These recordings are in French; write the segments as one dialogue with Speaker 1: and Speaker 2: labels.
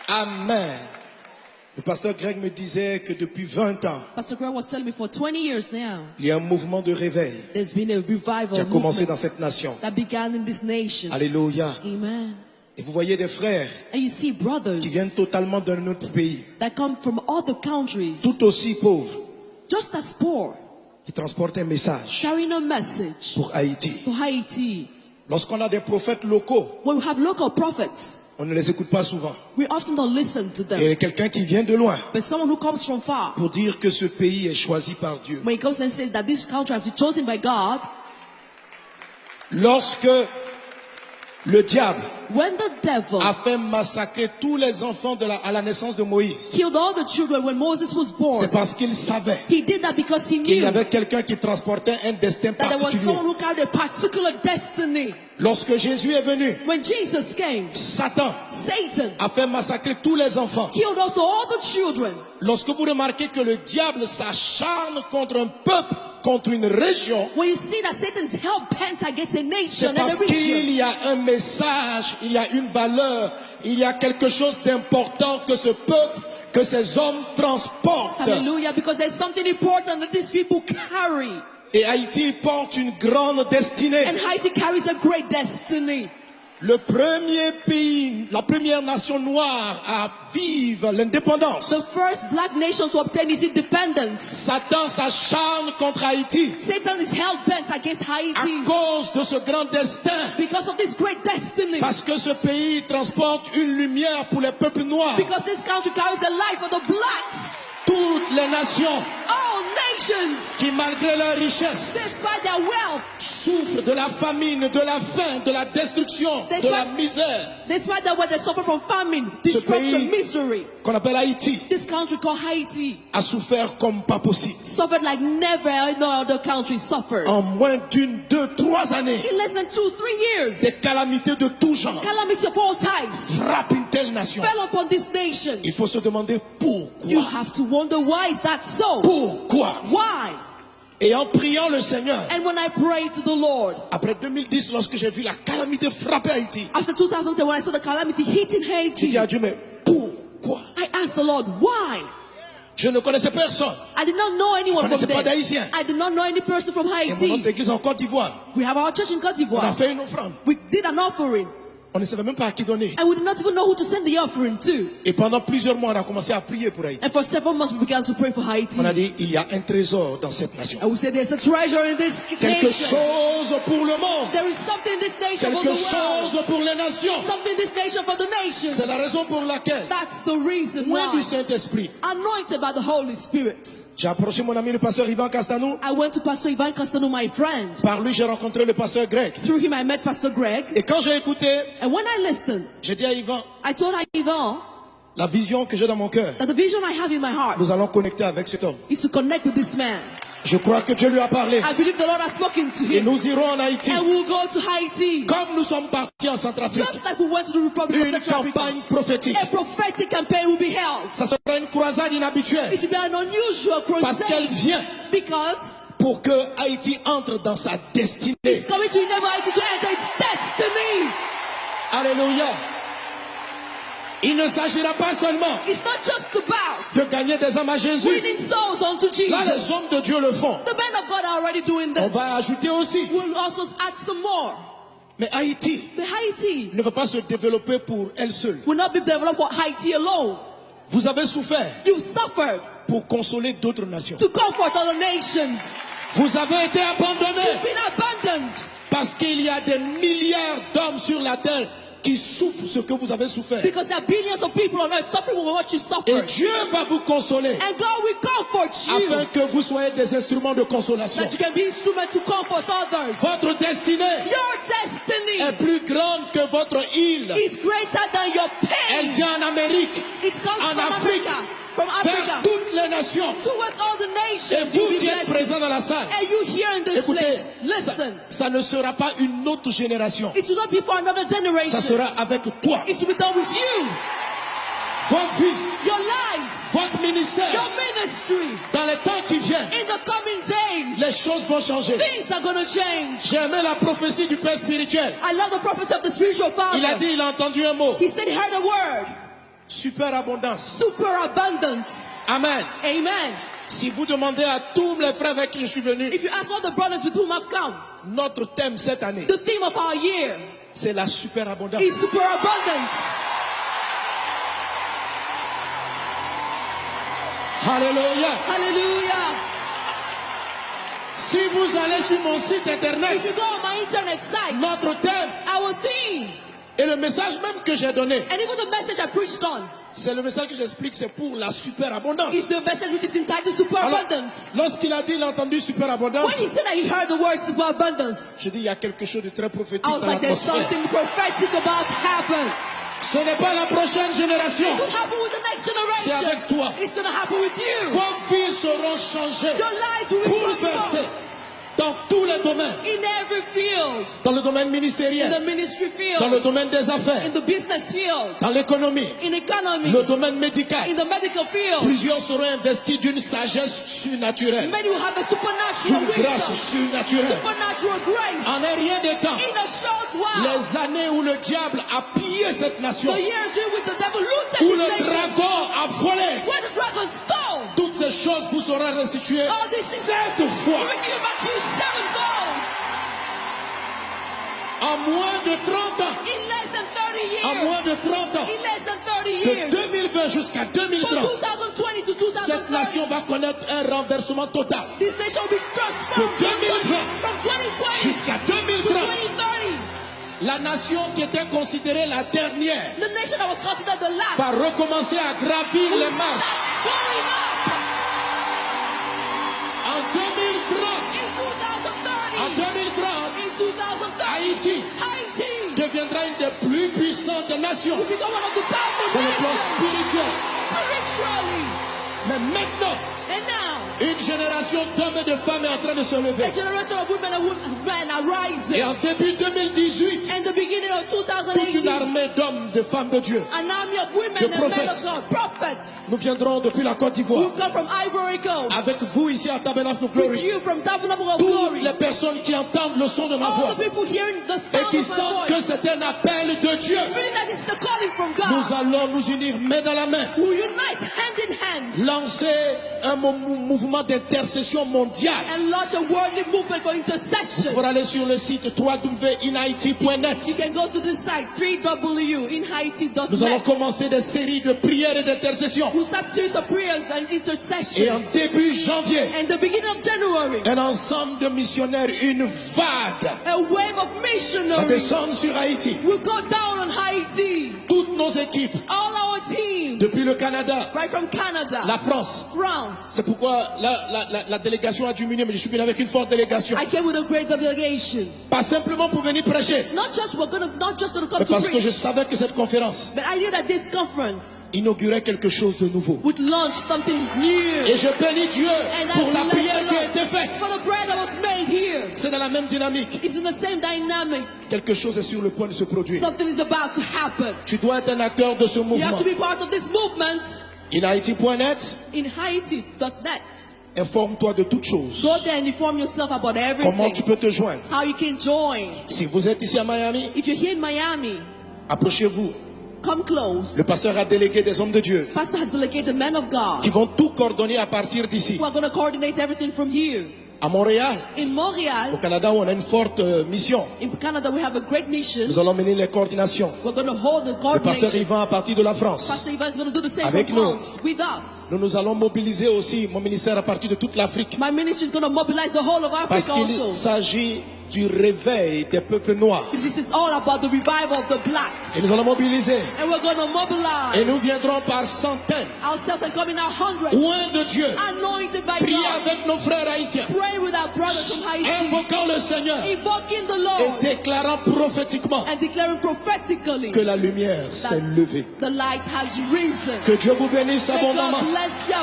Speaker 1: Amen. Le pasteur Greg me disait que depuis 20 ans,
Speaker 2: Pastor Greg was telling me for 20 years now,
Speaker 1: il y a un mouvement de réveil
Speaker 2: there's been a revival
Speaker 1: qui a commencé dans
Speaker 2: movement
Speaker 1: cette nation.
Speaker 2: that began in this nation.
Speaker 1: Alléluia.
Speaker 2: Amen.
Speaker 1: Et vous voyez des frères
Speaker 2: And you see brothers
Speaker 1: qui viennent totalement d'un autre pays,
Speaker 2: that come from other countries,
Speaker 1: tout aussi pauvres,
Speaker 2: just as poor,
Speaker 1: qui transportent un message
Speaker 2: carrying a message
Speaker 1: pour Haïti.
Speaker 2: for Haiti.
Speaker 1: Lorsqu'on a des prophètes locaux,
Speaker 2: When we have local prophets,
Speaker 1: on ne les écoute pas souvent.
Speaker 2: we often don't listen to them.
Speaker 1: Et quelqu'un qui vient de loin
Speaker 2: But someone who comes from far,
Speaker 1: pour dire que ce pays est choisi par Dieu.
Speaker 2: when he comes and says that this country has been chosen by God,
Speaker 1: Lorsque le diable
Speaker 2: when the devil
Speaker 1: a fait massacrer tous les enfants à la naissance de Moïse,
Speaker 2: killed all the children when Moses was born,
Speaker 1: c'est parce qu'il savait
Speaker 2: he did that because he
Speaker 1: qu'il y
Speaker 2: knew
Speaker 1: avait quelqu'un qui transportait un destin
Speaker 2: that there was
Speaker 1: particulier.
Speaker 2: someone who carried a particular destiny.
Speaker 1: Lorsque Jésus est venu,
Speaker 2: When Jesus came,
Speaker 1: Satan
Speaker 2: Satan
Speaker 1: a fait massacrer tous les enfants.
Speaker 2: killed also all the children.
Speaker 1: Lorsque vous remarquez que le diable s'acharne contre un peuple, contre une région,
Speaker 2: When you see that Satan is hell-bent against a
Speaker 1: c'est
Speaker 2: nation and a
Speaker 1: parce
Speaker 2: region,
Speaker 1: qu'il y a un message, il y a une valeur, il y a quelque chose d'important que ce peuple, que ces hommes transportent.
Speaker 2: hallelujah, because there's something important that these people carry.
Speaker 1: Et Haïti porte une grande destinée.
Speaker 2: And Haiti carries a great destiny.
Speaker 1: Le premier pays, la première nation noire à vivre l'indépendance.
Speaker 2: The first black nation to obtain its independence.
Speaker 1: Satan s'acharne contre Haïti
Speaker 2: Satan is hell-bent against
Speaker 1: à
Speaker 2: Haiti
Speaker 1: cause de ce grand destin.
Speaker 2: because of this great destiny.
Speaker 1: Parce que ce pays transporte une lumière pour les peuples noirs.
Speaker 2: Because this country carries the life of the blacks.
Speaker 1: Toutes les nations
Speaker 2: All nations,
Speaker 1: qui, malgré leur richesse,
Speaker 2: despite their wealth,
Speaker 1: souffrent de la famine, de la faim, de la destruction, de la misère.
Speaker 2: despite their wealth, they suffer from famine,
Speaker 1: Ce
Speaker 2: destruction,
Speaker 1: pays
Speaker 2: misery.
Speaker 1: qu'on appelle Haïti
Speaker 2: This country called Haiti
Speaker 1: a souffert comme pas possible.
Speaker 2: suffered like never no other country suffered.
Speaker 1: En moins d'une, 2, 3 années,
Speaker 2: In less than 2-3 years,
Speaker 1: des calamités de tout genre
Speaker 2: calamity of all types
Speaker 1: frappent une telle nation.
Speaker 2: fell upon this nation.
Speaker 1: Il faut se demander
Speaker 2: You
Speaker 1: pourquoi.
Speaker 2: have to wonder, why is that so?
Speaker 1: Pourquoi?
Speaker 2: Why?
Speaker 1: Et en priant le Seigneur,
Speaker 2: And when I prayed to the Lord,
Speaker 1: après 2010, lorsque j'ai vu la calamité frapper Haïti,
Speaker 2: after 2010, when I saw the calamity hitting
Speaker 1: j'ai
Speaker 2: Haiti,
Speaker 1: dit à Dieu, mais pourquoi?
Speaker 2: I asked the Lord, why?
Speaker 1: Je ne connaissais personne.
Speaker 2: I did not know anyone
Speaker 1: Je
Speaker 2: from
Speaker 1: connaissais pas
Speaker 2: there.
Speaker 1: d'Haïtien.
Speaker 2: I did not know any person from
Speaker 1: Et mon
Speaker 2: Haiti.
Speaker 1: autre église en Côte d'Ivoire,
Speaker 2: We have our church in Côte
Speaker 1: on a
Speaker 2: d'Ivoire.
Speaker 1: fait une offrande.
Speaker 2: We did an offering,
Speaker 1: On ne savait même pas à qui donner.
Speaker 2: and we did not even know who to send the offering to.
Speaker 1: Et pendant plusieurs mois, on a commencé à prier pour Haïti.
Speaker 2: And for several months, we began to pray for Haiti.
Speaker 1: On a dit, il y a un trésor dans cette nation.
Speaker 2: And we said, there's a treasure in this
Speaker 1: Quelque
Speaker 2: nation.
Speaker 1: chose pour le monde.
Speaker 2: There is something in this nation for
Speaker 1: Quelque
Speaker 2: the world.
Speaker 1: chose pour les nations.
Speaker 2: Something in this nation for the nations.
Speaker 1: C'est la raison pour laquelle,
Speaker 2: That's the reason
Speaker 1: loin du
Speaker 2: why.
Speaker 1: Saint-Esprit,
Speaker 2: Anointed by the Holy Spirit.
Speaker 1: j'ai approché mon ami le pasteur Ivan Castanou.
Speaker 2: I went to Pastor Ivan Castano, my friend.
Speaker 1: Par lui, j'ai rencontré le pasteur Greg.
Speaker 2: Through him, I met Pastor Greg.
Speaker 1: Et quand j'ai écouté,
Speaker 2: And when I listened,
Speaker 1: j'ai dit à Ivan,
Speaker 2: I told Ivan
Speaker 1: la vision que j'ai dans mon cœur,
Speaker 2: that the vision I have in my heart
Speaker 1: nous allons connecter avec cet homme.
Speaker 2: is to connect with this man.
Speaker 1: Je crois que Dieu lui a parlé.
Speaker 2: I believe the Lord has spoken to
Speaker 1: Et
Speaker 2: him.
Speaker 1: nous irons en Haïti.
Speaker 2: And we'll go to Haiti.
Speaker 1: Comme nous sommes partis en Centrafrique.
Speaker 2: Just like we went to the Republic of
Speaker 1: Une
Speaker 2: Central Africa.
Speaker 1: campagne prophétique.
Speaker 2: A prophetic campaign will be held.
Speaker 1: Ça sera une croisade inhabituelle.
Speaker 2: It will be an unusual
Speaker 1: Parce qu'elle
Speaker 2: crusade.
Speaker 1: vient
Speaker 2: Because
Speaker 1: pour que Haïti entre dans sa destinée.
Speaker 2: it's coming to enable Haiti to enter its destiny.
Speaker 1: Alléluia. Il ne s'agira pas seulement
Speaker 2: It's not just about
Speaker 1: de gagner des âmes à Jésus.
Speaker 2: winning souls unto
Speaker 1: Là,
Speaker 2: Jesus.
Speaker 1: les hommes de Dieu le font.
Speaker 2: The men of God are already doing
Speaker 1: On
Speaker 2: this.
Speaker 1: va ajouter aussi.
Speaker 2: We'll also add some more.
Speaker 1: Mais Haïti
Speaker 2: But Haiti
Speaker 1: ne va pas se développer pour elle seule.
Speaker 2: will not be developed for Haiti alone.
Speaker 1: Vous avez souffert
Speaker 2: You've suffered
Speaker 1: pour consoler d'autres nations.
Speaker 2: to comfort other nations.
Speaker 1: Vous avez été abandonnés
Speaker 2: You've been abandoned
Speaker 1: parce qu'il y a des milliards d'hommes sur la terre qui souffrent ce que vous avez souffert.
Speaker 2: because there are billions of people on earth suffering with what you
Speaker 1: Et
Speaker 2: suffered.
Speaker 1: Dieu va vous consoler
Speaker 2: And God will comfort
Speaker 1: afin
Speaker 2: you
Speaker 1: que vous soyez des instruments de consolation.
Speaker 2: that you can be instrument to comfort others.
Speaker 1: Votre destinée
Speaker 2: Your destiny
Speaker 1: est plus grande que votre île.
Speaker 2: is greater than your
Speaker 1: Elle
Speaker 2: pain.
Speaker 1: vient en Amérique,
Speaker 2: It comes
Speaker 1: en
Speaker 2: from
Speaker 1: Afrique,
Speaker 2: Africa, from
Speaker 1: vers
Speaker 2: Africa,
Speaker 1: toutes les nations.
Speaker 2: towards all the
Speaker 1: Et
Speaker 2: nations.
Speaker 1: vous
Speaker 2: You'll be
Speaker 1: qui êtes
Speaker 2: blessed.
Speaker 1: présents dans la salle,
Speaker 2: And you here in this
Speaker 1: écoutez,
Speaker 2: place,
Speaker 1: ça,
Speaker 2: listen.
Speaker 1: ça ne sera pas une autre génération.
Speaker 2: It will not be for another
Speaker 1: Ça
Speaker 2: generation.
Speaker 1: sera avec toi.
Speaker 2: It will be done with you,
Speaker 1: Vos vies,
Speaker 2: your lives,
Speaker 1: votre ministère.
Speaker 2: your ministry.
Speaker 1: Dans les temps qui viennent,
Speaker 2: In the coming days,
Speaker 1: les choses vont changer.
Speaker 2: things are going to change.
Speaker 1: J'ai aimé la prophétie du Père spirituel.
Speaker 2: I love the prophecy of the spiritual
Speaker 1: Il a
Speaker 2: father.
Speaker 1: dit, il a entendu un mot.
Speaker 2: He said he heard a word.
Speaker 1: superabondance.
Speaker 2: Superabundance.
Speaker 1: Amen.
Speaker 2: Amen.
Speaker 1: Si vous demandez à tous les frères avec qui je suis venu,
Speaker 2: If you ask all the brothers with whom I've come,
Speaker 1: notre thème cette année,
Speaker 2: the theme of our year
Speaker 1: c'est la superabondance.
Speaker 2: is superabundance.
Speaker 1: Alléluia.
Speaker 2: Hallelujah.
Speaker 1: Si vous allez sur mon site
Speaker 2: If you
Speaker 1: internet,
Speaker 2: go on my internet site,
Speaker 1: notre thème
Speaker 2: our theme,
Speaker 1: et le message même que j'ai donné,
Speaker 2: and even the message I preached on,
Speaker 1: c'est le message que j'explique, c'est pour la superabondance.
Speaker 2: is the message which is entitled
Speaker 1: Alors,
Speaker 2: superabundance.
Speaker 1: lorsqu'il a dit, il a entendu superabondance,
Speaker 2: When he said that he heard the word superabundance,
Speaker 1: je dis, il y a quelque chose de très prophétique
Speaker 2: I was
Speaker 1: dans
Speaker 2: like, there's
Speaker 1: l'atmosphère.
Speaker 2: something prophetic about to happen.
Speaker 1: Ce n'est pas la prochaine génération.
Speaker 2: It will happen with the next
Speaker 1: C'est
Speaker 2: generation.
Speaker 1: avec toi.
Speaker 2: It's going to happen with you.
Speaker 1: Vos vies seront changées,
Speaker 2: Your lives will be
Speaker 1: bouleversées
Speaker 2: transformed
Speaker 1: dans tous les domaines.
Speaker 2: in every field.
Speaker 1: Dans le domaine
Speaker 2: In the
Speaker 1: ministériel,
Speaker 2: ministry
Speaker 1: dans le
Speaker 2: field,
Speaker 1: domaine des affaires,
Speaker 2: in the business field,
Speaker 1: dans l'économie,
Speaker 2: in economy,
Speaker 1: le domaine médical.
Speaker 2: in the medical field.
Speaker 1: Plusieurs seront investis d'une sagesse surnaturelle,
Speaker 2: Many will have a supernatural
Speaker 1: d'une grâce
Speaker 2: wisdom,
Speaker 1: surnaturelle.
Speaker 2: supernatural grace.
Speaker 1: En un rien de temps,
Speaker 2: In a short while,
Speaker 1: les années où le diable a pillé cette nation,
Speaker 2: the years in which the devil
Speaker 1: où
Speaker 2: looted
Speaker 1: le
Speaker 2: this nation,
Speaker 1: dragon a volé,
Speaker 2: where the dragon stole,
Speaker 1: toutes ces choses vous seront restituées
Speaker 2: all these things
Speaker 1: 7 fois.
Speaker 2: will be given back to you sevenfold.
Speaker 1: En moins de 30 ans,
Speaker 2: In less than 30
Speaker 1: en moins
Speaker 2: years.
Speaker 1: de 30 ans,
Speaker 2: In less than 30
Speaker 1: de
Speaker 2: years.
Speaker 1: 2020 jusqu'à
Speaker 2: From
Speaker 1: 2030,
Speaker 2: 2020 to
Speaker 1: cette
Speaker 2: 2030,
Speaker 1: nation va connaître un renversement total.
Speaker 2: this nation will be transformed
Speaker 1: De 2020
Speaker 2: from 2020
Speaker 1: jusqu'à
Speaker 2: to
Speaker 1: 2030.
Speaker 2: 2030.
Speaker 1: La nation qui était considérée la dernière
Speaker 2: The nation that was considered the last
Speaker 1: va recommencer à gravir les marches.
Speaker 2: going up
Speaker 1: En 2030,
Speaker 2: in 2030.
Speaker 1: en 2030,
Speaker 2: In 2030,
Speaker 1: Haïti
Speaker 2: Haiti
Speaker 1: deviendra une des plus puissantes nations
Speaker 2: will become one of the powerful
Speaker 1: dans le plan
Speaker 2: nations
Speaker 1: spirituel.
Speaker 2: spiritually.
Speaker 1: Mais maintenant,
Speaker 2: And now,
Speaker 1: une génération d'hommes et de femmes est en train de se lever.
Speaker 2: a generation of women and men are rising.
Speaker 1: Et en début 2018,
Speaker 2: And the beginning of
Speaker 1: toute une
Speaker 2: 2018,
Speaker 1: armée d'hommes, de femmes de Dieu,
Speaker 2: an army of women
Speaker 1: de
Speaker 2: and men of
Speaker 1: prophets.
Speaker 2: God, prophets,
Speaker 1: nous viendrons depuis la Côte
Speaker 2: who
Speaker 1: d'Ivoire.
Speaker 2: come from Ivory Coast,
Speaker 1: Avec vous ici à Tabernacle of
Speaker 2: with
Speaker 1: Glory.
Speaker 2: you from Tabernacle of
Speaker 1: Toutes
Speaker 2: Glory,
Speaker 1: les personnes qui entendent le son de ma
Speaker 2: all
Speaker 1: voix
Speaker 2: the people hearing the
Speaker 1: et
Speaker 2: sound
Speaker 1: qui
Speaker 2: of
Speaker 1: sentent
Speaker 2: my
Speaker 1: que
Speaker 2: voice,
Speaker 1: c'est un appel de Dieu,
Speaker 2: feeling that this is a calling from
Speaker 1: nous
Speaker 2: God,
Speaker 1: allons nous unir main dans la main,
Speaker 2: who unite hand in hand
Speaker 1: lancer un mouvement d'intercession mondiale
Speaker 2: and launch a worldly movement for intercession.
Speaker 1: pour aller sur le site www.inhaiti.net.
Speaker 2: You can go to this site, www.inhaiti.net.
Speaker 1: Nous allons commencer des séries de prières et d'intercession.
Speaker 2: We'll start series of prayers and
Speaker 1: Et en
Speaker 2: intercessions.
Speaker 1: début janvier,
Speaker 2: And the beginning of January,
Speaker 1: un ensemble de missionnaires, une vague
Speaker 2: a wave of
Speaker 1: va
Speaker 2: missionaries
Speaker 1: descendre sur Haïti.
Speaker 2: will go down on Haiti.
Speaker 1: Toutes nos équipes,
Speaker 2: All our teams,
Speaker 1: depuis le Canada,
Speaker 2: right from Canada,
Speaker 1: la France.
Speaker 2: France.
Speaker 1: C'est pourquoi la délégation a diminué, mais je suis venu avec une forte délégation.
Speaker 2: I came with a great delegation.
Speaker 1: Pas simplement pour venir prêcher,
Speaker 2: Not just gonna come
Speaker 1: mais
Speaker 2: to
Speaker 1: parce que je
Speaker 2: preach,
Speaker 1: savais que cette conférence
Speaker 2: but I knew that this conference
Speaker 1: inaugurait quelque chose de nouveau.
Speaker 2: would launch something new.
Speaker 1: Et je bénis Dieu
Speaker 2: And
Speaker 1: pour la
Speaker 2: I
Speaker 1: prière
Speaker 2: bless
Speaker 1: qui a
Speaker 2: the
Speaker 1: été
Speaker 2: Lord
Speaker 1: faite.
Speaker 2: for the prayer that was made here.
Speaker 1: C'est dans la même dynamique.
Speaker 2: It's in the same dynamic.
Speaker 1: Quelque chose est sur le point de se produire.
Speaker 2: Something is about to happen.
Speaker 1: Tu dois être un acteur de ce
Speaker 2: You
Speaker 1: mouvement.
Speaker 2: have to be part of this movement.
Speaker 1: InHaiti.net,
Speaker 2: In Haiti.net.
Speaker 1: informe-toi de toutes choses.
Speaker 2: Go there and inform yourself about
Speaker 1: Comment tu
Speaker 2: everything.
Speaker 1: peux te joindre?
Speaker 2: How you can join.
Speaker 1: Si vous êtes ici à Miami,
Speaker 2: If you're here in Miami,
Speaker 1: approchez-vous.
Speaker 2: come close.
Speaker 1: Le pasteur a délégué des hommes de Dieu
Speaker 2: Pastor has delegated men of
Speaker 1: qui
Speaker 2: God
Speaker 1: vont tout coordonner à partir d'ici.
Speaker 2: who are going to coordinate everything from here.
Speaker 1: À Montréal,
Speaker 2: In
Speaker 1: au
Speaker 2: Montreal,
Speaker 1: Canada, où on a une forte mission.
Speaker 2: in Canada, we have a great mission.
Speaker 1: Nous allons mener les coordinations.
Speaker 2: We're going to hold the
Speaker 1: Le pasteur
Speaker 2: coordination.
Speaker 1: Yvan à partir de la France.
Speaker 2: Pastor Ivan is going to do the same
Speaker 1: Avec
Speaker 2: from
Speaker 1: nous.
Speaker 2: France with us.
Speaker 1: Nous allons mobiliser aussi mon ministère à partir de toute l'Afrique.
Speaker 2: My ministry is going to mobilize the whole of
Speaker 1: Parce
Speaker 2: Africa
Speaker 1: qu'il
Speaker 2: also.
Speaker 1: s'agit du réveil des peuples noirs.
Speaker 2: This is all about the revival of the blacks.
Speaker 1: Et nous allons mobiliser.
Speaker 2: And we're going to
Speaker 1: Et
Speaker 2: mobilize
Speaker 1: nous viendrons par centaines,
Speaker 2: ourselves and come in our hundreds,
Speaker 1: loin de Dieu,
Speaker 2: anointed by
Speaker 1: prier
Speaker 2: God,
Speaker 1: avec nos frères haïtiens,
Speaker 2: praying with our brothers from Haiti,
Speaker 1: invoquant le Seigneur
Speaker 2: invoking the
Speaker 1: et
Speaker 2: Lord,
Speaker 1: déclarant prophétiquement
Speaker 2: and declaring prophetically
Speaker 1: que la lumière s'est levée.
Speaker 2: the light has risen.
Speaker 1: Que Dieu vous bénisse
Speaker 2: May God
Speaker 1: abondamment.
Speaker 2: bless you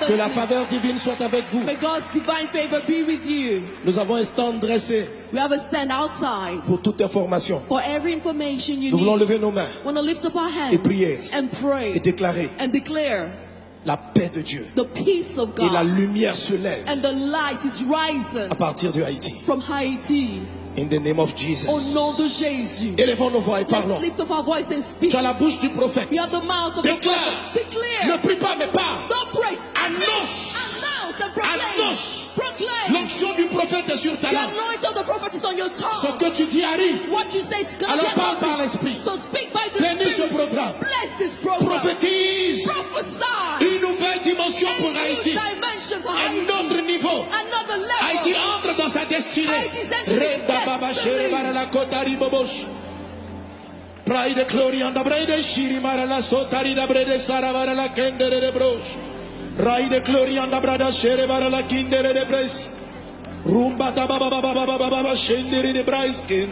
Speaker 1: Que la
Speaker 2: abundantly.
Speaker 1: faveur divine soit avec vous.
Speaker 2: May God's divine favor be with you.
Speaker 1: Nous avons un stand dressé
Speaker 2: We have a stand outside
Speaker 1: pour toute information.
Speaker 2: for every information you
Speaker 1: Nous voulons
Speaker 2: need.
Speaker 1: lever nos mains
Speaker 2: Want to lift up our hands
Speaker 1: Et prier.
Speaker 2: and pray
Speaker 1: et déclarer
Speaker 2: and declare
Speaker 1: la paix de Dieu.
Speaker 2: the peace of
Speaker 1: Et la
Speaker 2: God,
Speaker 1: lumière se lève
Speaker 2: and the light is rising
Speaker 1: à partir de Haïti.
Speaker 2: from Haiti.
Speaker 1: In the name of
Speaker 2: Au
Speaker 1: Jesus.
Speaker 2: nom de Jésus.
Speaker 1: Élevons nos voix et
Speaker 2: Let's
Speaker 1: parlons.
Speaker 2: lift up our voice and speak.
Speaker 1: Tu as la bouche du prophète.
Speaker 2: You have the mouth of the
Speaker 1: Déclare.
Speaker 2: prophet. Declare.
Speaker 1: Ne prie pas mais parle.
Speaker 2: Don't pray.
Speaker 1: Annonce.
Speaker 2: Announce and proclaim.
Speaker 1: Annonce.
Speaker 2: Proclaim.
Speaker 1: L'onction du prophète est sur ta
Speaker 2: The
Speaker 1: langue.
Speaker 2: anointing of the prophet is on your
Speaker 1: Ce
Speaker 2: tongue.
Speaker 1: que tu dis arrive.
Speaker 2: What you say is going to
Speaker 1: Alors
Speaker 2: be
Speaker 1: parle par
Speaker 2: accomplished.
Speaker 1: l'esprit.
Speaker 2: So speak by the
Speaker 1: Bénis ce
Speaker 2: Spirit.
Speaker 1: programme.
Speaker 2: Bless this program.
Speaker 1: Prophétise
Speaker 2: Prophesy.
Speaker 1: une nouvelle dimension
Speaker 2: A
Speaker 1: pour
Speaker 2: new
Speaker 1: Haïti.
Speaker 2: dimension for
Speaker 1: Un
Speaker 2: Haiti.
Speaker 1: autre niveau.
Speaker 2: Another level.
Speaker 1: Haïti entre dans sa destinée.
Speaker 2: Haïti's entering its destiny.
Speaker 1: Pride de glory and the bride shiri marala sotari da brede saravara la kendere de broche. Rai de glory and the brada shere barala kindere de bres. Rumba da baba baba baba baba shendere de braiskin.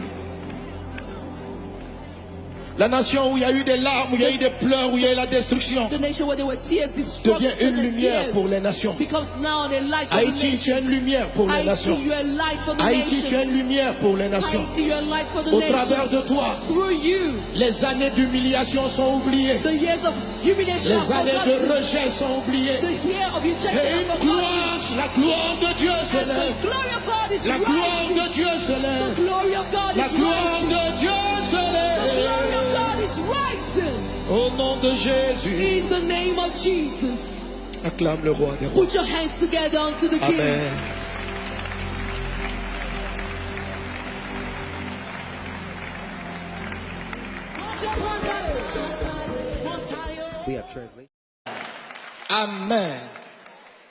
Speaker 1: La nation où il y a eu des larmes, où il y a eu des pleurs, où il y a eu la destruction,
Speaker 2: The nation where there were tears,
Speaker 1: devient
Speaker 2: destruction
Speaker 1: une
Speaker 2: and
Speaker 1: lumière
Speaker 2: tears
Speaker 1: pour les nations.
Speaker 2: becomes now a light for
Speaker 1: Haïti,
Speaker 2: the
Speaker 1: tu es une
Speaker 2: nations.
Speaker 1: lumière pour les
Speaker 2: Haïti,
Speaker 1: nations.
Speaker 2: you are a light for the
Speaker 1: Haïti, tu es une
Speaker 2: nations.
Speaker 1: lumière pour les nations.
Speaker 2: Haïti, you are a light for the
Speaker 1: Au travers de
Speaker 2: nations.
Speaker 1: toi,
Speaker 2: Through you,
Speaker 1: les années d'humiliation sont oubliées.
Speaker 2: the years of humiliation
Speaker 1: Les
Speaker 2: are
Speaker 1: années de
Speaker 2: forgotten.
Speaker 1: rejet sont oubliées.
Speaker 2: The year of rejection
Speaker 1: Et
Speaker 2: are
Speaker 1: une
Speaker 2: forgotten.
Speaker 1: gloire, la gloire de Dieu se
Speaker 2: And
Speaker 1: lève.
Speaker 2: the glory of God is
Speaker 1: La gloire
Speaker 2: rising.
Speaker 1: de Dieu se
Speaker 2: The
Speaker 1: lève.
Speaker 2: glory of God
Speaker 1: La
Speaker 2: is
Speaker 1: gloire
Speaker 2: rising.
Speaker 1: de Dieu se
Speaker 2: The glory of
Speaker 1: lève.
Speaker 2: God is rising.
Speaker 1: Au nom de Jésus,
Speaker 2: In the name of Jesus.
Speaker 1: acclame le roi des rois.
Speaker 2: Put your hands together unto the King.
Speaker 1: Amen.
Speaker 3: We have translation.
Speaker 1: Amen.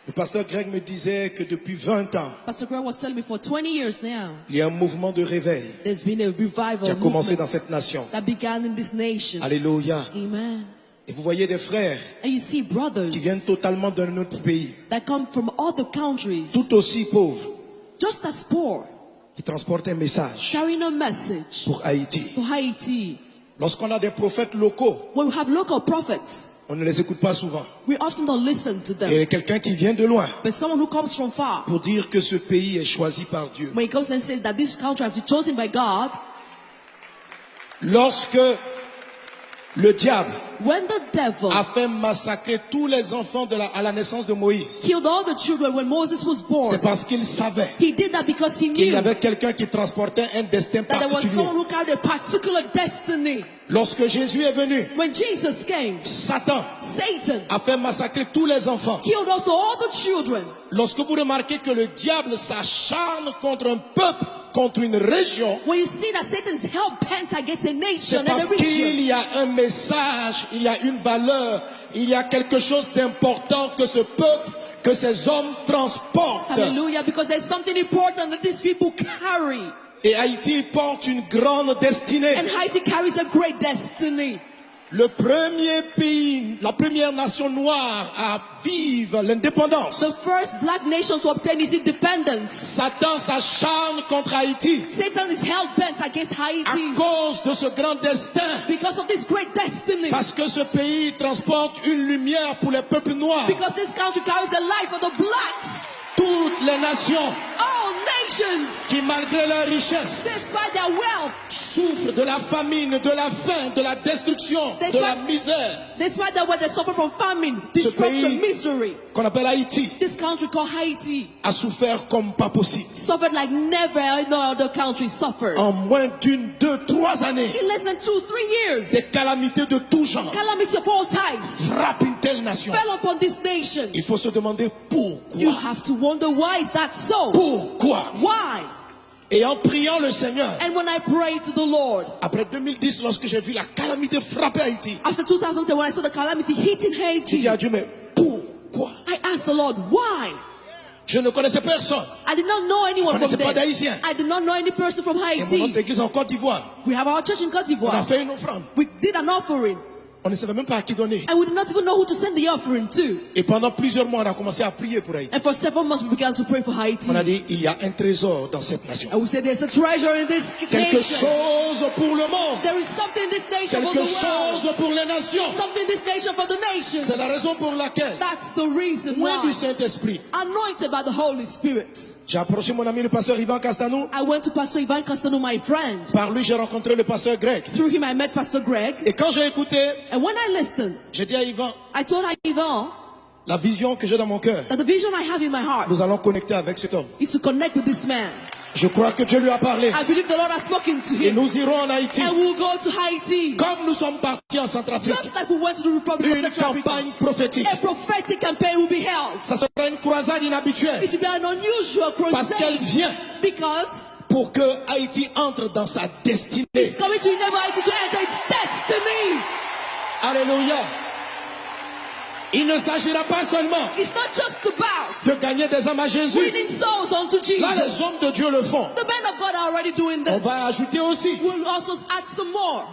Speaker 1: Le pasteur Greg me disait que depuis 20 ans,
Speaker 2: Pastor Greg was telling me for 20 years now,
Speaker 1: il y a un mouvement de réveil
Speaker 2: there's been a revival
Speaker 1: qui a commencé dans
Speaker 2: movement
Speaker 1: cette nation.
Speaker 2: that began in this nation.
Speaker 1: Alléluia.
Speaker 2: Amen.
Speaker 1: Et vous voyez des frères
Speaker 2: And you see brothers
Speaker 1: qui viennent totalement d'un autre pays,
Speaker 2: that come from other countries,
Speaker 1: tout aussi pauvres,
Speaker 2: just as poor,
Speaker 1: qui transportent un message
Speaker 2: carrying a message
Speaker 1: pour Haïti.
Speaker 2: for Haiti.
Speaker 1: Lorsqu'on a des prophètes locaux,
Speaker 2: When we have local prophets,
Speaker 1: on ne les écoute pas souvent.
Speaker 2: we often don't listen to them.
Speaker 1: Et quelqu'un qui vient de loin
Speaker 2: But someone who comes from far,
Speaker 1: pour dire que ce pays est choisi par Dieu.
Speaker 2: when he comes and says that this country has been chosen by God,
Speaker 1: Lorsque le diable
Speaker 2: when the devil
Speaker 1: a fait massacrer tous les enfants à la naissance de Moïse,
Speaker 2: killed all the children when Moses was born,
Speaker 1: c'est parce qu'il savait
Speaker 2: he did that because he
Speaker 1: qu'il y
Speaker 2: knew
Speaker 1: avait quelqu'un qui transportait un destin
Speaker 2: that there was
Speaker 1: particulier.
Speaker 2: someone who carried a particular destiny.
Speaker 1: Lorsque Jésus est venu,
Speaker 2: When Jesus came,
Speaker 1: Satan
Speaker 2: Satan
Speaker 1: a fait massacrer tous les enfants.
Speaker 2: killed also all the children.
Speaker 1: Lorsque vous remarquez que le diable s'acharne contre un peuple, contre une région,
Speaker 2: When you see that Satan is hell-bent against a
Speaker 1: c'est
Speaker 2: nation and a
Speaker 1: parce
Speaker 2: region,
Speaker 1: qu'il y a un message, il y a une valeur, il y a quelque chose d'important que ce peuple, que ces hommes transportent.
Speaker 2: hallelujah, because there's something important that these people carry.
Speaker 1: Et Haïti porte une grande destinée.
Speaker 2: And Haiti carries a great destiny.
Speaker 1: Le premier pays, la première nation noire à vivre l'indépendance.
Speaker 2: The first black nation to obtain its independence.
Speaker 1: Satan s'acharne contre Haïti
Speaker 2: Satan is hell-bent against
Speaker 1: à
Speaker 2: Haiti
Speaker 1: cause de ce grand destin.
Speaker 2: because of this great destiny.
Speaker 1: Parce que ce pays transporte une lumière pour les peuples noirs.
Speaker 2: Because this country carries the light for the blacks.
Speaker 1: Toutes les nations
Speaker 2: All nations,
Speaker 1: qui, malgré leur richesse,
Speaker 2: despite their wealth,
Speaker 1: souffrent de la famine, de la faim, de la destruction,
Speaker 2: That's
Speaker 1: de la
Speaker 2: why-
Speaker 1: misère.
Speaker 2: despite their wealth, they suffer from famine, destruction,
Speaker 1: pays-
Speaker 2: misery.
Speaker 1: Qu'on appelle Haïti,
Speaker 2: This country called Haiti
Speaker 1: a souffert comme pas possible.
Speaker 2: suffered like never no other country suffered.
Speaker 1: En moins d'une, 2, 3 années,
Speaker 2: In less than 2-3 years,
Speaker 1: des calamités de tout genre
Speaker 2: calamity of all types
Speaker 1: frappent une telle nation.
Speaker 2: fell upon this nation.
Speaker 1: Il faut se demander
Speaker 2: You
Speaker 1: pourquoi.
Speaker 2: have to wonder, why is that so?
Speaker 1: Pourquoi?
Speaker 2: Why?
Speaker 1: Et en priant le Seigneur,
Speaker 2: And when I prayed to the Lord,
Speaker 1: après 2010, lorsque j'ai vu la calamité frapper Haïti,
Speaker 2: after 2010, when I saw the calamity hitting
Speaker 1: j'ai
Speaker 2: Haiti,
Speaker 1: dit à Dieu, mais pourquoi?
Speaker 2: I asked the Lord, why?
Speaker 1: Je ne connaissais personne.
Speaker 2: I did not know anyone
Speaker 1: Je
Speaker 2: from
Speaker 1: connaissais pas
Speaker 2: there.
Speaker 1: d'Haïtien.
Speaker 2: I did not know any person from
Speaker 1: Et mon
Speaker 2: Haiti.
Speaker 1: autre église en Côte d'Ivoire,
Speaker 2: We have our church in Côte
Speaker 1: on a
Speaker 2: d'Ivoire.
Speaker 1: fait une offrande.
Speaker 2: We did an offering,
Speaker 1: On ne savait même pas à qui donner.
Speaker 2: and we did not even know who to send the offering to.
Speaker 1: Et pendant plusieurs mois, on a commencé à prier pour Haïti.
Speaker 2: And for several months, we began to pray for Haiti.
Speaker 1: On a dit, il y a un trésor dans cette nation.
Speaker 2: And we said, there's a treasure in this
Speaker 1: Quelque
Speaker 2: nation.
Speaker 1: chose pour le monde.
Speaker 2: There is something in this nation for
Speaker 1: Quelque
Speaker 2: the world.
Speaker 1: chose pour les nations.
Speaker 2: Something in this nation for the nations.
Speaker 1: C'est la raison pour laquelle,
Speaker 2: That's the reason
Speaker 1: loin du
Speaker 2: why.
Speaker 1: Saint-Esprit,
Speaker 2: Anointed by the Holy Spirit.
Speaker 1: j'ai approché mon ami le pasteur Ivan Castanou.
Speaker 2: I went to Pastor Ivan Castano, my friend.
Speaker 1: Par lui, j'ai rencontré le pasteur Greg.
Speaker 2: Through him, I met Pastor Greg.
Speaker 1: Et quand j'ai écouté,
Speaker 2: And when I listened,
Speaker 1: j'ai dit à Ivan,
Speaker 2: I told Ivan
Speaker 1: la vision que j'ai dans mon cœur,
Speaker 2: that the vision I have in my heart
Speaker 1: nous allons connecter avec cet homme.
Speaker 2: is to connect with this man.
Speaker 1: Je crois que Dieu lui a parlé.
Speaker 2: I believe the Lord has spoken to
Speaker 1: Et
Speaker 2: him.
Speaker 1: nous irons en Haïti.
Speaker 2: And we'll go to Haiti.
Speaker 1: Comme nous sommes partis en Centrafrique.
Speaker 2: Just like we went to the Republic of
Speaker 1: Une
Speaker 2: Central Africa.
Speaker 1: campagne prophétique.
Speaker 2: A prophetic campaign will be held.
Speaker 1: Ça sera une croisade inhabituelle.
Speaker 2: It will be an unusual
Speaker 1: Parce qu'elle
Speaker 2: crusade.
Speaker 1: vient
Speaker 2: Because
Speaker 1: pour que Haïti entre dans sa destinée.
Speaker 2: it's coming to enable Haiti to enter its destiny.
Speaker 1: Alléluia. Il ne s'agira pas seulement
Speaker 2: It's not just about
Speaker 1: de gagner des âmes à Jésus.
Speaker 2: winning souls unto
Speaker 1: Là,
Speaker 2: Jesus.
Speaker 1: les hommes de Dieu le font.
Speaker 2: The men of God are already doing
Speaker 1: On
Speaker 2: this.
Speaker 1: va ajouter aussi.
Speaker 2: We'll also add some more.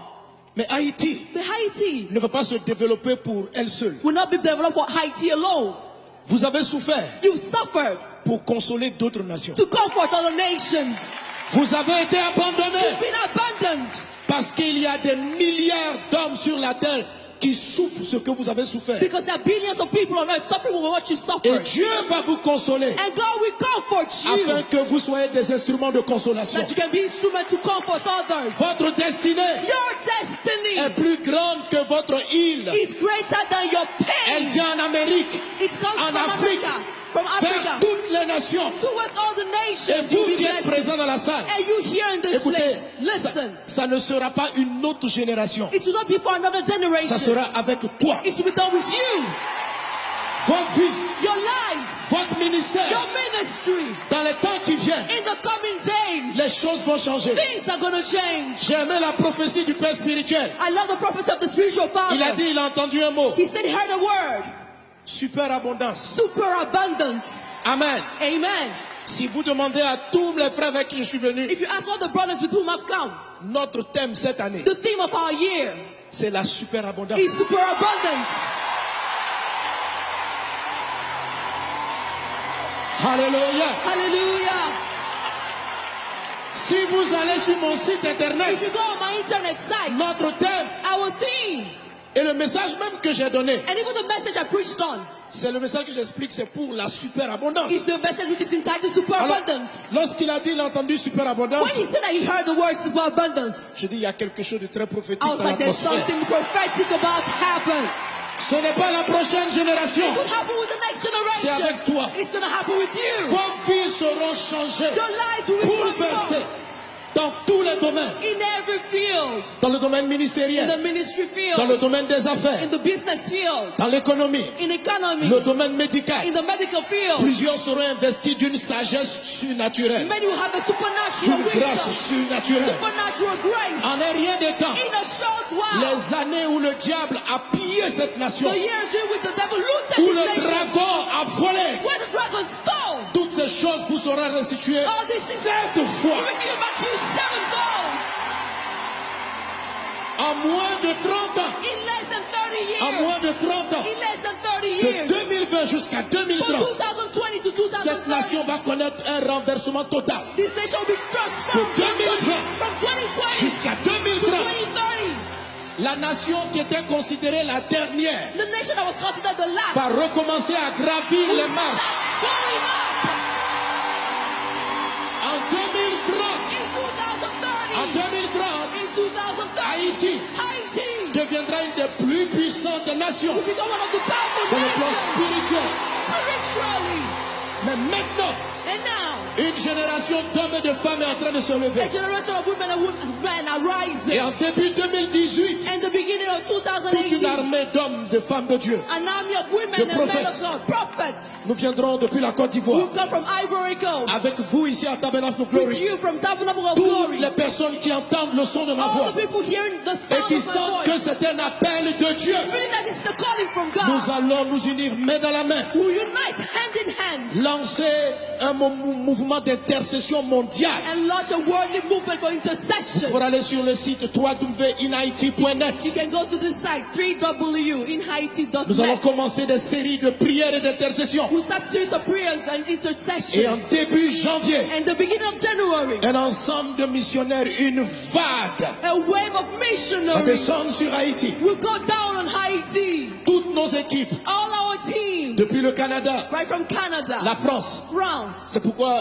Speaker 1: Mais Haïti
Speaker 2: But Haiti
Speaker 1: ne va pas se développer pour elle seule.
Speaker 2: will not be developed for Haiti alone.
Speaker 1: Vous avez souffert
Speaker 2: You suffered
Speaker 1: pour consoler d'autres nations.
Speaker 2: to comfort other nations.
Speaker 1: Vous avez été abandonnés
Speaker 2: You've been abandoned
Speaker 1: parce qu'il y a des milliards d'hommes sur la terre qui souffrent ce que vous avez souffert.
Speaker 2: because there are billions of people on earth suffering with what you
Speaker 1: Et
Speaker 2: suffered.
Speaker 1: Dieu va vous consoler
Speaker 2: And God will comfort
Speaker 1: afin
Speaker 2: you
Speaker 1: que vous soyez des instruments de consolation.
Speaker 2: that you can be instrument to comfort others.
Speaker 1: Votre destinée
Speaker 2: Your destiny
Speaker 1: est plus grande que votre île.
Speaker 2: is greater than your
Speaker 1: Elle
Speaker 2: pain.
Speaker 1: vient en Amérique,
Speaker 2: It comes
Speaker 1: en
Speaker 2: from
Speaker 1: Afrique,
Speaker 2: Africa, from
Speaker 1: vers
Speaker 2: Africa
Speaker 1: toutes les nations.
Speaker 2: towards all the
Speaker 1: Et
Speaker 2: nations.
Speaker 1: vous
Speaker 2: You'll be
Speaker 1: qui êtes
Speaker 2: blessed.
Speaker 1: présents dans la salle,
Speaker 2: And you here in this
Speaker 1: écoutez,
Speaker 2: place,
Speaker 1: ça,
Speaker 2: listen.
Speaker 1: ça ne sera pas une autre génération.
Speaker 2: It will not be for another
Speaker 1: Ça
Speaker 2: generation.
Speaker 1: sera avec toi.
Speaker 2: It will be done with you,
Speaker 1: Votre vie,
Speaker 2: your lives,
Speaker 1: votre ministère,
Speaker 2: your ministry.
Speaker 1: dans les temps qui viennent,
Speaker 2: In the coming days,
Speaker 1: les choses vont changer.
Speaker 2: things are going to change.
Speaker 1: J'ai aimé la prophétie du Père spirituel.
Speaker 2: I love the prophecy of the spiritual
Speaker 1: Il a
Speaker 2: father.
Speaker 1: dit, il a entendu un mot.
Speaker 2: He said he heard a word,
Speaker 1: Superabondance.
Speaker 2: super abundance.
Speaker 1: Amen.
Speaker 2: Amen.
Speaker 1: Si vous demandez à tous les frères avec qui je suis venu,
Speaker 2: If you ask all the brothers with whom I've come,
Speaker 1: notre thème cette année,
Speaker 2: the theme of our year
Speaker 1: c'est la superabondance.
Speaker 2: is super abundance.
Speaker 1: Alléluia.
Speaker 2: Hallelujah.
Speaker 1: Si vous allez sur mon site
Speaker 2: If you
Speaker 1: internet,
Speaker 2: go on my internet site,
Speaker 1: notre thème
Speaker 2: our theme,
Speaker 1: et le message même que j'ai donné,
Speaker 2: and even the message I preached on,
Speaker 1: c'est le message que j'explique, c'est pour la superabondance.
Speaker 2: is the message which is entitled super
Speaker 1: Alors,
Speaker 2: abundance.
Speaker 1: lorsqu'il a dit, il a entendu superabondance,
Speaker 2: When he said that he heard the word super abundance,
Speaker 1: je dis, il y a quelque chose de très prophétique
Speaker 2: I was
Speaker 1: dans
Speaker 2: like, there's
Speaker 1: l'atmosphère.
Speaker 2: something prophetic about to happen.
Speaker 1: Ce n'est pas la prochaine génération.
Speaker 2: It will happen with the next
Speaker 1: C'est
Speaker 2: generation.
Speaker 1: avec toi.
Speaker 2: It's going to happen with you.
Speaker 1: Vos vies seront changées,
Speaker 2: Your lives will be
Speaker 1: bouleversées
Speaker 2: transformed
Speaker 1: dans tous les domaines.
Speaker 2: in every field.
Speaker 1: Dans le domaine
Speaker 2: In the
Speaker 1: ministériel,
Speaker 2: ministry
Speaker 1: dans le
Speaker 2: field,
Speaker 1: domaine des affaires,
Speaker 2: in the business field,
Speaker 1: dans l'économie,
Speaker 2: in economy,
Speaker 1: le domaine médical.
Speaker 2: in the medical field.
Speaker 1: Plusieurs seront investis d'une sagesse surnaturelle,
Speaker 2: Many will have a supernatural
Speaker 1: d'une grâce
Speaker 2: wisdom,
Speaker 1: surnaturelle.
Speaker 2: supernatural grace.
Speaker 1: En un rien de temps,
Speaker 2: In a short while,
Speaker 1: les années où le diable a pillé cette nation,
Speaker 2: the years in which the devil looted
Speaker 1: où
Speaker 2: this
Speaker 1: le
Speaker 2: nation,
Speaker 1: dragon a volé,
Speaker 2: where the dragon stole,
Speaker 1: toutes ces choses vous seront restituées
Speaker 2: all these things
Speaker 1: 7
Speaker 2: will
Speaker 1: fois.
Speaker 2: be given back to you sevenfold.
Speaker 1: En moins de 30 ans,
Speaker 2: In less than 30
Speaker 1: en moins
Speaker 2: years.
Speaker 1: de 30 ans,
Speaker 2: In less than 30
Speaker 1: de
Speaker 2: years.
Speaker 1: 2020 jusqu'à
Speaker 2: From
Speaker 1: 2030,
Speaker 2: 2020 to
Speaker 1: cette
Speaker 2: 2030,
Speaker 1: nation va connaître un renversement total.
Speaker 2: this nation will be transformed
Speaker 1: De 2020
Speaker 2: from 2020
Speaker 1: jusqu'à
Speaker 2: to
Speaker 1: 2030.
Speaker 2: 2030.
Speaker 1: La nation qui était considérée la dernière
Speaker 2: The nation that was considered the last
Speaker 1: va recommencer à gravir les marches.
Speaker 2: going up
Speaker 1: En 2030,
Speaker 2: in 2030.
Speaker 1: en 2030,
Speaker 2: In 2030,
Speaker 1: Haïti
Speaker 2: Haiti
Speaker 1: deviendra une des plus puissantes nations
Speaker 2: will become one of the powerful
Speaker 1: dans le plan
Speaker 2: nations
Speaker 1: spirituel.
Speaker 2: spiritually.
Speaker 1: Mais maintenant,
Speaker 2: And now,
Speaker 1: une génération d'hommes et de femmes est en train de se lever.
Speaker 2: a generation of women and men are rising.
Speaker 1: Et en début 2018,
Speaker 2: In the beginning of
Speaker 1: toute une
Speaker 2: 2018,
Speaker 1: armée d'hommes, de femmes de Dieu,
Speaker 2: an army of women
Speaker 1: de
Speaker 2: and men of
Speaker 1: prophètes.
Speaker 2: God, prophets,
Speaker 1: nous viendrons depuis la Côte
Speaker 2: who
Speaker 1: d'Ivoire.
Speaker 2: come from Ivory Coast,
Speaker 1: Avec vous ici à Tabernacle of
Speaker 2: with
Speaker 1: Glory.
Speaker 2: you from Tabernacle of
Speaker 1: Toutes
Speaker 2: Glory,
Speaker 1: les personnes qui entendent le son de ma
Speaker 2: all
Speaker 1: voix
Speaker 2: the people hearing the
Speaker 1: et
Speaker 2: sound
Speaker 1: qui
Speaker 2: of my
Speaker 1: sentent que
Speaker 2: voice,
Speaker 1: c'est un appel de Dieu,
Speaker 2: feeling that this is a calling from
Speaker 1: nous
Speaker 2: God,
Speaker 1: allons nous unir main dans la main,
Speaker 2: who unite hand in hand
Speaker 1: lancer un mouvement d'intercession mondiale
Speaker 2: and launch a worldly movement for intercession.
Speaker 1: pour aller sur le site
Speaker 2: You
Speaker 1: www.inhaiti.net.
Speaker 2: can go to this site, www.inhaiti.net.
Speaker 1: Nous allons commencer des séries de prières et d'intercession.
Speaker 2: We'll start series of prayers and
Speaker 1: Et en
Speaker 2: intercessions.
Speaker 1: début janvier,
Speaker 2: And the beginning of January,
Speaker 1: un ensemble de missionnaires, une vague,
Speaker 2: a wave of
Speaker 1: va
Speaker 2: missionaries
Speaker 1: descendre sur Haïti.
Speaker 2: will go down on Haiti.
Speaker 1: Toutes nos équipes
Speaker 2: All our teams
Speaker 1: Depuis le Canada,
Speaker 2: right from Canada,
Speaker 1: la France.
Speaker 2: France.
Speaker 1: C'est pourquoi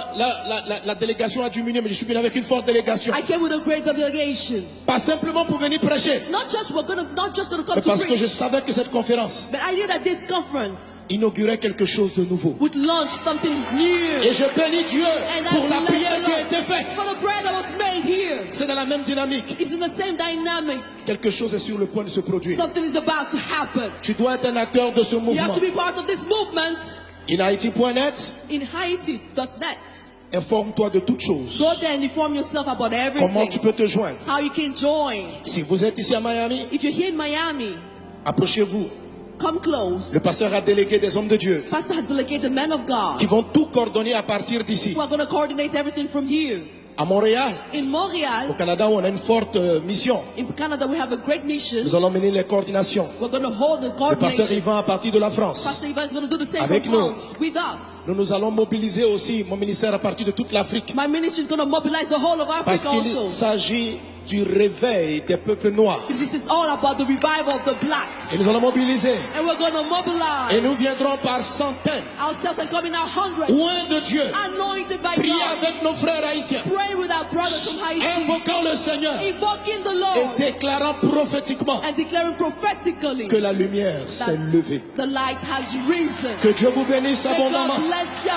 Speaker 1: la délégation a diminué, mais je suis venu avec une forte délégation.
Speaker 2: I came with a great delegation.
Speaker 1: Pas simplement pour venir prêcher,
Speaker 2: Not just gonna come
Speaker 1: mais
Speaker 2: to
Speaker 1: parce que je
Speaker 2: preach,
Speaker 1: savais que cette conférence
Speaker 2: but I knew that this conference
Speaker 1: inaugurait quelque chose de nouveau.
Speaker 2: would launch something new.
Speaker 1: Et je bénis Dieu
Speaker 2: And
Speaker 1: pour
Speaker 2: I
Speaker 1: la
Speaker 2: bless
Speaker 1: prière
Speaker 2: the
Speaker 1: qui a
Speaker 2: Lord
Speaker 1: été faite.
Speaker 2: for the prayer that was made here.
Speaker 1: C'est dans la même dynamique.
Speaker 2: It's in the same dynamic.
Speaker 1: Quelque chose est sur le point de se produire.
Speaker 2: Something is about to happen.
Speaker 1: Tu dois être un acteur de ce
Speaker 2: You have
Speaker 1: mouvement.
Speaker 2: to be part of this movement.
Speaker 1: InHaiti.net,
Speaker 2: In Haiti.net.
Speaker 1: informe-toi de toutes choses.
Speaker 2: Go there and inform yourself about
Speaker 1: Comment tu
Speaker 2: everything.
Speaker 1: peux te joindre?
Speaker 2: How you can join.
Speaker 1: Si vous êtes ici à Miami,
Speaker 2: If you're here in Miami,
Speaker 1: approchez-vous.
Speaker 2: come close.
Speaker 1: Le pasteur a délégué des hommes de Dieu
Speaker 2: Pastor has delegated men of
Speaker 1: qui
Speaker 2: God
Speaker 1: vont tout coordonner à partir d'ici.
Speaker 2: who are going to coordinate everything from here.
Speaker 1: À Montréal,
Speaker 2: In
Speaker 1: au
Speaker 2: Montreal,
Speaker 1: Canada, où on a une forte mission.
Speaker 2: in Canada, we have a great mission.
Speaker 1: Nous allons mener les coordinations.
Speaker 2: We're going to hold the
Speaker 1: Le pasteur
Speaker 2: coordination.
Speaker 1: Yvan à partir de la France.
Speaker 2: Pastor Ivan is going to do the same
Speaker 1: Avec
Speaker 2: from
Speaker 1: nous.
Speaker 2: France with us.
Speaker 1: Nous allons mobiliser aussi mon ministère à partir de toute l'Afrique.
Speaker 2: My ministry is going to mobilize the whole of
Speaker 1: Parce
Speaker 2: Africa
Speaker 1: qu'il
Speaker 2: also.
Speaker 1: s'agit du réveil des peuples noirs.
Speaker 2: This is all about the revival of the blacks.
Speaker 1: Et nous allons mobiliser.
Speaker 2: And we're going to
Speaker 1: Et
Speaker 2: mobilize
Speaker 1: nous viendrons par centaines,
Speaker 2: ourselves and come in our hundreds,
Speaker 1: loin de Dieu,
Speaker 2: anointed by
Speaker 1: prier
Speaker 2: God,
Speaker 1: avec nos frères haïtiens,
Speaker 2: pray with our brothers from Haiti,
Speaker 1: invoquant le Seigneur
Speaker 2: invoking the
Speaker 1: et
Speaker 2: Lord,
Speaker 1: déclarant prophétiquement
Speaker 2: and declaring prophetically
Speaker 1: que la lumière s'est levée.
Speaker 2: the light has risen.
Speaker 1: Que Dieu vous bénisse
Speaker 2: May
Speaker 1: abondamment.
Speaker 2: God bless you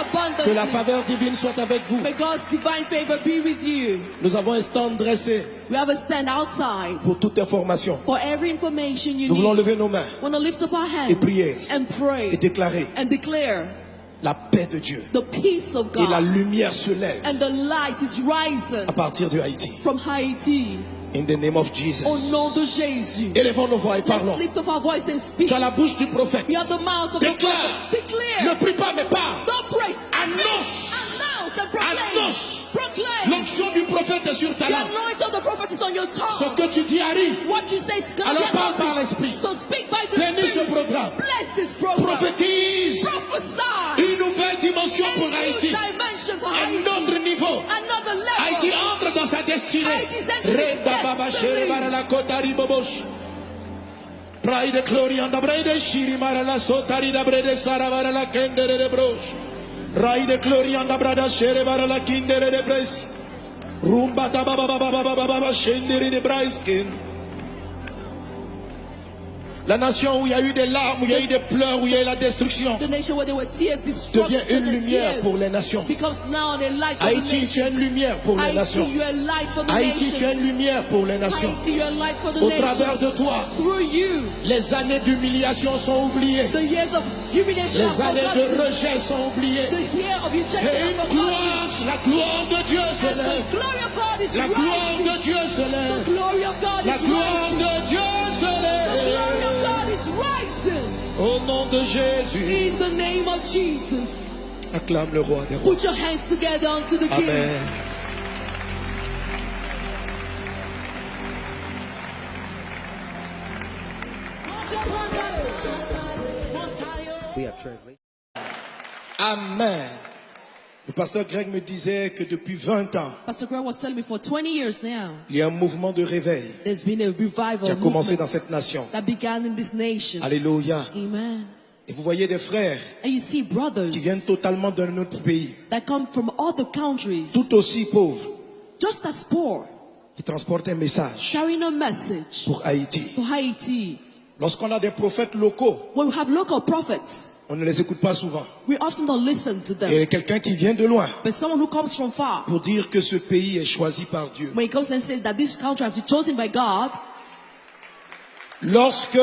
Speaker 1: Que la
Speaker 2: abundantly.
Speaker 1: faveur divine soit avec vous.
Speaker 2: May God's divine favor be with you.
Speaker 1: Nous avons un stand dressé
Speaker 2: We have a stand outside
Speaker 1: pour toute information.
Speaker 2: for every information you
Speaker 1: Nous voulons
Speaker 2: need.
Speaker 1: lever nos mains
Speaker 2: Want to lift up our hands
Speaker 1: et prier
Speaker 2: and pray
Speaker 1: et déclarer
Speaker 2: and declare
Speaker 1: la paix de Dieu.
Speaker 2: the peace of
Speaker 1: Et la
Speaker 2: God,
Speaker 1: lumière se lève
Speaker 2: and the light is rising
Speaker 1: à partir de Haïti.
Speaker 2: from Haiti.
Speaker 1: In the name of
Speaker 2: Au
Speaker 1: Jesus.
Speaker 2: nom de Jésus.
Speaker 1: Élevons nos voix et
Speaker 2: Let's
Speaker 1: parlons.
Speaker 2: lift up our voice and speak.
Speaker 1: Tu as la bouche du prophète.
Speaker 2: You have the mouth of the
Speaker 1: Déclare.
Speaker 2: prophet.
Speaker 1: Ne
Speaker 2: Declare.
Speaker 1: prie pas mais parle.
Speaker 2: Don't pray.
Speaker 1: Annonce.
Speaker 2: Announce and proclaim.
Speaker 1: Annonce.
Speaker 2: Proclaim.
Speaker 1: L'onction du prophète est sur ta
Speaker 2: The
Speaker 1: langue.
Speaker 2: anointing of the prophet is on your
Speaker 1: Ce
Speaker 2: tongue.
Speaker 1: que tu dis arrive.
Speaker 2: What you say is going to
Speaker 1: Alors
Speaker 2: get
Speaker 1: parle par
Speaker 2: accomplished.
Speaker 1: l'esprit.
Speaker 2: So speak by the
Speaker 1: Bénis ce
Speaker 2: Spirit.
Speaker 1: programme.
Speaker 2: Bless this program.
Speaker 1: Prophétise
Speaker 2: Prophesy.
Speaker 1: une nouvelle dimension
Speaker 2: A
Speaker 1: pour
Speaker 2: new
Speaker 1: Haïti.
Speaker 2: dimension for
Speaker 1: Un
Speaker 2: Haiti.
Speaker 1: autre niveau.
Speaker 2: Another level.
Speaker 1: Haïti entre dans sa destinée.
Speaker 2: Haïti's entering its
Speaker 1: Reda baba
Speaker 2: destiny.
Speaker 1: shere bara la kotari bobosh. Pride glory and the brede shiri mara la sotari da brede sara bara la kendere de brosh. Ride glory and the brada shere bara la kindere de bres. Rumba ta baba baba baba baba shendere de braiskin. La nation où il y a eu des larmes, où il y a eu des pleurs, où il y a eu la destruction,
Speaker 2: The nation where there were tears,
Speaker 1: devient
Speaker 2: destruction
Speaker 1: une
Speaker 2: and
Speaker 1: lumière
Speaker 2: tears
Speaker 1: pour les nations.
Speaker 2: becomes now a light for
Speaker 1: Haïti,
Speaker 2: the
Speaker 1: tu es une
Speaker 2: nations.
Speaker 1: lumière pour les
Speaker 2: Haïti,
Speaker 1: nations.
Speaker 2: you are a light for the
Speaker 1: Haïti, tu es
Speaker 2: nations.
Speaker 1: une lumière pour les nations.
Speaker 2: Haïti, you are a light for the
Speaker 1: Au travers
Speaker 2: nations.
Speaker 1: de toi,
Speaker 2: Through you,
Speaker 1: les années d'humiliation sont oubliées.
Speaker 2: the years of humiliation
Speaker 1: Les
Speaker 2: are
Speaker 1: années de
Speaker 2: forgotten.
Speaker 1: rejet sont oubliées.
Speaker 2: The year of
Speaker 1: Et
Speaker 2: rejection
Speaker 1: une
Speaker 2: are forgotten.
Speaker 1: gloire, la gloire de Dieu se
Speaker 2: And
Speaker 1: lève.
Speaker 2: the glory of God is
Speaker 1: La gloire
Speaker 2: rising.
Speaker 1: de Dieu se
Speaker 2: The
Speaker 1: lève.
Speaker 2: glory of God
Speaker 1: La
Speaker 2: is
Speaker 1: gloire
Speaker 2: rising.
Speaker 1: de Dieu se
Speaker 2: The glory of
Speaker 1: lève.
Speaker 2: God is rising.
Speaker 1: Au nom de Jésus,
Speaker 2: In the name of Jesus.
Speaker 1: acclame le roi des rois.
Speaker 2: Put your hands together unto the King.
Speaker 1: Amen.
Speaker 3: We have translation.
Speaker 1: Amen. Le pasteur Greg me disait que depuis 20 ans,
Speaker 2: Pastor Greg was telling me for 20 years now,
Speaker 1: il y a un mouvement de réveil
Speaker 2: there's been a revival
Speaker 1: qui a commencé
Speaker 2: movement
Speaker 1: dans cette nation.
Speaker 2: that began in this nation.
Speaker 1: Alléluia.
Speaker 2: Amen.
Speaker 1: Et vous voyez des frères
Speaker 2: And you see brothers
Speaker 1: qui viennent totalement d'un autre pays,
Speaker 2: that come from other countries,
Speaker 1: tout aussi pauvres,
Speaker 2: just as poor,
Speaker 1: qui transportent un message
Speaker 2: carrying a message
Speaker 1: pour Haïti.
Speaker 2: for Haiti.
Speaker 1: Lorsqu'on a des prophètes locaux,
Speaker 2: When we have local prophets,
Speaker 1: on ne les écoute pas souvent.
Speaker 2: we often don't listen to them.
Speaker 1: Et quelqu'un qui vient de loin
Speaker 2: But someone who comes from far,
Speaker 1: pour dire que ce pays est choisi par Dieu.
Speaker 2: when he comes and says that this country has been chosen by God,
Speaker 1: Lorsque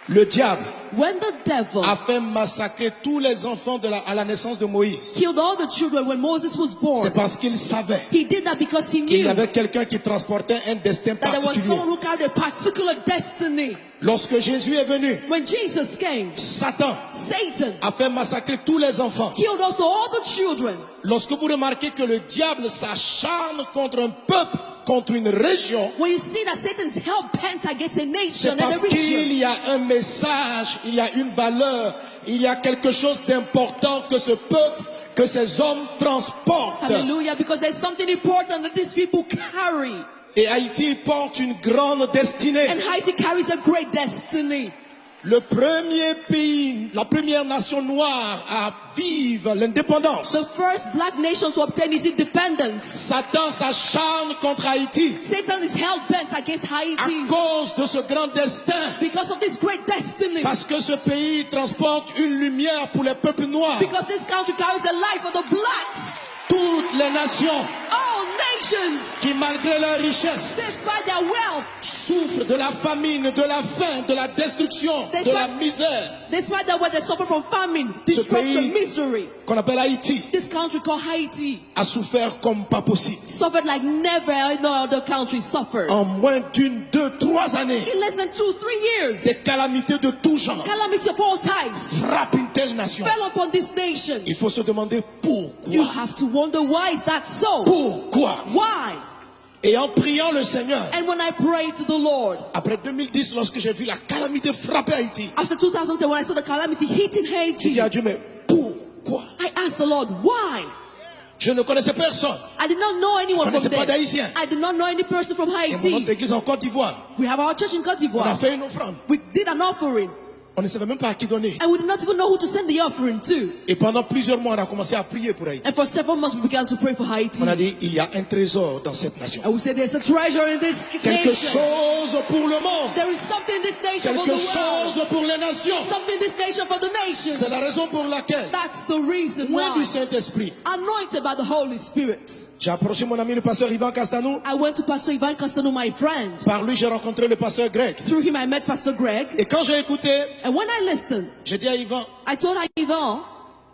Speaker 1: le diable
Speaker 2: when the devil
Speaker 1: a fait massacrer tous les enfants à la naissance de Moïse,
Speaker 2: killed all the children when Moses was
Speaker 1: c'est
Speaker 2: born,
Speaker 1: parce qu'il savait
Speaker 2: he did that because he
Speaker 1: qu'il y
Speaker 2: knew
Speaker 1: avait quelqu'un qui transportait un destin
Speaker 2: that there was
Speaker 1: particulier.
Speaker 2: someone who carried a particular destiny.
Speaker 1: Lorsque Jésus est venu,
Speaker 2: When Jesus came,
Speaker 1: Satan
Speaker 2: Satan
Speaker 1: a fait massacrer tous les enfants.
Speaker 2: killed also all the children.
Speaker 1: Lorsque vous remarquez que le diable s'acharne contre un peuple, contre une région,
Speaker 2: When you see that Satan is hell-bent against a
Speaker 1: c'est
Speaker 2: nation and a
Speaker 1: parce
Speaker 2: region,
Speaker 1: qu'il y a un message, il y a une valeur, il y a quelque chose d'important que ce peuple, que ces hommes transportent.
Speaker 2: hallelujah, because there's something important that these people carry.
Speaker 1: Et Haïti porte une grande destinée.
Speaker 2: And Haiti carries a great destiny.
Speaker 1: Le premier pays, la première nation noire à vivre l'indépendance.
Speaker 2: The first black nation to obtain its independence.
Speaker 1: Satan s'acharne contre Haïti
Speaker 2: Satan is hell bent against
Speaker 1: à
Speaker 2: Haiti
Speaker 1: cause de ce grand destin.
Speaker 2: because of this great destiny.
Speaker 1: Parce que ce pays transporte une lumière pour les peuples noirs.
Speaker 2: Because this country carries the light for the blacks.
Speaker 1: Toutes les nations
Speaker 2: All nations,
Speaker 1: qui, malgré leur richesse,
Speaker 2: despite their wealth,
Speaker 1: souffrent de la famine, de la faim, de la destruction, de la misère.
Speaker 2: despite their wealth, they suffer from famine, destruction,
Speaker 1: pays-
Speaker 2: misery.
Speaker 1: Qu'on appelle Haïti,
Speaker 2: This country called Haiti
Speaker 1: a souffert comme pas possible.
Speaker 2: suffered like never no other country suffered.
Speaker 1: En moins d'une, 2, 3 années,
Speaker 2: In less than 2-3 years,
Speaker 1: des calamités de tout genre
Speaker 2: calamity of all types
Speaker 1: frappent une telle nation.
Speaker 2: fell upon this nation.
Speaker 1: Il faut se demander
Speaker 2: You
Speaker 1: pourquoi.
Speaker 2: have to wonder, why is that so?
Speaker 1: Pourquoi?
Speaker 2: Why?
Speaker 1: Et en priant le Seigneur,
Speaker 2: And when I prayed to the Lord,
Speaker 1: après 2010, lorsque j'ai vu la calamité frapper Haïti,
Speaker 2: after 2010, when I saw the calamity hitting
Speaker 1: j'ai dit
Speaker 2: Haiti,
Speaker 1: à Dieu, mais pourquoi?
Speaker 2: I asked the Lord, why?
Speaker 1: Je ne connaissais personne.
Speaker 2: I did not know anyone
Speaker 1: Je
Speaker 2: from
Speaker 1: connaissais pas
Speaker 2: there.
Speaker 1: d'Haïtien.
Speaker 2: I did not know any person from
Speaker 1: Et mon
Speaker 2: Haiti.
Speaker 1: autre église en Côte d'Ivoire,
Speaker 2: We have our church in Côte
Speaker 1: on a
Speaker 2: d'Ivoire.
Speaker 1: fait une offrande.
Speaker 2: We did an offering,
Speaker 1: On ne savait même pas à qui donner.
Speaker 2: and we did not even know who to send the offering to.
Speaker 1: Et pendant plusieurs mois, on a commencé à prier pour Haïti.
Speaker 2: And for several months, we began to pray for Haiti.
Speaker 1: On a dit, il y a un trésor dans cette nation.
Speaker 2: And we said, there's a treasure in this
Speaker 1: Quelque
Speaker 2: nation.
Speaker 1: chose pour le monde.
Speaker 2: There is something in this nation for
Speaker 1: Quelque
Speaker 2: the world.
Speaker 1: chose pour les nations.
Speaker 2: Something in this nation for the nations.
Speaker 1: C'est la raison pour laquelle,
Speaker 2: That's the reason
Speaker 1: loin du
Speaker 2: why.
Speaker 1: Saint-Esprit,
Speaker 2: Anointed by the Holy Spirit.
Speaker 1: j'ai approché mon ami le pasteur Ivan Castanou.
Speaker 2: I went to Pastor Ivan Castano, my friend.
Speaker 1: Par lui, j'ai rencontré le pasteur Greg.
Speaker 2: Through him, I met Pastor Greg.
Speaker 1: Et quand j'ai écouté,
Speaker 2: And when I listened,
Speaker 1: j'ai dit à Ivan,
Speaker 2: I told Ivan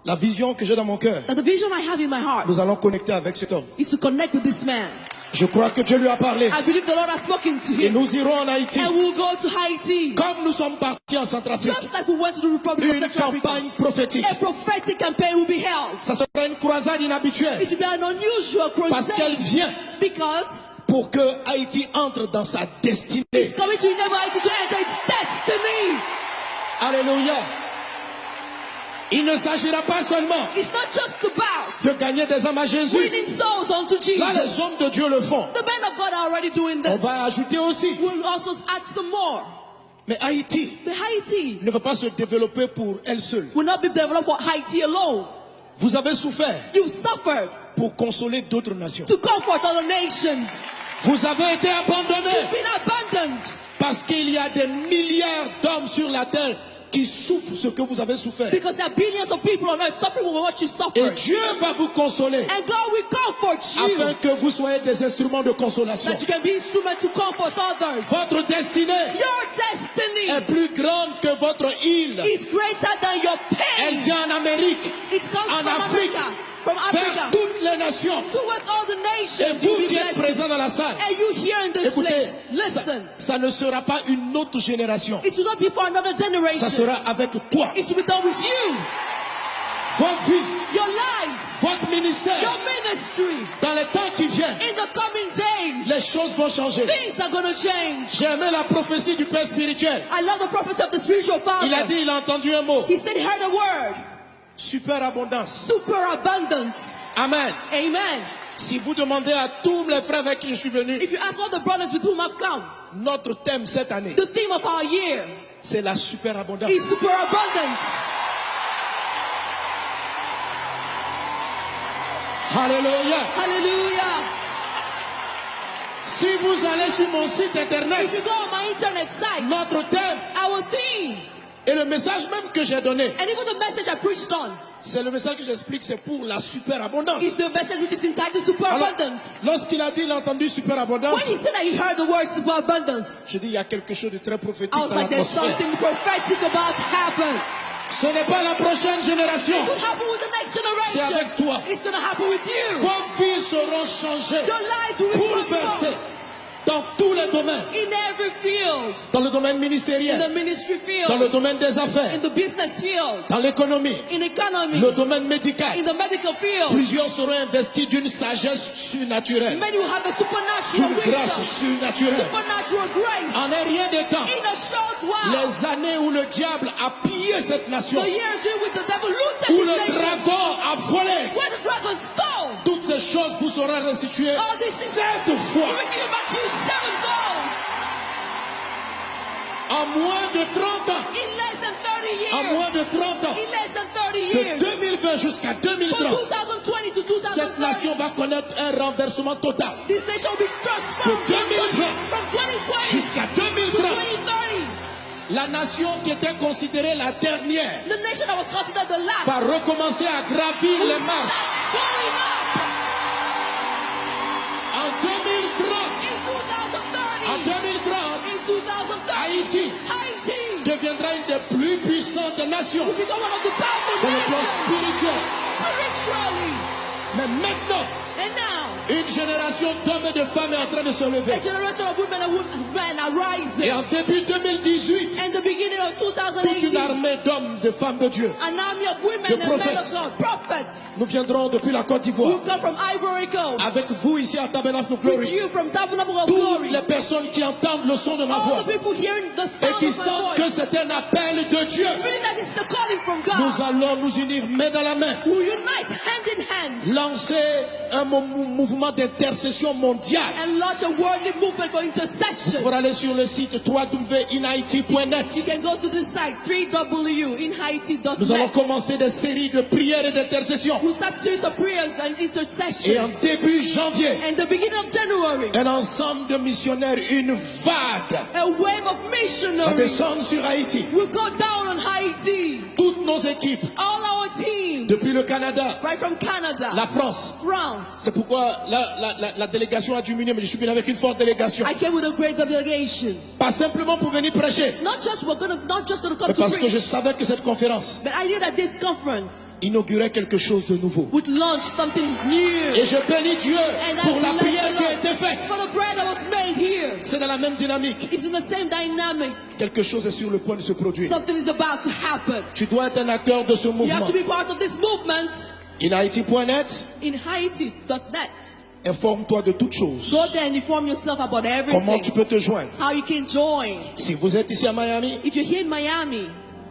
Speaker 1: la vision que j'ai dans mon cœur,
Speaker 2: that the vision I have in my heart
Speaker 1: nous allons connecter avec cet homme.
Speaker 2: is to connect with this man.
Speaker 1: Je crois que Dieu lui a parlé.
Speaker 2: I believe the Lord has spoken to
Speaker 1: Et
Speaker 2: him.
Speaker 1: nous irons en Haïti.
Speaker 2: And we'll go to Haiti.
Speaker 1: Comme nous sommes partis en Centrafrique.
Speaker 2: Just like we went to the Republic of
Speaker 1: Une
Speaker 2: Central Africa.
Speaker 1: campagne prophétique.
Speaker 2: A prophetic campaign will be held.
Speaker 1: Ça sera une croisade inhabituelle.
Speaker 2: It will be an unusual
Speaker 1: Parce qu'elle
Speaker 2: crusade
Speaker 1: vient
Speaker 2: because
Speaker 1: pour que Haïti entre dans sa destinée.
Speaker 2: it's coming to enable Haiti to enter its destiny.
Speaker 1: Alléluia. Il ne s'agira pas seulement
Speaker 2: It's not just about
Speaker 1: de gagner des âmes à Jésus.
Speaker 2: winning souls unto
Speaker 1: Là,
Speaker 2: Jesus.
Speaker 1: les hommes de Dieu le font.
Speaker 2: The men of God are already doing
Speaker 1: On
Speaker 2: this.
Speaker 1: va ajouter aussi.
Speaker 2: We'll also add some more.
Speaker 1: Mais Haïti
Speaker 2: But Haiti
Speaker 1: ne va pas se développer pour elle seule.
Speaker 2: will not be developed for Haiti alone.
Speaker 1: Vous avez souffert
Speaker 2: You suffered
Speaker 1: pour consoler d'autres nations.
Speaker 2: to comfort other nations.
Speaker 1: Vous avez été abandonnés
Speaker 2: You've been abandoned
Speaker 1: parce qu'il y a des milliards d'hommes sur la terre qui souffrent ce que vous avez souffert.
Speaker 2: because there are billions of people on earth suffering with what you
Speaker 1: Et
Speaker 2: suffered.
Speaker 1: Dieu va vous consoler
Speaker 2: And God will comfort you
Speaker 1: afin que vous soyez des instruments de consolation.
Speaker 2: that you can be instrument to comfort others.
Speaker 1: Votre destinée
Speaker 2: Your destiny
Speaker 1: est plus grande que votre île.
Speaker 2: is greater than your
Speaker 1: Elle
Speaker 2: pain.
Speaker 1: vient en Amérique,
Speaker 2: It comes
Speaker 1: en
Speaker 2: from
Speaker 1: Afrique,
Speaker 2: Africa, from
Speaker 1: vers
Speaker 2: Africa,
Speaker 1: toutes les nations.
Speaker 2: towards all the
Speaker 1: Et
Speaker 2: nations.
Speaker 1: vous
Speaker 2: You'll be
Speaker 1: qui êtes
Speaker 2: blessed.
Speaker 1: présents dans la salle,
Speaker 2: And you here in this
Speaker 1: écoutez,
Speaker 2: place,
Speaker 1: ça,
Speaker 2: listen.
Speaker 1: ça ne sera pas une autre génération.
Speaker 2: It will not be for another
Speaker 1: Ça
Speaker 2: generation.
Speaker 1: sera avec toi.
Speaker 2: It will be done with you,
Speaker 1: Votre vie,
Speaker 2: your lives,
Speaker 1: votre ministère.
Speaker 2: your ministry.
Speaker 1: Dans les temps qui viennent,
Speaker 2: In the coming days,
Speaker 1: les choses vont changer.
Speaker 2: things are going to change.
Speaker 1: J'ai aimé la prophétie du Père spirituel.
Speaker 2: I love the prophecy of the spiritual
Speaker 1: Il a
Speaker 2: father.
Speaker 1: dit, il a entendu un mot.
Speaker 2: He said he heard a word,
Speaker 1: Superabondance.
Speaker 2: super abundance.
Speaker 1: Amen.
Speaker 2: Amen.
Speaker 1: Si vous demandez à tous les frères avec qui je suis venu,
Speaker 2: If you ask all the brothers with whom I've come,
Speaker 1: notre thème cette année,
Speaker 2: the theme of our year
Speaker 1: c'est la superabondance.
Speaker 2: is super abundance.
Speaker 1: Alléluia.
Speaker 2: Hallelujah.
Speaker 1: Si vous allez sur mon site
Speaker 2: If you
Speaker 1: internet,
Speaker 2: go on my internet site,
Speaker 1: notre thème
Speaker 2: our theme,
Speaker 1: et le message même que j'ai donné,
Speaker 2: and even the message I preached on,
Speaker 1: c'est le message que j'explique, c'est pour la superabondance.
Speaker 2: is the message which is entitled super
Speaker 1: Alors,
Speaker 2: abundance.
Speaker 1: lorsqu'il a dit, il a entendu superabondance,
Speaker 2: When he said that he heard the word super abundance,
Speaker 1: je dis, il y a quelque chose de très prophétique
Speaker 2: I was
Speaker 1: dans
Speaker 2: like, there's
Speaker 1: l'atmosphère.
Speaker 2: something prophetic about to happen.
Speaker 1: Ce n'est pas la prochaine génération.
Speaker 2: It will happen with the next
Speaker 1: C'est
Speaker 2: generation.
Speaker 1: avec toi.
Speaker 2: It's going to happen with you.
Speaker 1: Vos vies seront changées,
Speaker 2: Your lives will be
Speaker 1: bouleversées
Speaker 2: transformed
Speaker 1: dans tous les domaines.
Speaker 2: in every field.
Speaker 1: Dans le domaine
Speaker 2: In the
Speaker 1: ministériel,
Speaker 2: ministry
Speaker 1: dans le
Speaker 2: field,
Speaker 1: domaine des affaires,
Speaker 2: in the business field,
Speaker 1: dans l'économie,
Speaker 2: in economy,
Speaker 1: le domaine médical.
Speaker 2: in the medical field.
Speaker 1: Plusieurs seront investis d'une sagesse surnaturelle,
Speaker 2: Many will have the supernatural
Speaker 1: d'une grâce
Speaker 2: wisdom,
Speaker 1: surnaturelle.
Speaker 2: supernatural grace.
Speaker 1: En un rien de temps,
Speaker 2: In a short while,
Speaker 1: les années où le diable a pillé cette nation,
Speaker 2: the years in which the devil looted
Speaker 1: où
Speaker 2: this
Speaker 1: le
Speaker 2: nation,
Speaker 1: dragon a volé,
Speaker 2: where the dragon stole,
Speaker 1: toutes ces choses vous seront restituées
Speaker 2: all these things
Speaker 1: 7
Speaker 2: will
Speaker 1: fois.
Speaker 2: be given back to you sevenfold.
Speaker 1: En moins de 30 ans,
Speaker 2: In
Speaker 1: moins de 30 ans,
Speaker 2: in less than 30
Speaker 1: de
Speaker 2: years,
Speaker 1: 2020 jusqu'à
Speaker 2: from
Speaker 1: 2030,
Speaker 2: 2020 to
Speaker 1: cette
Speaker 2: 2030,
Speaker 1: nation va connaître un renversement total.
Speaker 2: this nation will be transformed
Speaker 1: De 2020
Speaker 2: from 2020
Speaker 1: jusqu'à
Speaker 2: to
Speaker 1: 2030.
Speaker 2: 2030.
Speaker 1: La nation qui était considérée la dernière
Speaker 2: The nation that was considered the last
Speaker 1: va recommencer à gravir les marches.
Speaker 2: going up
Speaker 1: En 2030,
Speaker 2: in 2030.
Speaker 1: en 2030,
Speaker 2: In 2030,
Speaker 1: Haïti
Speaker 2: Haiti
Speaker 1: deviendra une des plus puissantes nations
Speaker 2: will become one of the powerful
Speaker 1: dans le plan
Speaker 2: nations
Speaker 1: spirituel.
Speaker 2: spiritually.
Speaker 1: Mais maintenant,
Speaker 2: And now,
Speaker 1: une génération d'hommes et de femmes est en train de se lever.
Speaker 2: a generation of women and men are rising.
Speaker 1: Et en début 2018,
Speaker 2: In the beginning of
Speaker 1: toute une
Speaker 2: 2018,
Speaker 1: armée d'hommes, de femmes de Dieu.
Speaker 2: an army of women
Speaker 1: De
Speaker 2: and men of
Speaker 1: prophètes.
Speaker 2: God, prophets,
Speaker 1: Nous viendrons depuis la Côte
Speaker 2: who
Speaker 1: d'Ivoire.
Speaker 2: come from Ivory Coast,
Speaker 1: Avec vous ici à Tabernacle of
Speaker 2: with
Speaker 1: Glory.
Speaker 2: you from Tabernacle of
Speaker 1: Toutes
Speaker 2: Glory,
Speaker 1: les personnes qui entendent le son de ma
Speaker 2: all
Speaker 1: voix
Speaker 2: the people hearing the
Speaker 1: et
Speaker 2: sound
Speaker 1: qui
Speaker 2: of my
Speaker 1: sentent que
Speaker 2: voice,
Speaker 1: c'est un appel de Dieu,
Speaker 2: feeling that it's a calling from
Speaker 1: nous
Speaker 2: God,
Speaker 1: allons nous unir main dans la main.
Speaker 2: who unite hand in hand
Speaker 1: Lancer un mouvement d'intercession mondiale
Speaker 2: and launch a worldly movement for intercession.
Speaker 1: pour aller sur le site
Speaker 2: You
Speaker 1: www.inhaiti.net.
Speaker 2: can go to this site, www.inhaiti.net.
Speaker 1: Nous allons commencer des séries de prières et d'intercession.
Speaker 2: We'll start series of prayers and
Speaker 1: Et en
Speaker 2: intercessions.
Speaker 1: début janvier,
Speaker 2: And the beginning of January,
Speaker 1: un ensemble de missionnaires, une vague
Speaker 2: a wave of
Speaker 1: va
Speaker 2: missionaries
Speaker 1: descendre sur Haïti.
Speaker 2: will go down on Haiti.
Speaker 1: Toutes nos équipes,
Speaker 2: All our teams,
Speaker 1: depuis le Canada,
Speaker 2: right from Canada,
Speaker 1: la France.
Speaker 2: France.
Speaker 1: C'est pourquoi la délégation a diminué, mais je suis venu avec une forte délégation.
Speaker 2: I came with a great delegation.
Speaker 1: Pas simplement pour venir prêcher,
Speaker 2: Not just gonna come
Speaker 1: mais
Speaker 2: to
Speaker 1: parce que je
Speaker 2: preach,
Speaker 1: savais que cette conférence
Speaker 2: but I knew that this conference
Speaker 1: inaugurait quelque chose de nouveau.
Speaker 2: would launch something new.
Speaker 1: Et je bénis Dieu
Speaker 2: And I
Speaker 1: pour la
Speaker 2: bless
Speaker 1: prière
Speaker 2: the
Speaker 1: qui a
Speaker 2: Lord
Speaker 1: été faite.
Speaker 2: for the prayer that was made here.
Speaker 1: C'est dans la même dynamique.
Speaker 2: It's in the same dynamic.
Speaker 1: Quelque chose est sur le point de se produire.
Speaker 2: Something is about to happen.
Speaker 1: Tu dois être un acteur de ce
Speaker 2: You
Speaker 1: mouvement.
Speaker 2: have to be part of this movement.
Speaker 1: InHaiti.net,
Speaker 2: In Haiti.net.
Speaker 1: informe-toi de toutes choses.
Speaker 2: Go there and inform yourself about
Speaker 1: Comment tu
Speaker 2: everything.
Speaker 1: peux te joindre?
Speaker 2: How you can join.
Speaker 1: Si vous êtes ici à Miami,
Speaker 2: If you're here in Miami,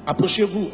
Speaker 1: approchez-vous.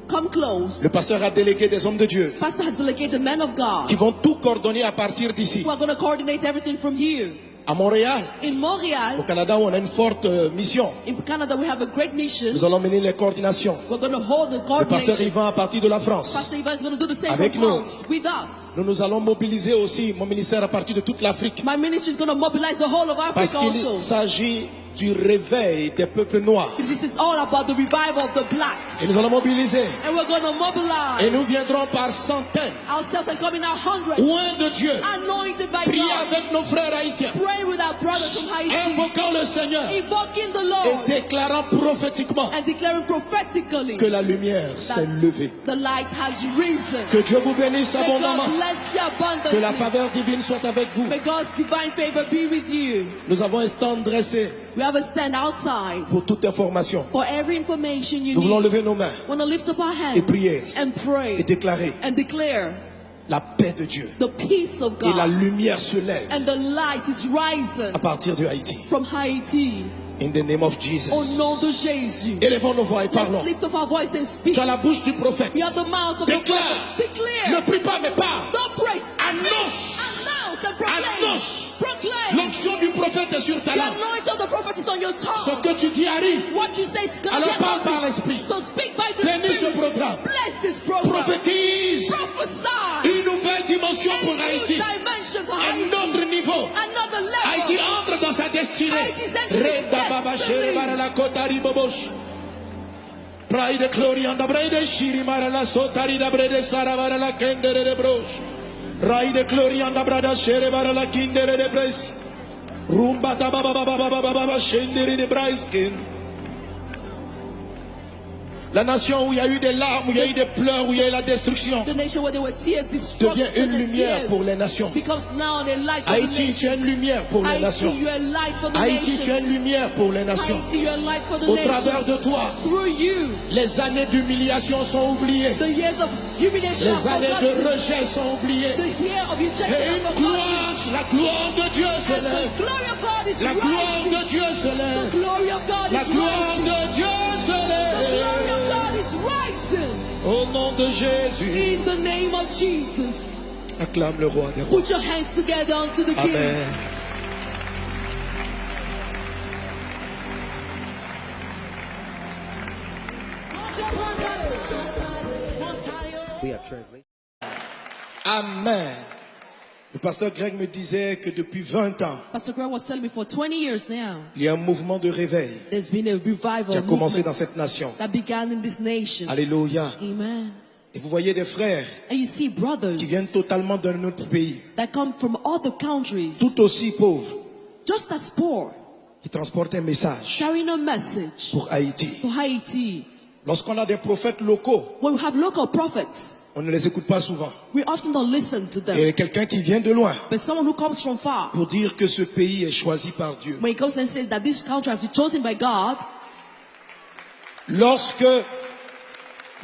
Speaker 2: come close.
Speaker 1: Le pasteur a délégué des hommes de Dieu
Speaker 2: Pastor has delegated men of
Speaker 1: qui
Speaker 2: God
Speaker 1: vont tout coordonner à partir d'ici.
Speaker 2: who are going to coordinate everything from here.
Speaker 1: À Montréal,
Speaker 2: In
Speaker 1: au
Speaker 2: Montreal,
Speaker 1: Canada, où on a une forte mission.
Speaker 2: in Canada, we have a great mission.
Speaker 1: Nous allons mener les coordinations.
Speaker 2: We're going to hold the
Speaker 1: Le pasteur
Speaker 2: coordination.
Speaker 1: Yvan à partir de la France.
Speaker 2: Pastor Ivan is going to do the same
Speaker 1: Avec
Speaker 2: from
Speaker 1: nous.
Speaker 2: France with us.
Speaker 1: Nous allons mobiliser aussi mon ministère à partir de toute l'Afrique.
Speaker 2: My ministry is going to mobilize the whole of
Speaker 1: Parce
Speaker 2: Africa
Speaker 1: qu'il
Speaker 2: also.
Speaker 1: s'agit du réveil des peuples noirs.
Speaker 2: This is all about the revival of the blacks.
Speaker 1: Et nous allons mobiliser.
Speaker 2: And we're going to mobilize
Speaker 1: Et nous viendrons par centaines,
Speaker 2: ourselves and come in our hundreds,
Speaker 1: loin de Dieu,
Speaker 2: anointed by
Speaker 1: prier
Speaker 2: God,
Speaker 1: avec nos frères haïtiens,
Speaker 2: praying with our brothers from Haiti,
Speaker 1: invoquant le Seigneur
Speaker 2: invoking the
Speaker 1: et
Speaker 2: Lord,
Speaker 1: déclarant prophétiquement
Speaker 2: and declaring prophetically
Speaker 1: que la lumière s'est levée.
Speaker 2: the light has risen.
Speaker 1: Que Dieu vous bénisse
Speaker 2: May
Speaker 1: abondamment.
Speaker 2: God bless you
Speaker 1: Que la
Speaker 2: abundantly.
Speaker 1: faveur divine soit avec vous.
Speaker 2: May God's divine favor be with you.
Speaker 1: Nous avons un stand dressé
Speaker 2: We have a stand outside
Speaker 1: pour toute information.
Speaker 2: for every information you
Speaker 1: Nous voulons
Speaker 2: need.
Speaker 1: lever nos mains
Speaker 2: Want to lift up our hands
Speaker 1: et prier
Speaker 2: and pray
Speaker 1: et déclarer
Speaker 2: and declare
Speaker 1: la paix de Dieu.
Speaker 2: the peace of
Speaker 1: Et la
Speaker 2: God,
Speaker 1: lumière se lève
Speaker 2: and the light is rising
Speaker 1: à partir de Haïti.
Speaker 2: from Haiti.
Speaker 1: In the name of
Speaker 2: Au
Speaker 1: Jesus.
Speaker 2: nom de Jésus.
Speaker 1: Élevons nos voix et
Speaker 2: Let's
Speaker 1: parlons.
Speaker 2: lift up our voice and speak.
Speaker 1: Tu as la bouche du prophète.
Speaker 2: You have the mouth of the
Speaker 1: Déclare.
Speaker 2: prophet. Declare.
Speaker 1: Ne prie pas, mais parle.
Speaker 2: Don't pray.
Speaker 1: Annonce.
Speaker 2: Announce and proclaim.
Speaker 1: Annonce.
Speaker 2: Proclaim.
Speaker 1: L'onction du prophète est sur ta
Speaker 2: The
Speaker 1: langue.
Speaker 2: anointing of the prophet is on your
Speaker 1: Ce
Speaker 2: tongue.
Speaker 1: que tu dis arrive.
Speaker 2: What you say is going to
Speaker 1: Alors
Speaker 2: get
Speaker 1: parle par
Speaker 2: accomplished.
Speaker 1: l'esprit.
Speaker 2: So speak by the
Speaker 1: Bénis ce
Speaker 2: Spirit.
Speaker 1: programme.
Speaker 2: Bless this program.
Speaker 1: Prophétise
Speaker 2: Prophesy.
Speaker 1: une nouvelle dimension pour
Speaker 2: A new
Speaker 1: Haïti.
Speaker 2: dimension for
Speaker 1: Un
Speaker 2: Haiti.
Speaker 1: autre niveau.
Speaker 2: Another level.
Speaker 1: Haïti entre dans sa destinée.
Speaker 2: Haïti's entering its
Speaker 1: Reda baba
Speaker 2: destiny.
Speaker 1: shere bara la kotari bobosh. Pride glory and the brede shiri mara la sotari da brede sara bara la kendere de brosh. Raide glory and the brada shere bara la kindere de bres. Rumba da baba baba baba baba shendere de braiskin. La nation où il y a eu des larmes, où il y a eu des pleurs, où il y a eu la destruction,
Speaker 2: The nation where there were tears,
Speaker 1: devient
Speaker 2: destruction
Speaker 1: une
Speaker 2: and
Speaker 1: lumière
Speaker 2: tears
Speaker 1: pour les nations.
Speaker 2: becomes now a light for
Speaker 1: Haïti,
Speaker 2: the
Speaker 1: tu es une
Speaker 2: nations.
Speaker 1: lumière pour les
Speaker 2: Haïti,
Speaker 1: nations.
Speaker 2: you are a light for the
Speaker 1: Haïti, tu es
Speaker 2: nations.
Speaker 1: une lumière pour les nations.
Speaker 2: Haïti, you are a light for the
Speaker 1: Au travers de
Speaker 2: nations.
Speaker 1: toi,
Speaker 2: Through you,
Speaker 1: les années d'humiliation sont oubliées.
Speaker 2: the years of humiliation
Speaker 1: Les
Speaker 2: are
Speaker 1: années de
Speaker 2: forgotten.
Speaker 1: rejet sont oubliées.
Speaker 2: The year of
Speaker 1: Et
Speaker 2: rejection
Speaker 1: une
Speaker 2: are forgotten.
Speaker 1: gloire, la gloire de Dieu se
Speaker 2: And the
Speaker 1: lève.
Speaker 2: glory of God is
Speaker 1: La gloire
Speaker 2: rising.
Speaker 1: de Dieu se
Speaker 2: The
Speaker 1: lève.
Speaker 2: glory of God
Speaker 1: La
Speaker 2: is
Speaker 1: gloire
Speaker 2: rising.
Speaker 1: de Dieu se
Speaker 2: The glory of
Speaker 1: lève.
Speaker 2: God is rising.
Speaker 1: Au nom de Jésus,
Speaker 2: In the name of Jesus.
Speaker 1: acclame le roi des rois.
Speaker 2: Put your hands together unto the King.
Speaker 1: Amen.
Speaker 3: We have translation.
Speaker 1: Amen. Le pasteur Greg me disait que depuis 20 ans,
Speaker 2: Pastor Greg was telling me for 20 years now,
Speaker 1: il y a un mouvement de réveil
Speaker 2: there's been a revival
Speaker 1: qui a commencé
Speaker 2: movement
Speaker 1: dans cette nation.
Speaker 2: that began in this nation.
Speaker 1: Alléluia.
Speaker 2: Amen.
Speaker 1: Et vous voyez des frères
Speaker 2: And you see brothers
Speaker 1: qui viennent totalement d'un autre pays,
Speaker 2: that come from other countries,
Speaker 1: tout aussi pauvres,
Speaker 2: just as poor,
Speaker 1: qui transportent un message
Speaker 2: carrying a message
Speaker 1: pour Haïti.
Speaker 2: for Haiti.
Speaker 1: Lorsqu'on a des prophètes locaux,
Speaker 2: When we have local prophets,
Speaker 1: on ne les écoute pas souvent.
Speaker 2: we often don't listen to
Speaker 1: Et
Speaker 2: them.
Speaker 1: quelqu'un qui vient de loin
Speaker 2: But someone who comes from far,
Speaker 1: pour dire que ce pays est choisi par Dieu.
Speaker 2: when he comes and says that this country has been chosen by God,
Speaker 1: Lorsque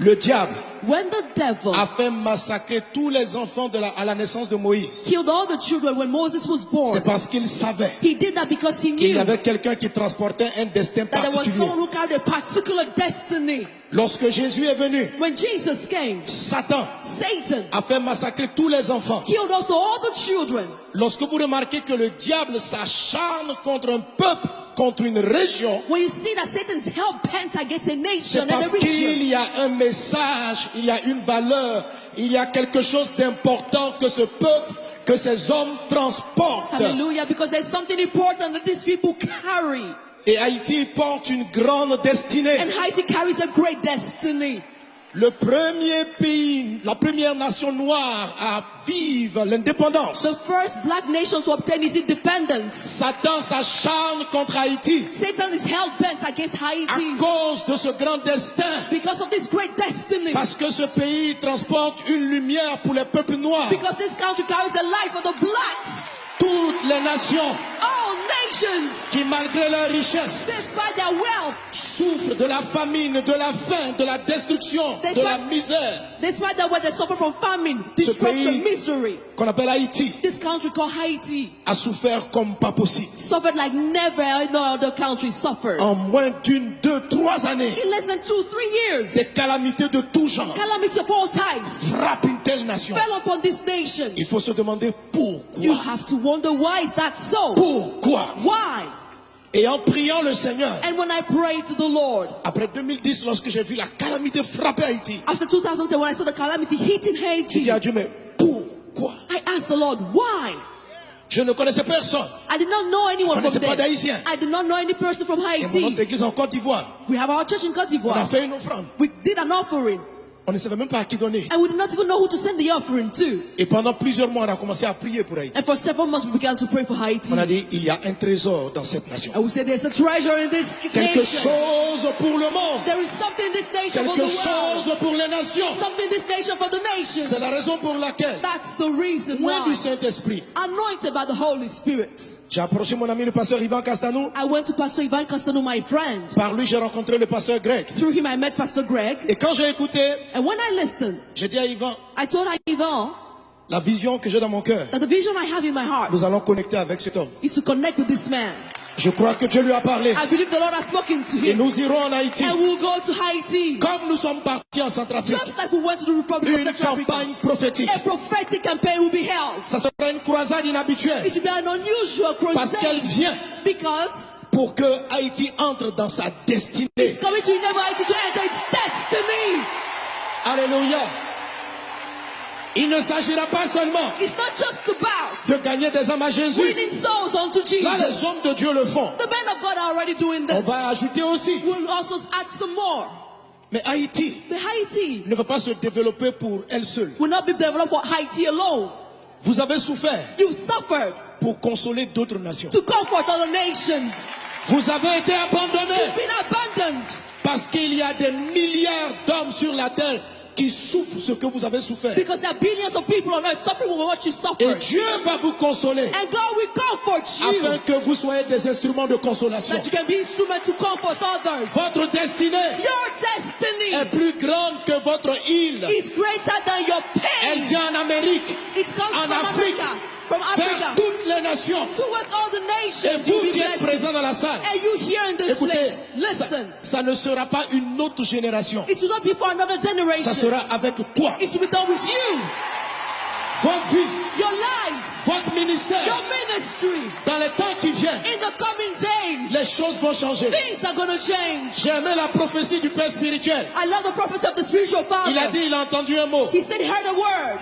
Speaker 1: le diable
Speaker 2: when the devil
Speaker 1: a fait massacrer tous les enfants à la naissance de Moïse,
Speaker 2: killed all the children when Moses was born,
Speaker 1: c'est parce qu'il savait
Speaker 2: he did that because he
Speaker 1: qu'il y
Speaker 2: knew
Speaker 1: avait quelqu'un qui transportait un destin
Speaker 2: that there was
Speaker 1: particulier.
Speaker 2: someone who carried a particular destiny.
Speaker 1: Lorsque Jésus est venu,
Speaker 2: When Jesus came,
Speaker 1: Satan
Speaker 2: Satan
Speaker 1: a fait massacrer tous les enfants.
Speaker 2: killed also all the children.
Speaker 1: Lorsque vous remarquez que le diable s'acharne contre un peuple, contre une région,
Speaker 2: When you see that Satan's hell bent against a nation
Speaker 1: c'est
Speaker 2: and a
Speaker 1: parce
Speaker 2: region,
Speaker 1: qu'il y a un message, il y a une valeur, il y a quelque chose d'important que ce peuple, que ces hommes transportent.
Speaker 2: hallelujah, because there's something important that these people carry.
Speaker 1: Et Haïti porte une grande destinée.
Speaker 2: And Haiti carries a great destiny.
Speaker 1: Le premier pays, la première nation noire à vivre l'indépendance.
Speaker 2: The first black nation to obtain its independence.
Speaker 1: Satan s'acharne contre Haïti
Speaker 2: Satan is hell bent against
Speaker 1: à
Speaker 2: Haiti
Speaker 1: cause de ce grand destin.
Speaker 2: because of this great destiny.
Speaker 1: Parce que ce pays transporte une lumière pour les peuples noirs.
Speaker 2: Because this country carries the life of the blacks.
Speaker 1: Toutes les nations
Speaker 2: All nations,
Speaker 1: qui, malgré leur richesse,
Speaker 2: despite their wealth,
Speaker 1: souffrent de la famine, de la faim, de la destruction, de la misère.
Speaker 2: despite their wealth, they suffer from famine,
Speaker 1: Ce
Speaker 2: destruction,
Speaker 1: pays
Speaker 2: misery.
Speaker 1: qu'on appelle Haïti
Speaker 2: This country called Haiti
Speaker 1: a souffert comme pas possible.
Speaker 2: suffered like never no other country suffered.
Speaker 1: En moins d'une, 2, 3 années,
Speaker 2: In less than 2-3 years,
Speaker 1: des calamités de tout genre
Speaker 2: calamity of all types
Speaker 1: frappent une telle nation.
Speaker 2: fell upon this nation.
Speaker 1: Il faut se demander
Speaker 2: You
Speaker 1: pourquoi.
Speaker 2: have to wonder, why is that so?
Speaker 1: Pourquoi?
Speaker 2: Why?
Speaker 1: Et en priant le Seigneur,
Speaker 2: And when I prayed to the Lord,
Speaker 1: après 2010, lorsque j'ai vu la calamité frapper Haïti,
Speaker 2: after 2010, when I saw the calamity hitting
Speaker 1: j'ai
Speaker 2: Haiti,
Speaker 1: dit à Dieu, mais pourquoi?
Speaker 2: I asked the Lord, why?
Speaker 1: Je ne connaissais personne.
Speaker 2: I did not know anyone
Speaker 1: Je
Speaker 2: from
Speaker 1: connaissais pas
Speaker 2: there.
Speaker 1: d'Haïtien.
Speaker 2: I did not know any person from
Speaker 1: Et mon homme
Speaker 2: Haiti.
Speaker 1: d'église en Côte d'Ivoire,
Speaker 2: We have our church in Côte
Speaker 1: on a
Speaker 2: d'Ivoire.
Speaker 1: fait une offrande.
Speaker 2: We did an offering,
Speaker 1: On ne savait même pas à qui donner.
Speaker 2: and we did not even know who to send the offering to.
Speaker 1: Et pendant plusieurs mois, on a commencé à prier pour Haïti.
Speaker 2: And for several months, we began to pray for Haiti.
Speaker 1: On a dit, il y a un trésor dans cette nation.
Speaker 2: And we said, there's a treasure in this
Speaker 1: Quelque
Speaker 2: nation.
Speaker 1: chose pour le monde.
Speaker 2: There is something in this nation for the
Speaker 1: Quelque
Speaker 2: world.
Speaker 1: chose pour les nations.
Speaker 2: Something in this nation for the nations.
Speaker 1: C'est la raison pour laquelle,
Speaker 2: That's the reason
Speaker 1: loin du
Speaker 2: why.
Speaker 1: Saint-Esprit,
Speaker 2: Anointed by the Holy Spirit.
Speaker 1: j'ai approché mon ami le pasteur Ivan Castanou.
Speaker 2: I went to Pastor Ivan Castano, my friend.
Speaker 1: Par lui, j'ai rencontré le pasteur Greg.
Speaker 2: Through him, I met Pastor Greg.
Speaker 1: Et quand j'ai écouté,
Speaker 2: And when I listened,
Speaker 1: j'ai dit à Ivan,
Speaker 2: I told Ivan
Speaker 1: la vision que j'ai dans mon cœur,
Speaker 2: that the vision I have in my heart
Speaker 1: nous allons connecter avec cet homme.
Speaker 2: is to connect with this man.
Speaker 1: Je crois que Dieu lui a parlé.
Speaker 2: I believe the Lord has spoken to
Speaker 1: Et
Speaker 2: him.
Speaker 1: nous irons en Haïti.
Speaker 2: And we'll go to Haiti.
Speaker 1: Comme nous sommes partis en Centrafrique.
Speaker 2: Just like we went to the Republic of
Speaker 1: Une
Speaker 2: Central Africa.
Speaker 1: campagne prophétique.
Speaker 2: A prophetic campaign will be held.
Speaker 1: Ça sera une croisade inhabituelle.
Speaker 2: It will be an unusual
Speaker 1: Parce qu'elle
Speaker 2: crusade
Speaker 1: vient
Speaker 2: because
Speaker 1: pour que Haïti entre dans sa destinée.
Speaker 2: it's coming to enable Haiti to enter its destiny.
Speaker 1: Alléluia. Il ne s'agira pas seulement
Speaker 2: It's not just about
Speaker 1: de gagner des âmes à Jésus.
Speaker 2: winning souls unto
Speaker 1: Là,
Speaker 2: Jesus.
Speaker 1: les hommes de Dieu le font.
Speaker 2: The men of God are already doing
Speaker 1: On
Speaker 2: this.
Speaker 1: va ajouter aussi.
Speaker 2: We'll also add some more.
Speaker 1: Mais Haïti
Speaker 2: But Haiti
Speaker 1: ne va pas se développer pour elle seule.
Speaker 2: will not be developed for Haiti alone.
Speaker 1: Vous avez souffert
Speaker 2: You suffered
Speaker 1: pour consoler d'autres nations.
Speaker 2: to comfort other nations.
Speaker 1: Vous avez été abandonnés
Speaker 2: You've been abandoned
Speaker 1: parce qu'il y a des milliards d'hommes sur la terre qui souffrent ce que vous avez souffert.
Speaker 2: because there are billions of people on earth suffering with what you
Speaker 1: Et
Speaker 2: suffered.
Speaker 1: Dieu va vous consoler
Speaker 2: And God will comfort you
Speaker 1: afin que vous soyez des instruments de consolation.
Speaker 2: that you can be instrument to comfort others.
Speaker 1: Votre destinée
Speaker 2: Your destiny
Speaker 1: est plus grande que votre île.
Speaker 2: is greater than your
Speaker 1: Elle
Speaker 2: pain.
Speaker 1: vient en Amérique,
Speaker 2: It comes
Speaker 1: en
Speaker 2: from
Speaker 1: Afrique,
Speaker 2: Africa, from
Speaker 1: vers
Speaker 2: Africa
Speaker 1: toutes les nations.
Speaker 2: towards all the
Speaker 1: Et
Speaker 2: nations.
Speaker 1: vous
Speaker 2: You'll be
Speaker 1: qui êtes
Speaker 2: blessed.
Speaker 1: présents dans la salle,
Speaker 2: And you here in this
Speaker 1: écoutez,
Speaker 2: place,
Speaker 1: ça,
Speaker 2: listen.
Speaker 1: ça ne sera pas une autre génération.
Speaker 2: It will not be for another
Speaker 1: Ça
Speaker 2: generation.
Speaker 1: sera avec toi.
Speaker 2: It will be done with you.
Speaker 1: vos vies,
Speaker 2: your lives,
Speaker 1: votre ministère,
Speaker 2: your ministry.
Speaker 1: dans les temps qui viennent,
Speaker 2: In the coming days,
Speaker 1: les choses vont changer.
Speaker 2: things are going to change.
Speaker 1: J'ai aimé la prophétie du Père spirituel.
Speaker 2: I love the prophecy of the spiritual father.
Speaker 1: Il a dit, il a entendu un mot.
Speaker 2: He said he heard a word.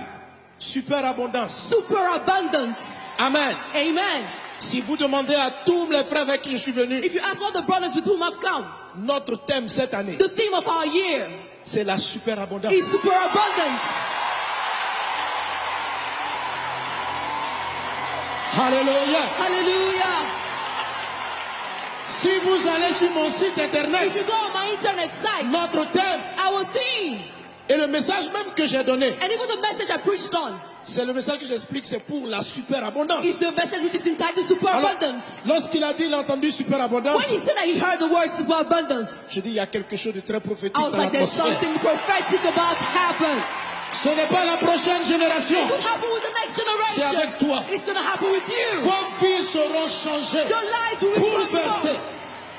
Speaker 1: Superabondance.
Speaker 2: Superabundance.
Speaker 1: Amen.
Speaker 2: Amen.
Speaker 1: Si vous demandez à tous les frères avec qui je suis venu,
Speaker 2: If you ask all the brothers with whom I've come,
Speaker 1: notre thème cette année,
Speaker 2: the theme of our year
Speaker 1: c'est la superabondance.
Speaker 2: is superabundance.
Speaker 1: Alléluia.
Speaker 2: Hallelujah.
Speaker 1: Si vous allez sur mon site
Speaker 2: If you
Speaker 1: internet,
Speaker 2: go on my internet site,
Speaker 1: notre thème
Speaker 2: our theme,
Speaker 1: et le message même que j'ai donné,
Speaker 2: and even the message I preached on,
Speaker 1: c'est le message que j'explique, c'est pour la superabondance.
Speaker 2: is the message which is entitled
Speaker 1: Alors,
Speaker 2: superabundance.
Speaker 1: lorsqu'il a dit, il a entendu superabondance,
Speaker 2: When he said that he heard the word superabundance,
Speaker 1: je dis, il y a quelque chose de très prophétique
Speaker 2: I was
Speaker 1: dans
Speaker 2: like, there's
Speaker 1: l'atmosphère.
Speaker 2: something prophetic about to happen.
Speaker 1: Ce n'est pas la prochaine génération.
Speaker 2: It will happen with the next
Speaker 1: C'est
Speaker 2: generation.
Speaker 1: avec toi.
Speaker 2: It's going to happen with you.
Speaker 1: Vos vies seront changées,
Speaker 2: Your lives will be
Speaker 1: bouleversées
Speaker 2: transformed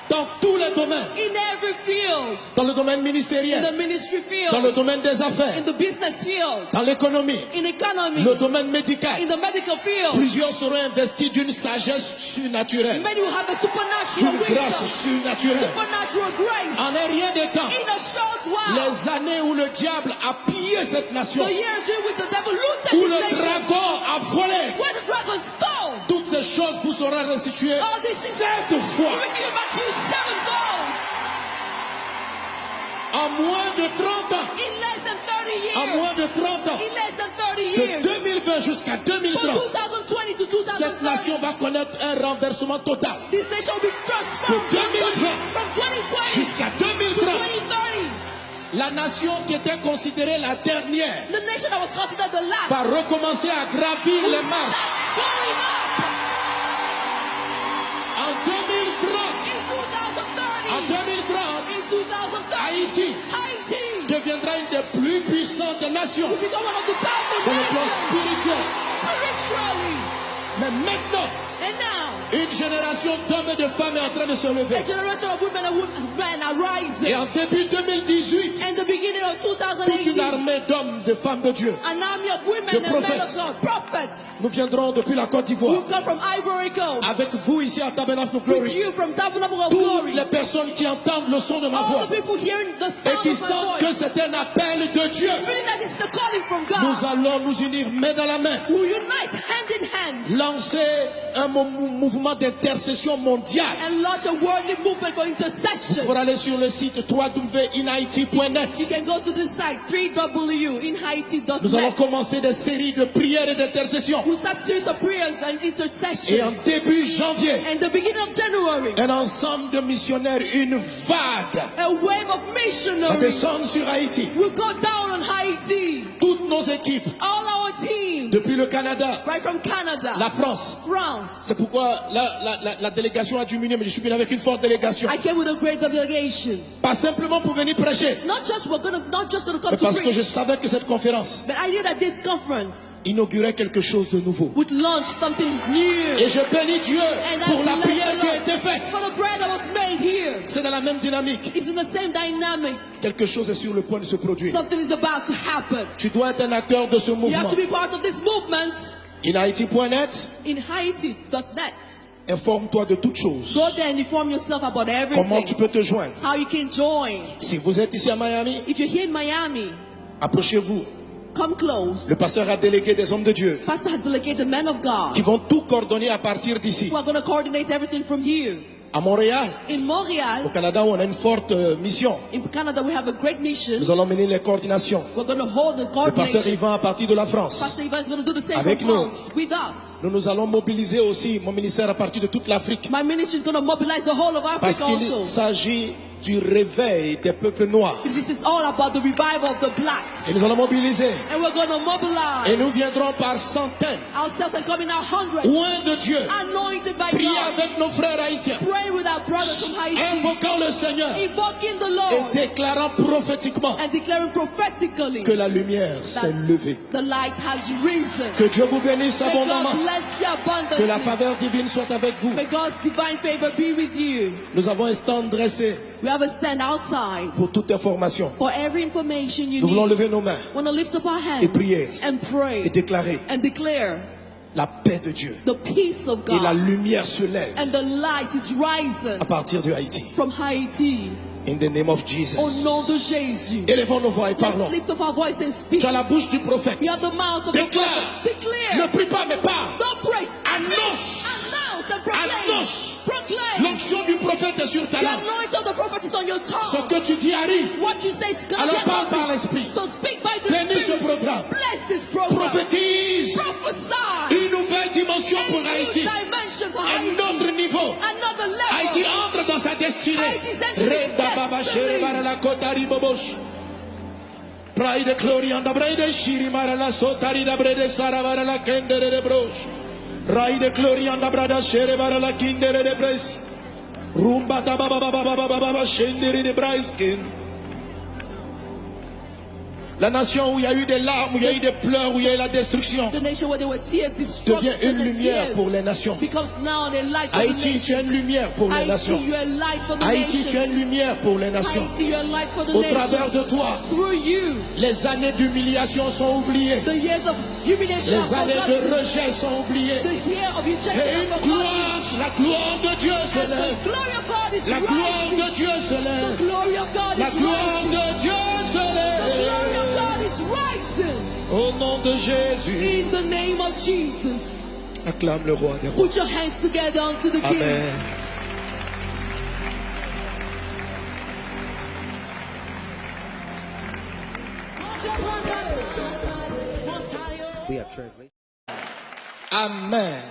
Speaker 1: dans tous les domaines.
Speaker 2: in every field.
Speaker 1: Dans le domaine
Speaker 2: In the
Speaker 1: ministériel,
Speaker 2: ministry
Speaker 1: dans le
Speaker 2: field,
Speaker 1: domaine des affaires,
Speaker 2: in the business field,
Speaker 1: dans l'économie,
Speaker 2: in economy,
Speaker 1: le domaine médical.
Speaker 2: in the medical field.
Speaker 1: Plusieurs seront investis d'une sagesse surnaturelle,
Speaker 2: Many will have a supernatural
Speaker 1: d'une grâce
Speaker 2: wisdom,
Speaker 1: surnaturelle.
Speaker 2: supernatural grace.
Speaker 1: En un rien de temps,
Speaker 2: In a short while,
Speaker 1: les années où le diable a pillé cette nation,
Speaker 2: the years in which the devil looted
Speaker 1: où
Speaker 2: this
Speaker 1: le
Speaker 2: nation,
Speaker 1: dragon a volé,
Speaker 2: where the dragon stole,
Speaker 1: toutes ces choses vous seront restituées
Speaker 2: all these things
Speaker 1: 7 fois.
Speaker 2: will be given back to you sevenfold.
Speaker 1: En moins de 30 ans,
Speaker 2: In less than 30
Speaker 1: en moins
Speaker 2: years.
Speaker 1: de 30 ans,
Speaker 2: In less than 30
Speaker 1: de
Speaker 2: years.
Speaker 1: 2020 jusqu'à
Speaker 2: From
Speaker 1: 2030,
Speaker 2: 2020 to
Speaker 1: cette
Speaker 2: 2030,
Speaker 1: nation va connaître un renversement total.
Speaker 2: this nation will be transformed
Speaker 1: De 2020
Speaker 2: from 2020
Speaker 1: jusqu'à
Speaker 2: to
Speaker 1: 2030.
Speaker 2: 2030.
Speaker 1: La nation qui était considérée la dernière
Speaker 2: The nation that was considered the last
Speaker 1: va recommencer à gravir
Speaker 2: will
Speaker 1: les marches.
Speaker 2: start going up.
Speaker 1: En 2030,
Speaker 2: In 2030,
Speaker 1: en 2030,
Speaker 2: in 2030,
Speaker 1: Haïti
Speaker 2: Haïti
Speaker 1: deviendra une des plus puissantes nations
Speaker 2: will become one of the powerful
Speaker 1: dans le plan
Speaker 2: nations
Speaker 1: spirituel.
Speaker 2: spiritually.
Speaker 1: Mais maintenant,
Speaker 2: And now,
Speaker 1: une génération d'hommes et de femmes est en train de se lever.
Speaker 2: a generation of women and men are rising.
Speaker 1: Et en début 2018,
Speaker 2: In the beginning of
Speaker 1: toute une
Speaker 2: 2018,
Speaker 1: armée d'hommes, de femmes de Dieu,
Speaker 2: an army of women
Speaker 1: de
Speaker 2: and men of
Speaker 1: prophètes.
Speaker 2: God, prophets,
Speaker 1: nous viendrons depuis la Côte
Speaker 2: who
Speaker 1: d'Ivoire.
Speaker 2: come from Ivory Coast,
Speaker 1: Avec vous ici à Tabernacle of
Speaker 2: with
Speaker 1: Glory.
Speaker 2: you from Tabernacle of
Speaker 1: Toutes
Speaker 2: Glory,
Speaker 1: les personnes qui entendent le son de ma
Speaker 2: all
Speaker 1: voix
Speaker 2: the people hearing the
Speaker 1: et
Speaker 2: sound
Speaker 1: qui
Speaker 2: of my
Speaker 1: sentent que
Speaker 2: voice,
Speaker 1: c'est un appel de Dieu,
Speaker 2: feeling that this is a calling from
Speaker 1: nous
Speaker 2: God,
Speaker 1: allons nous unir main dans la main,
Speaker 2: will unite hand in hand
Speaker 1: lancer un mouvement d'intercession mondiale
Speaker 2: and launch a worldly movement for intercession.
Speaker 1: pour aller sur le site
Speaker 2: You
Speaker 1: www.inhaiti.net.
Speaker 2: can go to this site, www.inhaiti.net.
Speaker 1: Nous allons commencer des séries de prières et d'intercession.
Speaker 2: We'll start series of prayers and
Speaker 1: Et en
Speaker 2: intercessions.
Speaker 1: début janvier,
Speaker 2: And the beginning of January,
Speaker 1: un ensemble de missionnaires, une vague
Speaker 2: a wave of
Speaker 1: va
Speaker 2: missionaries
Speaker 1: descendre sur Haïti.
Speaker 2: will go down on Haiti.
Speaker 1: Toutes nos équipes,
Speaker 2: All our teams,
Speaker 1: depuis le Canada,
Speaker 2: right from Canada,
Speaker 1: la France.
Speaker 2: France.
Speaker 1: C'est pourquoi la délégation a diminué, mais je suis venu avec une forte délégation.
Speaker 2: I came with a great delegation.
Speaker 1: Pas simplement pour venir prêcher,
Speaker 2: Not just gonna come
Speaker 1: mais
Speaker 2: to
Speaker 1: parce que je
Speaker 2: preach,
Speaker 1: savais que cette conférence
Speaker 2: but I knew that this conference
Speaker 1: inaugurait quelque chose de nouveau.
Speaker 2: would launch something new.
Speaker 1: Et je bénis Dieu
Speaker 2: And I
Speaker 1: pour la
Speaker 2: bless
Speaker 1: prière
Speaker 2: the
Speaker 1: qui a
Speaker 2: Lord
Speaker 1: été faite.
Speaker 2: for the prayer that was made here.
Speaker 1: C'est dans la même dynamique.
Speaker 2: It's in the same dynamic.
Speaker 1: Quelque chose est sur le point de se produire.
Speaker 2: Something is about to happen.
Speaker 1: Tu dois être un acteur de ce
Speaker 2: You
Speaker 1: mouvement.
Speaker 2: have to be part of this movement.
Speaker 1: InHaiti.net,
Speaker 2: In Haiti.net.
Speaker 1: informe-toi de toutes choses.
Speaker 2: Go there and inform yourself about
Speaker 1: Comment tu
Speaker 2: everything.
Speaker 1: peux te joindre?
Speaker 2: How you can join.
Speaker 1: Si vous êtes ici à Miami,
Speaker 2: If you're here in Miami,
Speaker 1: approchez-vous.
Speaker 2: come close.
Speaker 1: Le pasteur a délégué des hommes de Dieu
Speaker 2: Pastor has delegated men of
Speaker 1: qui
Speaker 2: God
Speaker 1: vont tout coordonner à partir d'ici.
Speaker 2: who are going to coordinate everything from here.
Speaker 1: À Montréal,
Speaker 2: In
Speaker 1: au
Speaker 2: Montreal,
Speaker 1: Canada, où on a une forte mission.
Speaker 2: in Canada, we have a great mission.
Speaker 1: Nous allons mener les coordinations.
Speaker 2: We're going to hold the
Speaker 1: Le pasteur
Speaker 2: coordination.
Speaker 1: Yvan à partir de la France.
Speaker 2: Pastor Ivan is going to do the same
Speaker 1: Avec
Speaker 2: from
Speaker 1: nous.
Speaker 2: France with us.
Speaker 1: Nous allons mobiliser aussi mon ministère à partir de toute l'Afrique.
Speaker 2: My ministry is going to mobilize the whole of
Speaker 1: Parce
Speaker 2: Africa
Speaker 1: qu'il
Speaker 2: also.
Speaker 1: s'agit du réveil des peuples noirs.
Speaker 2: This is all about the revival of the blacks.
Speaker 1: Et nous allons mobiliser.
Speaker 2: And we're going to mobilize
Speaker 1: Et nous viendrons par centaines,
Speaker 2: ourselves and come in our hundreds,
Speaker 1: loin de Dieu,
Speaker 2: anointed by
Speaker 1: prier
Speaker 2: God,
Speaker 1: avec nos frères haïtiens,
Speaker 2: praying with our brothers from Haiti,
Speaker 1: invoquant le Seigneur
Speaker 2: invoking the
Speaker 1: et
Speaker 2: Lord,
Speaker 1: déclarant prophétiquement
Speaker 2: and declaring prophetically
Speaker 1: que la lumière s'est levée.
Speaker 2: the light has risen.
Speaker 1: Que Dieu vous bénisse
Speaker 2: May
Speaker 1: abondamment.
Speaker 2: God bless you
Speaker 1: Que la
Speaker 2: abundantly.
Speaker 1: faveur divine soit avec vous.
Speaker 2: May God's divine favor be with you.
Speaker 1: Nous avons un stand dressé
Speaker 2: We have a stand outside
Speaker 1: pour toute information.
Speaker 2: for every information you
Speaker 1: Nous voulons
Speaker 2: need.
Speaker 1: lever nos mains
Speaker 2: Want to lift up our hands
Speaker 1: et prier
Speaker 2: and pray
Speaker 1: et déclarer
Speaker 2: and declare
Speaker 1: la paix de Dieu.
Speaker 2: the peace of
Speaker 1: Et la
Speaker 2: God,
Speaker 1: lumière se lève
Speaker 2: and the light is rising
Speaker 1: à partir de Haïti.
Speaker 2: from Haiti.
Speaker 1: In the name of
Speaker 2: Au
Speaker 1: Jesus.
Speaker 2: nom de Jésus.
Speaker 1: Élevons nos voix et
Speaker 2: Let's
Speaker 1: parlons.
Speaker 2: lift up our voice and speak.
Speaker 1: Tu as la bouche du prophète.
Speaker 2: You have the mouth of the
Speaker 1: Déclare.
Speaker 2: prophet. Declare.
Speaker 1: Ne prie pas, mais parle.
Speaker 2: Don't pray.
Speaker 1: Annonce.
Speaker 2: Speak. Announce and proclaim.
Speaker 1: Annonce.
Speaker 2: Proclaim.
Speaker 1: L'onction du prophète est sur ta
Speaker 2: The
Speaker 1: langue.
Speaker 2: anointing of the prophet is on your
Speaker 1: Ce
Speaker 2: tongue.
Speaker 1: que tu dis arrive.
Speaker 2: What you say is going to
Speaker 1: Alors
Speaker 2: get
Speaker 1: parle par
Speaker 2: accomplished.
Speaker 1: l'esprit.
Speaker 2: So speak by the
Speaker 1: Bénis ce
Speaker 2: Spirit.
Speaker 1: programme.
Speaker 2: Bless this program.
Speaker 1: Prophétise
Speaker 2: Prophesy.
Speaker 1: une nouvelle dimension
Speaker 2: A
Speaker 1: pour
Speaker 2: new
Speaker 1: Haïti.
Speaker 2: dimension for
Speaker 1: Un
Speaker 2: Haiti.
Speaker 1: autre niveau.
Speaker 2: Another level.
Speaker 1: Haïti entre dans sa destinée.
Speaker 2: Haïti's entering its
Speaker 1: Rebababa
Speaker 2: destiny.
Speaker 1: shere barala kotari bobosh. Pride glory and the brede shiri marala sotari da brede sara barala kendere de brosh. Ride glory and the brada shere barala kindere de bres. Rumba ta baba baba baba baba shendere de braiskin. La nation où il y a eu des larmes, où il y a eu des pleurs, où il y a eu la destruction,
Speaker 2: The nation where there were tears,
Speaker 1: devient
Speaker 2: destruction
Speaker 1: une
Speaker 2: and
Speaker 1: lumière
Speaker 2: tears
Speaker 1: pour les nations.
Speaker 2: becomes now a light for
Speaker 1: Haïti,
Speaker 2: the
Speaker 1: tu es une
Speaker 2: nations.
Speaker 1: lumière pour les
Speaker 2: Haïti,
Speaker 1: nations.
Speaker 2: you are a light for the
Speaker 1: Haïti, tu es
Speaker 2: nations.
Speaker 1: une lumière pour les nations.
Speaker 2: Haïti, you are a light for the
Speaker 1: Au travers de
Speaker 2: nations.
Speaker 1: toi,
Speaker 2: Through you,
Speaker 1: les années d'humiliation sont oubliées.
Speaker 2: the years of humiliation
Speaker 1: Les
Speaker 2: are
Speaker 1: années de
Speaker 2: forgotten.
Speaker 1: rejet sont oubliées.
Speaker 2: The year of rejection
Speaker 1: Et
Speaker 2: are
Speaker 1: une
Speaker 2: forgotten.
Speaker 1: gloire, la gloire de Dieu se
Speaker 2: And the
Speaker 1: lève.
Speaker 2: glory of God is
Speaker 1: La gloire
Speaker 2: rising.
Speaker 1: de Dieu se
Speaker 2: The
Speaker 1: lève.
Speaker 2: glory of God
Speaker 1: La
Speaker 2: is
Speaker 1: gloire
Speaker 2: rising.
Speaker 1: de Dieu se
Speaker 2: The glory of
Speaker 1: lève.
Speaker 2: God is rising.
Speaker 1: Au nom de Jésus,
Speaker 2: In the name of Jesus.
Speaker 1: acclame le roi des rois.
Speaker 2: Put your hands together unto the King.
Speaker 1: Amen.
Speaker 3: We have translation.
Speaker 1: Amen.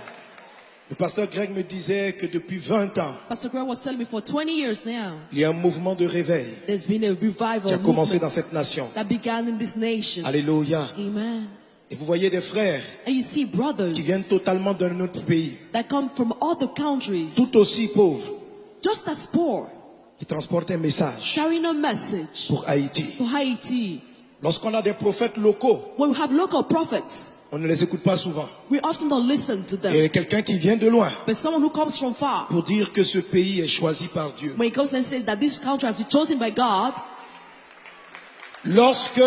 Speaker 1: Le pasteur Greg me disait que depuis 20 ans,
Speaker 2: Pastor Greg was telling me for 20 years now,
Speaker 1: il y a un mouvement de réveil
Speaker 2: there's been a revival
Speaker 1: qui a commencé
Speaker 2: movement
Speaker 1: dans cette nation.
Speaker 2: that began in this nation.
Speaker 1: Alléluia.
Speaker 2: Amen.
Speaker 1: Et vous voyez des frères
Speaker 2: And you see brothers
Speaker 1: qui viennent totalement d'un autre pays,
Speaker 2: that come from other countries,
Speaker 1: tout aussi pauvres,
Speaker 2: just as poor,
Speaker 1: qui transportent un message
Speaker 2: carrying a message
Speaker 1: pour Haïti.
Speaker 2: for Haiti.
Speaker 1: Lorsqu'on a des prophètes locaux,
Speaker 2: When we have local prophets,
Speaker 1: on ne les écoute pas souvent.
Speaker 2: we often don't listen to them.
Speaker 1: Et quelqu'un qui vient de loin
Speaker 2: But someone who comes from far,
Speaker 1: pour dire que ce pays est choisi par Dieu.
Speaker 2: when he comes and says that this country has been chosen by God,
Speaker 1: Lorsque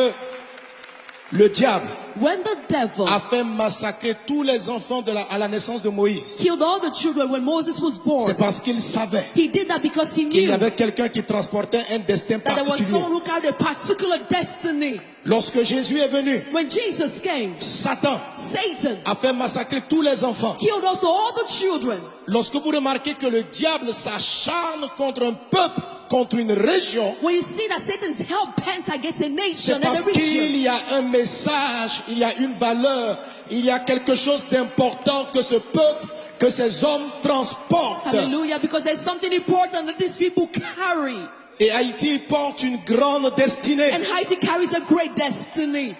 Speaker 1: le diable
Speaker 2: when the devil
Speaker 1: a fait massacrer tous les enfants à la naissance de Moïse,
Speaker 2: killed all the children when Moses was born,
Speaker 1: c'est parce qu'il savait
Speaker 2: he did that because he
Speaker 1: qu'il y
Speaker 2: knew
Speaker 1: avait quelqu'un qui transportait un destin
Speaker 2: that there was
Speaker 1: particulier.
Speaker 2: someone who carried a particular destiny.
Speaker 1: Lorsque Jésus est venu,
Speaker 2: When Jesus came,
Speaker 1: Satan
Speaker 2: Satan
Speaker 1: a fait massacrer tous les enfants.
Speaker 2: killed also all the children.
Speaker 1: Lorsque vous remarquez que le diable s'acharne contre un peuple, contre une région,
Speaker 2: When you see that Satan is hell-bent against a nation
Speaker 1: c'est
Speaker 2: and a
Speaker 1: parce
Speaker 2: region,
Speaker 1: qu'il y a un message, il y a une valeur, il y a quelque chose d'important que ce peuple, que ces hommes transportent.
Speaker 2: hallelujah, because there's something important that these people carry.
Speaker 1: Et Haïti porte une grande destinée.
Speaker 2: And Haiti carries a great destiny.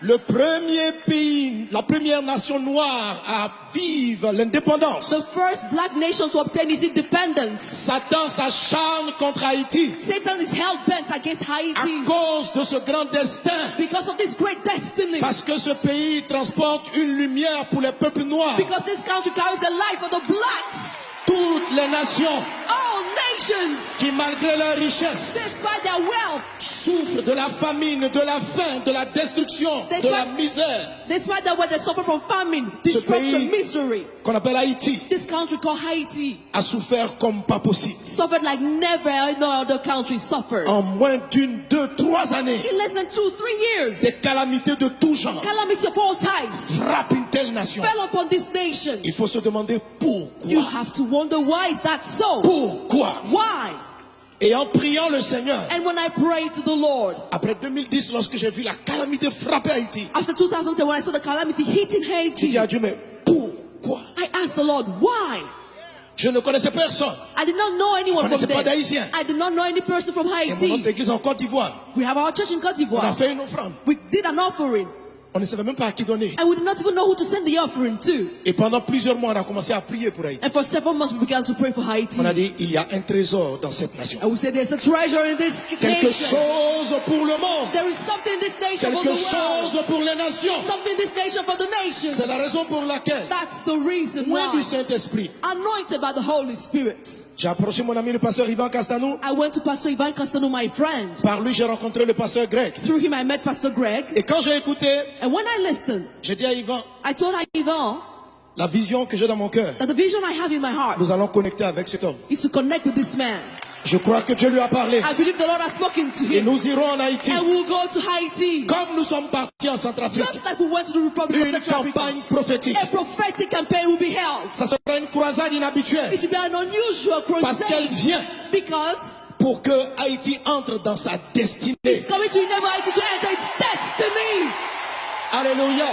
Speaker 1: Le premier pays, la première nation noire à vivre l'indépendance.
Speaker 2: The first black nation to obtain its independence.
Speaker 1: Satan s'acharne contre Haïti
Speaker 2: Satan is hell-bent against
Speaker 1: à
Speaker 2: Haiti
Speaker 1: cause de ce grand destin.
Speaker 2: because of this great destiny.
Speaker 1: Parce que ce pays transporte une lumière pour les peuples noirs.
Speaker 2: Because this country carries a life for the blacks.
Speaker 1: Toutes les nations
Speaker 2: All nations,
Speaker 1: qui, malgré leur richesse,
Speaker 2: despite their wealth,
Speaker 1: souffrent de la famine, de la faim, de la destruction, de la misère.
Speaker 2: despite their wealth, they suffer from famine,
Speaker 1: Ce
Speaker 2: destruction,
Speaker 1: pays
Speaker 2: misery.
Speaker 1: qu'on appelle Haïti
Speaker 2: This country called Haiti
Speaker 1: a souffert comme pas possible.
Speaker 2: suffered like never no other country suffered.
Speaker 1: En moins d'une, 2, 3 années,
Speaker 2: In less than 2-3 years,
Speaker 1: des calamités de tout genre
Speaker 2: calamity of all types
Speaker 1: frappent une telle nation.
Speaker 2: fell upon this nation.
Speaker 1: Il faut se demander
Speaker 2: You
Speaker 1: pourquoi.
Speaker 2: have to wonder, why is that so?
Speaker 1: Pourquoi?
Speaker 2: Why?
Speaker 1: Et en priant le Seigneur,
Speaker 2: And when I prayed to the Lord,
Speaker 1: après 2010, lorsque j'ai vu la calamité frapper Haïti,
Speaker 2: after 2010, when I saw the calamity hitting
Speaker 1: j'ai
Speaker 2: Haiti,
Speaker 1: dit à Dieu, mais pourquoi?
Speaker 2: I asked the Lord, why?
Speaker 1: Je ne connaissais personne.
Speaker 2: I did not know anyone
Speaker 1: Je
Speaker 2: from
Speaker 1: connaissais pas
Speaker 2: there.
Speaker 1: d'Haïtien.
Speaker 2: I did not know any person from
Speaker 1: Et mon
Speaker 2: Haiti.
Speaker 1: autre église en Côte d'Ivoire,
Speaker 2: We have our church in Côte
Speaker 1: on a
Speaker 2: d'Ivoire.
Speaker 1: fait une offrande.
Speaker 2: We did an offering.
Speaker 1: On ne savait même pas à qui donner.
Speaker 2: And we did not even know who to send the offering to.
Speaker 1: Et pendant plusieurs mois, on a commencé à prier pour Haïti.
Speaker 2: And for several months we began to pray for Haiti.
Speaker 1: On a dit, il y a un trésor dans cette nation.
Speaker 2: And we said there's a treasure in this
Speaker 1: Quelque
Speaker 2: nation.
Speaker 1: chose pour le monde.
Speaker 2: There is something in this nation for the
Speaker 1: Quelque
Speaker 2: world.
Speaker 1: chose pour les nations.
Speaker 2: Something in this nation for the nations.
Speaker 1: C'est la raison pour laquelle,
Speaker 2: That's the reason
Speaker 1: loin du
Speaker 2: why.
Speaker 1: Saint-Esprit,
Speaker 2: Anointed by the Holy Spirit.
Speaker 1: j'ai approché mon ami le pasteur Ivan Castanou.
Speaker 2: I went to Pastor Ivan Castanou, my friend.
Speaker 1: Par lui, j'ai rencontré le pasteur Greg.
Speaker 2: Through him I met Pastor Greg.
Speaker 1: Et quand j'ai écouté,
Speaker 2: And when I listened,
Speaker 1: j'ai dit à Ivan,
Speaker 2: I told Ivan
Speaker 1: la vision que j'ai dans mon cœur,
Speaker 2: that the vision I have in my heart
Speaker 1: nous allons connecter avec cet homme.
Speaker 2: is to connect with this man.
Speaker 1: Je crois que Dieu lui a parlé.
Speaker 2: I believe the Lord has spoken to
Speaker 1: Et
Speaker 2: him.
Speaker 1: nous irons en Haïti.
Speaker 2: And we'll go to Haiti.
Speaker 1: Comme nous sommes partis en Centrafrique.
Speaker 2: Just like we went to the Republic of
Speaker 1: Une
Speaker 2: Central Africa.
Speaker 1: campagne prophétique.
Speaker 2: A prophetic campaign will be held.
Speaker 1: Ça sera une croisade inhabituelle.
Speaker 2: It will be an unusual
Speaker 1: Parce qu'elle
Speaker 2: crusade.
Speaker 1: vient
Speaker 2: Because
Speaker 1: pour que Haïti entre dans sa destinée.
Speaker 2: it's coming to enable Haiti to enter its destiny.
Speaker 1: Alléluia.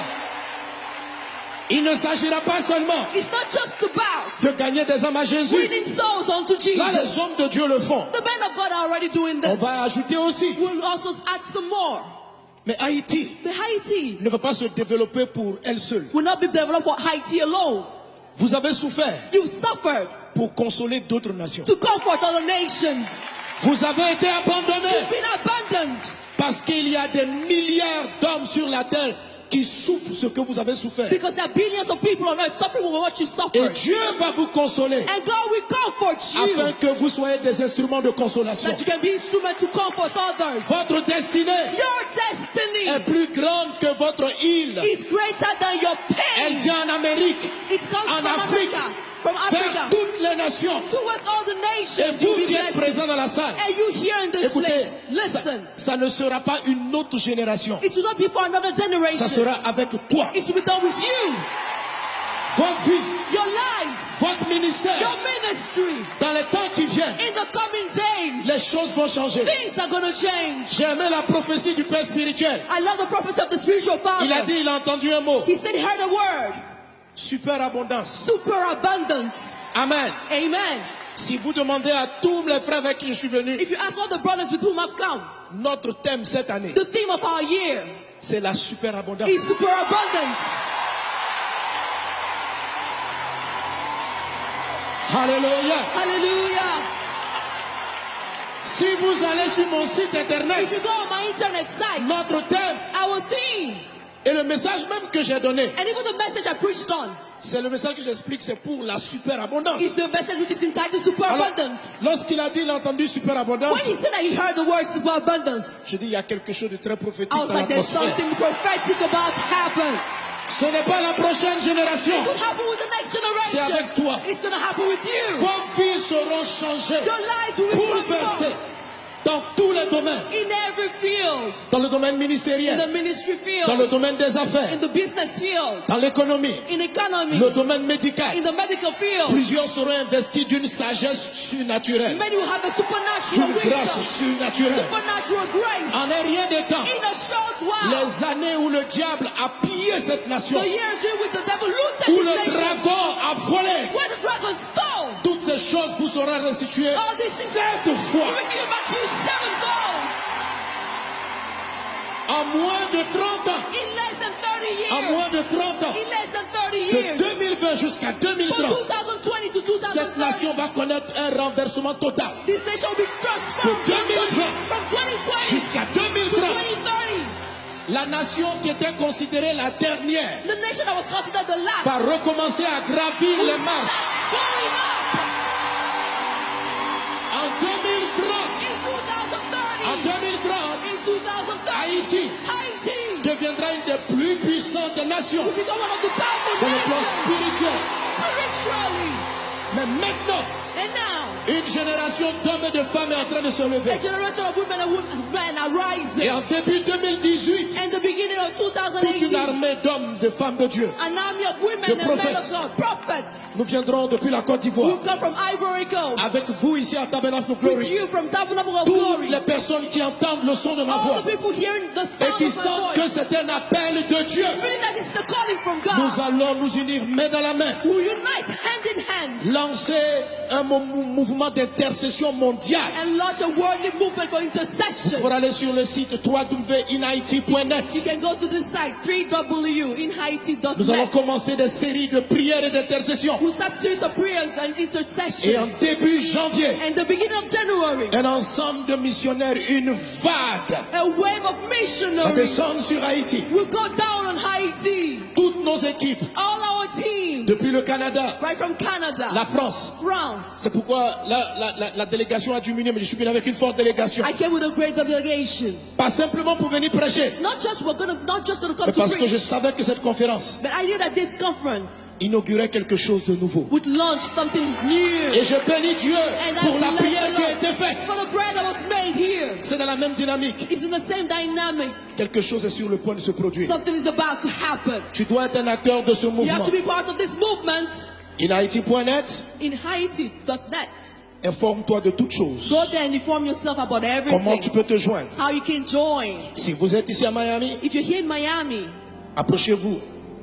Speaker 1: Il ne s'agira pas seulement
Speaker 2: It's not just about
Speaker 1: de gagner des âmes à Jésus.
Speaker 2: winning souls unto
Speaker 1: Là,
Speaker 2: Jesus.
Speaker 1: les hommes de Dieu le font.
Speaker 2: The men of God are already doing
Speaker 1: On
Speaker 2: this.
Speaker 1: va ajouter aussi.
Speaker 2: We'll also add some more.
Speaker 1: Mais Haïti
Speaker 2: But Haiti
Speaker 1: ne va pas se développer pour elle seule.
Speaker 2: will not be developed for Haiti alone.
Speaker 1: Vous avez souffert
Speaker 2: You've suffered
Speaker 1: pour consoler d'autres nations.
Speaker 2: to comfort other nations.
Speaker 1: Vous avez été abandonnés
Speaker 2: You've been abandoned
Speaker 1: parce qu'il y a des milliards d'hommes sur la terre qui souffrent ce que vous avez souffert.
Speaker 2: because there are billions of people on earth suffering with what you
Speaker 1: Et
Speaker 2: suffered.
Speaker 1: Dieu va vous consoler
Speaker 2: And God will comfort
Speaker 1: afin
Speaker 2: you
Speaker 1: que vous soyez des instruments de consolation.
Speaker 2: that you can be instrument to comfort others.
Speaker 1: Votre destinée
Speaker 2: Your destiny
Speaker 1: est plus grande que votre île.
Speaker 2: is greater than your
Speaker 1: Elle
Speaker 2: pain.
Speaker 1: vient en Amérique,
Speaker 2: It comes
Speaker 1: en
Speaker 2: from
Speaker 1: Afrique,
Speaker 2: Africa. From
Speaker 1: vers
Speaker 2: Africa
Speaker 1: toutes les nations.
Speaker 2: towards all the
Speaker 1: Et
Speaker 2: nations.
Speaker 1: vous
Speaker 2: You'll be
Speaker 1: qui êtes
Speaker 2: blessed.
Speaker 1: présents dans la salle,
Speaker 2: And you here in this
Speaker 1: écoutez,
Speaker 2: place,
Speaker 1: ça,
Speaker 2: listen.
Speaker 1: ça ne sera pas une autre génération.
Speaker 2: It will not be for another
Speaker 1: Ça
Speaker 2: generation.
Speaker 1: sera avec toi.
Speaker 2: It will be done with you,
Speaker 1: Votre vie,
Speaker 2: your lives,
Speaker 1: votre ministère.
Speaker 2: your ministry.
Speaker 1: Dans les temps qui viennent,
Speaker 2: In the coming days,
Speaker 1: les choses vont changer.
Speaker 2: things are going to change.
Speaker 1: J'ai aimé la prophétie du Père spirituel.
Speaker 2: I love the prophecy of the spiritual father.
Speaker 1: Il a dit, il a entendu un mot.
Speaker 2: He said he heard a word,
Speaker 1: Superabondance.
Speaker 2: superabundance.
Speaker 1: Amen.
Speaker 2: Amen.
Speaker 1: Si vous demandez à tous les frères avec qui je suis venu,
Speaker 2: If you ask all the brothers with whom I've come,
Speaker 1: notre thème cette année,
Speaker 2: the theme of our year
Speaker 1: c'est la superabondance.
Speaker 2: is superabundance.
Speaker 1: Alléluia.
Speaker 2: Hallelujah.
Speaker 1: Si vous allez sur mon site
Speaker 2: If you
Speaker 1: internet,
Speaker 2: go on my internet site,
Speaker 1: notre thème
Speaker 2: our theme,
Speaker 1: et le message même que j'ai donné,
Speaker 2: and even the message I preached on,
Speaker 1: c'est le message que j'explique, c'est pour la superabondance.
Speaker 2: is the message which is entitled
Speaker 1: Alors,
Speaker 2: superabundance.
Speaker 1: lorsqu'il a dit, il a entendu superabondance,
Speaker 2: When he said that he heard the word superabundance,
Speaker 1: je dis, il y a quelque chose de très prophétique
Speaker 2: I was
Speaker 1: dans
Speaker 2: like, there's
Speaker 1: l'atmosphère.
Speaker 2: something prophetic about to happen.
Speaker 1: Ce n'est pas la prochaine génération.
Speaker 2: It will happen with the next
Speaker 1: C'est
Speaker 2: generation.
Speaker 1: avec toi.
Speaker 2: It's going to happen with you.
Speaker 1: Vos vies seront changées,
Speaker 2: Your lives will be
Speaker 1: bouleversées
Speaker 2: transformed
Speaker 1: dans tous les domaines.
Speaker 2: in every field.
Speaker 1: Dans le domaine
Speaker 2: In
Speaker 1: ministériel,
Speaker 2: the ministry
Speaker 1: dans le
Speaker 2: field,
Speaker 1: domaine des affaires,
Speaker 2: in the business field,
Speaker 1: dans l'économie,
Speaker 2: in economy,
Speaker 1: le domaine médical.
Speaker 2: in the medical field.
Speaker 1: Plusieurs seront investis d'une sagesse surnaturelle,
Speaker 2: Many will have a supernatural
Speaker 1: d'une grâce
Speaker 2: wisdom,
Speaker 1: surnaturelle.
Speaker 2: supernatural grace.
Speaker 1: En un rien de temps,
Speaker 2: In a short while,
Speaker 1: les années où le diable a pillé cette nation,
Speaker 2: the years in which the devil looted
Speaker 1: où
Speaker 2: this
Speaker 1: le
Speaker 2: nation,
Speaker 1: dragon a volé,
Speaker 2: where the dragon stole,
Speaker 1: toutes ces choses vous seront restituées
Speaker 2: all these things
Speaker 1: 7 fois.
Speaker 2: will be given back to you sevenfold.
Speaker 1: En moins de 30 ans,
Speaker 2: In less than 30
Speaker 1: en moins
Speaker 2: years.
Speaker 1: de 30 ans,
Speaker 2: In less than 30
Speaker 1: de
Speaker 2: years.
Speaker 1: 2020 jusqu'à
Speaker 2: From
Speaker 1: 2030,
Speaker 2: 2020 to
Speaker 1: cette
Speaker 2: 2030,
Speaker 1: nation va connaître un renversement total.
Speaker 2: this nation will be transformed
Speaker 1: De
Speaker 2: from
Speaker 1: 2020
Speaker 2: 2020
Speaker 1: jusqu'à
Speaker 2: to
Speaker 1: 2030.
Speaker 2: 2030.
Speaker 1: La nation qui était considérée la dernière
Speaker 2: The nation that was considered the last
Speaker 1: va recommencer à gravir les marches.
Speaker 2: going up
Speaker 1: En 2030,
Speaker 2: in 2030.
Speaker 1: en 2030,
Speaker 2: In 2030,
Speaker 1: Haïti
Speaker 2: Haiti
Speaker 1: deviendra une des plus puissantes nations
Speaker 2: will become one of the powerful
Speaker 1: dans le plan
Speaker 2: nations
Speaker 1: spirituel.
Speaker 2: spiritually.
Speaker 1: Mais maintenant,
Speaker 2: And now,
Speaker 1: une génération d'hommes et de femmes est en train de se lever.
Speaker 2: a generation of women and men are rising.
Speaker 1: Et en début 2018,
Speaker 2: In the beginning of
Speaker 1: toute une
Speaker 2: 2018,
Speaker 1: armée d'hommes, de femmes de Dieu,
Speaker 2: an army of women
Speaker 1: de
Speaker 2: and men of
Speaker 1: prophètes.
Speaker 2: God, prophets,
Speaker 1: nous viendrons depuis la Côte
Speaker 2: who
Speaker 1: d'Ivoire.
Speaker 2: come from Ivory Coast,
Speaker 1: Avec vous ici à Tabernacle of
Speaker 2: with
Speaker 1: Glory.
Speaker 2: you from Tabernacle of
Speaker 1: Toutes
Speaker 2: Glory,
Speaker 1: les personnes qui entendent le son de ma
Speaker 2: all
Speaker 1: voix
Speaker 2: the people hearing the
Speaker 1: et
Speaker 2: sound
Speaker 1: qui
Speaker 2: of my
Speaker 1: sentent que
Speaker 2: voice,
Speaker 1: c'est un appel de Dieu,
Speaker 2: feeling that this is a calling from
Speaker 1: nous
Speaker 2: God,
Speaker 1: allons nous unir main dans la main,
Speaker 2: will unite hand in hand
Speaker 1: lancer un mouvement d'intercession mondiale
Speaker 2: and launch a worldly movement for intercession.
Speaker 1: pour aller sur le site
Speaker 2: You
Speaker 1: www.inhaiti.net.
Speaker 2: can go go to this site, 3w.inhaiti.net.
Speaker 1: Nous allons commencer des séries de prières et d'intercessions.
Speaker 2: We'll start series of prayers and
Speaker 1: Et en
Speaker 2: intercessions.
Speaker 1: début janvier,
Speaker 2: And the beginning of January,
Speaker 1: un ensemble de missionnaires, une vague
Speaker 2: a wave of
Speaker 1: va
Speaker 2: missionaries
Speaker 1: descendre sur Haïti.
Speaker 2: will go down on Haiti.
Speaker 1: Toutes nos équipes,
Speaker 2: All our teams,
Speaker 1: depuis le Canada,
Speaker 2: right from Canada,
Speaker 1: la France.
Speaker 2: France.
Speaker 1: C'est pourquoi la délégation a diminué, mais je suis venu avec une forte délégation.
Speaker 2: I came with a great delegation.
Speaker 1: Pas simplement pour venir prêcher,
Speaker 2: Not just gonna come
Speaker 1: mais
Speaker 2: to
Speaker 1: parce que je
Speaker 2: preach,
Speaker 1: savais que cette conférence
Speaker 2: but I knew that this conference
Speaker 1: inaugurait quelque chose de nouveau.
Speaker 2: would launch something new.
Speaker 1: Et je bénis Dieu
Speaker 2: And
Speaker 1: pour la
Speaker 2: I
Speaker 1: prière
Speaker 2: bless
Speaker 1: qui a
Speaker 2: the
Speaker 1: été
Speaker 2: Lord
Speaker 1: faite.
Speaker 2: for the prayer that was made here.
Speaker 1: C'est dans la même dynamique.
Speaker 2: It's in the same dynamic.
Speaker 1: Quelque chose est sur le point de se produire.
Speaker 2: Something is about to happen.
Speaker 1: Tu dois être un acteur de ce
Speaker 2: You
Speaker 1: mouvement.
Speaker 2: have to be part of this movement.
Speaker 1: InHaiti.net,
Speaker 2: In Haiti.net.
Speaker 1: informe-toi de toutes choses.
Speaker 2: Go there and inform yourself about
Speaker 1: Comment tu
Speaker 2: everything.
Speaker 1: peux te joindre?
Speaker 2: How you can join.
Speaker 1: Si vous êtes ici à Miami,
Speaker 2: If you're here in Miami,
Speaker 1: approchez-vous.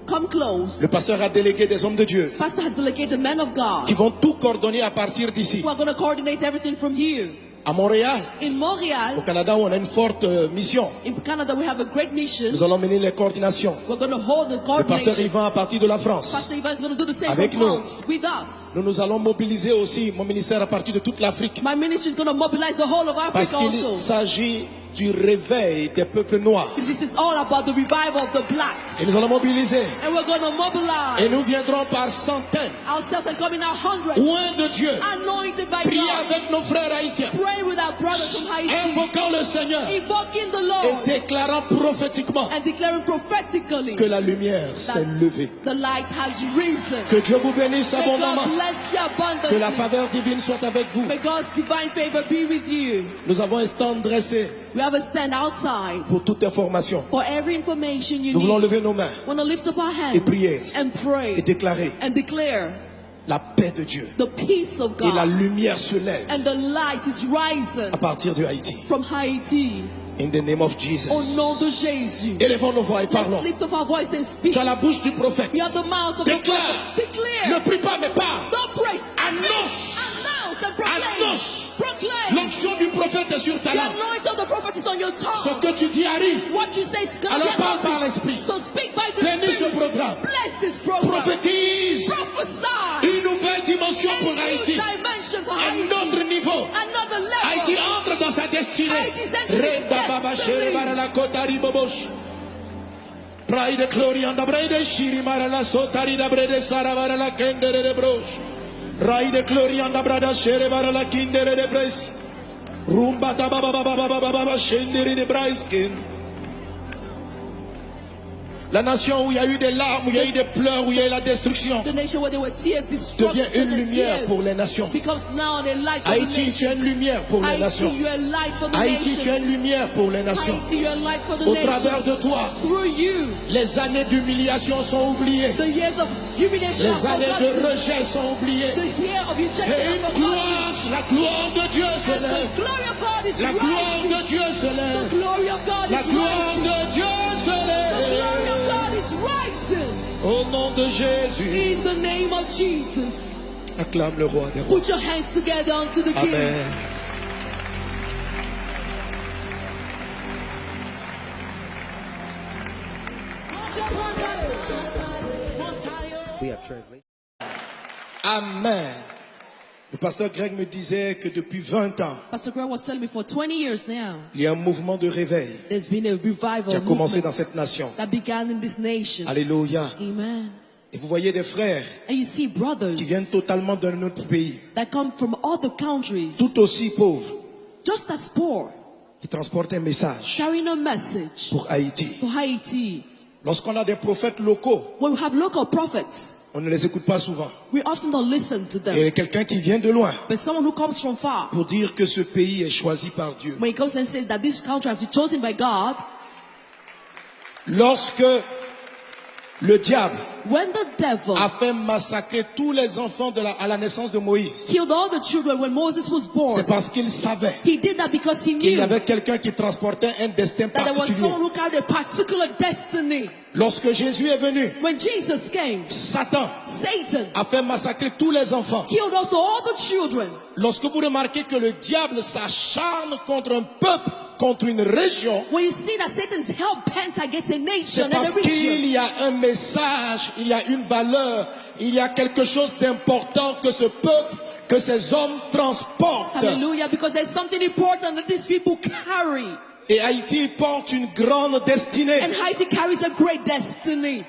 Speaker 2: come close.
Speaker 1: Le pasteur a délégué des hommes de Dieu
Speaker 2: Pastor has delegated men of
Speaker 1: qui
Speaker 2: God
Speaker 1: vont tout coordonner à partir d'ici.
Speaker 2: who are going to coordinate everything from here.
Speaker 1: À Montréal,
Speaker 2: In
Speaker 1: au
Speaker 2: Montreal,
Speaker 1: Canada, où on a une forte mission.
Speaker 2: in Canada, we have a great mission.
Speaker 1: Nous allons mener les coordinations.
Speaker 2: We're going to hold the
Speaker 1: Le pasteur
Speaker 2: coordination.
Speaker 1: Yvan à partir de la France.
Speaker 2: Pastor Ivan is going to do the same
Speaker 1: Avec
Speaker 2: from
Speaker 1: nous.
Speaker 2: France with us.
Speaker 1: Nous allons mobiliser aussi mon ministère à partir de toute l'Afrique.
Speaker 2: My ministry is going to mobilize the whole of
Speaker 1: Parce
Speaker 2: Africa
Speaker 1: qu'il
Speaker 2: also.
Speaker 1: s'agit du réveil des peuples noirs.
Speaker 2: This is all about the revival of the blacks.
Speaker 1: Et nous allons mobiliser.
Speaker 2: And we're going to mobilize
Speaker 1: Et nous viendrons par centaines,
Speaker 2: ourselves and come in our hundreds,
Speaker 1: loin de Dieu,
Speaker 2: anointed by
Speaker 1: prier
Speaker 2: God,
Speaker 1: avec nos frères haïtiens,
Speaker 2: pray with our brothers from Haiti,
Speaker 1: invoquant le Seigneur
Speaker 2: invoking the
Speaker 1: et
Speaker 2: Lord,
Speaker 1: déclarant prophétiquement
Speaker 2: and declaring prophetically
Speaker 1: que la lumière s'est levée.
Speaker 2: the light has risen.
Speaker 1: Que Dieu vous bénisse
Speaker 2: May
Speaker 1: abondamment.
Speaker 2: God bless you
Speaker 1: Que la
Speaker 2: abundantly.
Speaker 1: faveur divine soit avec vous.
Speaker 2: May God's divine favor be with you.
Speaker 1: Nous avons un stand dressé
Speaker 2: We have a stand outside
Speaker 1: pour toute information.
Speaker 2: for every information you
Speaker 1: Nous voulons
Speaker 2: need.
Speaker 1: lever nos mains
Speaker 2: Want to lift up our hands
Speaker 1: et prier
Speaker 2: and pray
Speaker 1: et déclarer
Speaker 2: and declare
Speaker 1: la paix de Dieu.
Speaker 2: the peace of
Speaker 1: Et la
Speaker 2: God,
Speaker 1: lumière se lève
Speaker 2: and the light is rising
Speaker 1: à partir de Haïti.
Speaker 2: from Haiti.
Speaker 1: In the name of
Speaker 2: Au
Speaker 1: Jesus.
Speaker 2: nom de Jésus.
Speaker 1: Élevons nos voix et
Speaker 2: Let's
Speaker 1: parlons.
Speaker 2: lift up our voice and speak.
Speaker 1: Tu as la bouche du prophète.
Speaker 2: You have the mouth of the
Speaker 1: Déclare.
Speaker 2: prophet. Declare.
Speaker 1: Ne prie pas mais parle.
Speaker 2: Don't pray.
Speaker 1: Annonce.
Speaker 2: Announce and proclaim.
Speaker 1: Annonce.
Speaker 2: Proclaim.
Speaker 1: L'onction du prophète est sur ta
Speaker 2: The
Speaker 1: langue.
Speaker 2: anointing of the prophet is on your
Speaker 1: Ce
Speaker 2: tongue.
Speaker 1: que tu dis arrive.
Speaker 2: What you say is going to
Speaker 1: Alors
Speaker 2: be
Speaker 1: parle par
Speaker 2: accomplished.
Speaker 1: l'esprit.
Speaker 2: So speak by the
Speaker 1: Bénis ce
Speaker 2: Spirit.
Speaker 1: programme.
Speaker 2: Bless this program.
Speaker 1: Prophétise
Speaker 2: Prophesy.
Speaker 1: une nouvelle dimension
Speaker 2: A
Speaker 1: pour
Speaker 2: new
Speaker 1: Haïti.
Speaker 2: dimension for
Speaker 1: Un
Speaker 2: Haiti.
Speaker 1: autre niveau.
Speaker 2: Another level.
Speaker 1: Haïti entre dans sa destinée.
Speaker 2: Haïti's entering its
Speaker 1: Rebababa
Speaker 2: destiny.
Speaker 1: shere barala kotari bobosh. Pride glory and the brede shiri marala sotari da brede sara barala kendere de brosh. Ride glory and the brada shere barala kindere de bres. Rumba ta baba baba baba baba shendere de braiskin. La nation où il y a eu des larmes, où il y a eu des pleurs, où il y a eu la destruction,
Speaker 2: The nation where there were tears,
Speaker 1: devient
Speaker 2: destruction
Speaker 1: une
Speaker 2: and
Speaker 1: lumière
Speaker 2: tears
Speaker 1: pour les nations.
Speaker 2: becomes now a light for
Speaker 1: Haïti,
Speaker 2: the
Speaker 1: tu es une
Speaker 2: nations.
Speaker 1: lumière pour les nations.
Speaker 2: Haiti, you are a light for the
Speaker 1: Haïti, tu es
Speaker 2: nations.
Speaker 1: une lumière pour les nations.
Speaker 2: Haiti, you are a light for the
Speaker 1: Au travers de
Speaker 2: nations.
Speaker 1: toi,
Speaker 2: Through you,
Speaker 1: les années d'humiliation sont oubliées.
Speaker 2: the years of humiliation
Speaker 1: Les
Speaker 2: are
Speaker 1: années de
Speaker 2: forgotten.
Speaker 1: rejet sont oubliées.
Speaker 2: The year of rejection
Speaker 1: Et
Speaker 2: are
Speaker 1: une
Speaker 2: forgotten.
Speaker 1: gloire, la gloire de Dieu se
Speaker 2: And the
Speaker 1: lève.
Speaker 2: glory of God is
Speaker 1: La gloire
Speaker 2: rising.
Speaker 1: de Dieu se
Speaker 2: The
Speaker 1: lève.
Speaker 2: glory of God
Speaker 1: La
Speaker 2: is
Speaker 1: gloire
Speaker 2: rising.
Speaker 1: de Dieu se
Speaker 2: The glory of
Speaker 1: lève.
Speaker 2: God is rising.
Speaker 1: Au nom de Jésus,
Speaker 2: In the name of Jesus.
Speaker 1: acclame le roi des rois.
Speaker 2: Put your hands together unto the King.
Speaker 1: Amen.
Speaker 3: We have translation.
Speaker 1: Amen. Le pasteur Greg me disait que depuis 20 ans,
Speaker 2: Pastor Greg was telling me for 20 years now,
Speaker 1: il y a un mouvement de réveil
Speaker 2: there's been a revival
Speaker 1: qui a commencé dans
Speaker 2: movement
Speaker 1: cette nation.
Speaker 2: that began in this nation.
Speaker 1: Alléluia.
Speaker 2: Amen.
Speaker 1: Et vous voyez des frères
Speaker 2: And you see
Speaker 1: qui viennent
Speaker 2: brothers
Speaker 1: totalement d'un autre pays,
Speaker 2: that come from other countries,
Speaker 1: tout aussi pauvres,
Speaker 2: just as poor,
Speaker 1: qui transportent un message
Speaker 2: carrying a message
Speaker 1: pour Haïti.
Speaker 2: for Haiti.
Speaker 1: Lorsqu'on a des prophètes locaux,
Speaker 2: When we have local prophets,
Speaker 1: on ne les écoute pas souvent.
Speaker 2: we often don't listen to them.
Speaker 1: Et quelqu'un qui vient de loin
Speaker 2: But someone who comes from far,
Speaker 1: pour dire que ce pays est choisi par Dieu.
Speaker 2: when he comes and says that this country has been chosen by God,
Speaker 1: Lorsque le diable
Speaker 2: when the devil
Speaker 1: a fait massacrer tous les enfants à la naissance de Moïse,
Speaker 2: killed all the children when Moses was born,
Speaker 1: c'est parce qu'il savait
Speaker 2: he did that because he
Speaker 1: qu'il y
Speaker 2: knew
Speaker 1: avait quelqu'un qui transportait un destin
Speaker 2: that there was
Speaker 1: particulier.
Speaker 2: someone who carried a particular destiny.
Speaker 1: Lorsque Jésus est venu,
Speaker 2: When Jesus came,
Speaker 1: Satan
Speaker 2: Satan
Speaker 1: a fait massacrer tous les enfants.
Speaker 2: killed also all the children.
Speaker 1: Lorsque vous remarquez que le diable s'acharne contre un peuple, contre une région,
Speaker 2: when you see that Satan is hell-bent against a
Speaker 1: c'est
Speaker 2: nation and
Speaker 1: parce
Speaker 2: a region,
Speaker 1: qu'il y a un message, il y a une valeur, il y a quelque chose d'important que ce peuple, que ces hommes transportent.
Speaker 2: hallelujah, because there's something important that these people carry.
Speaker 1: Et Haïti porte une grande destinée.
Speaker 2: And Haiti carries a great destiny.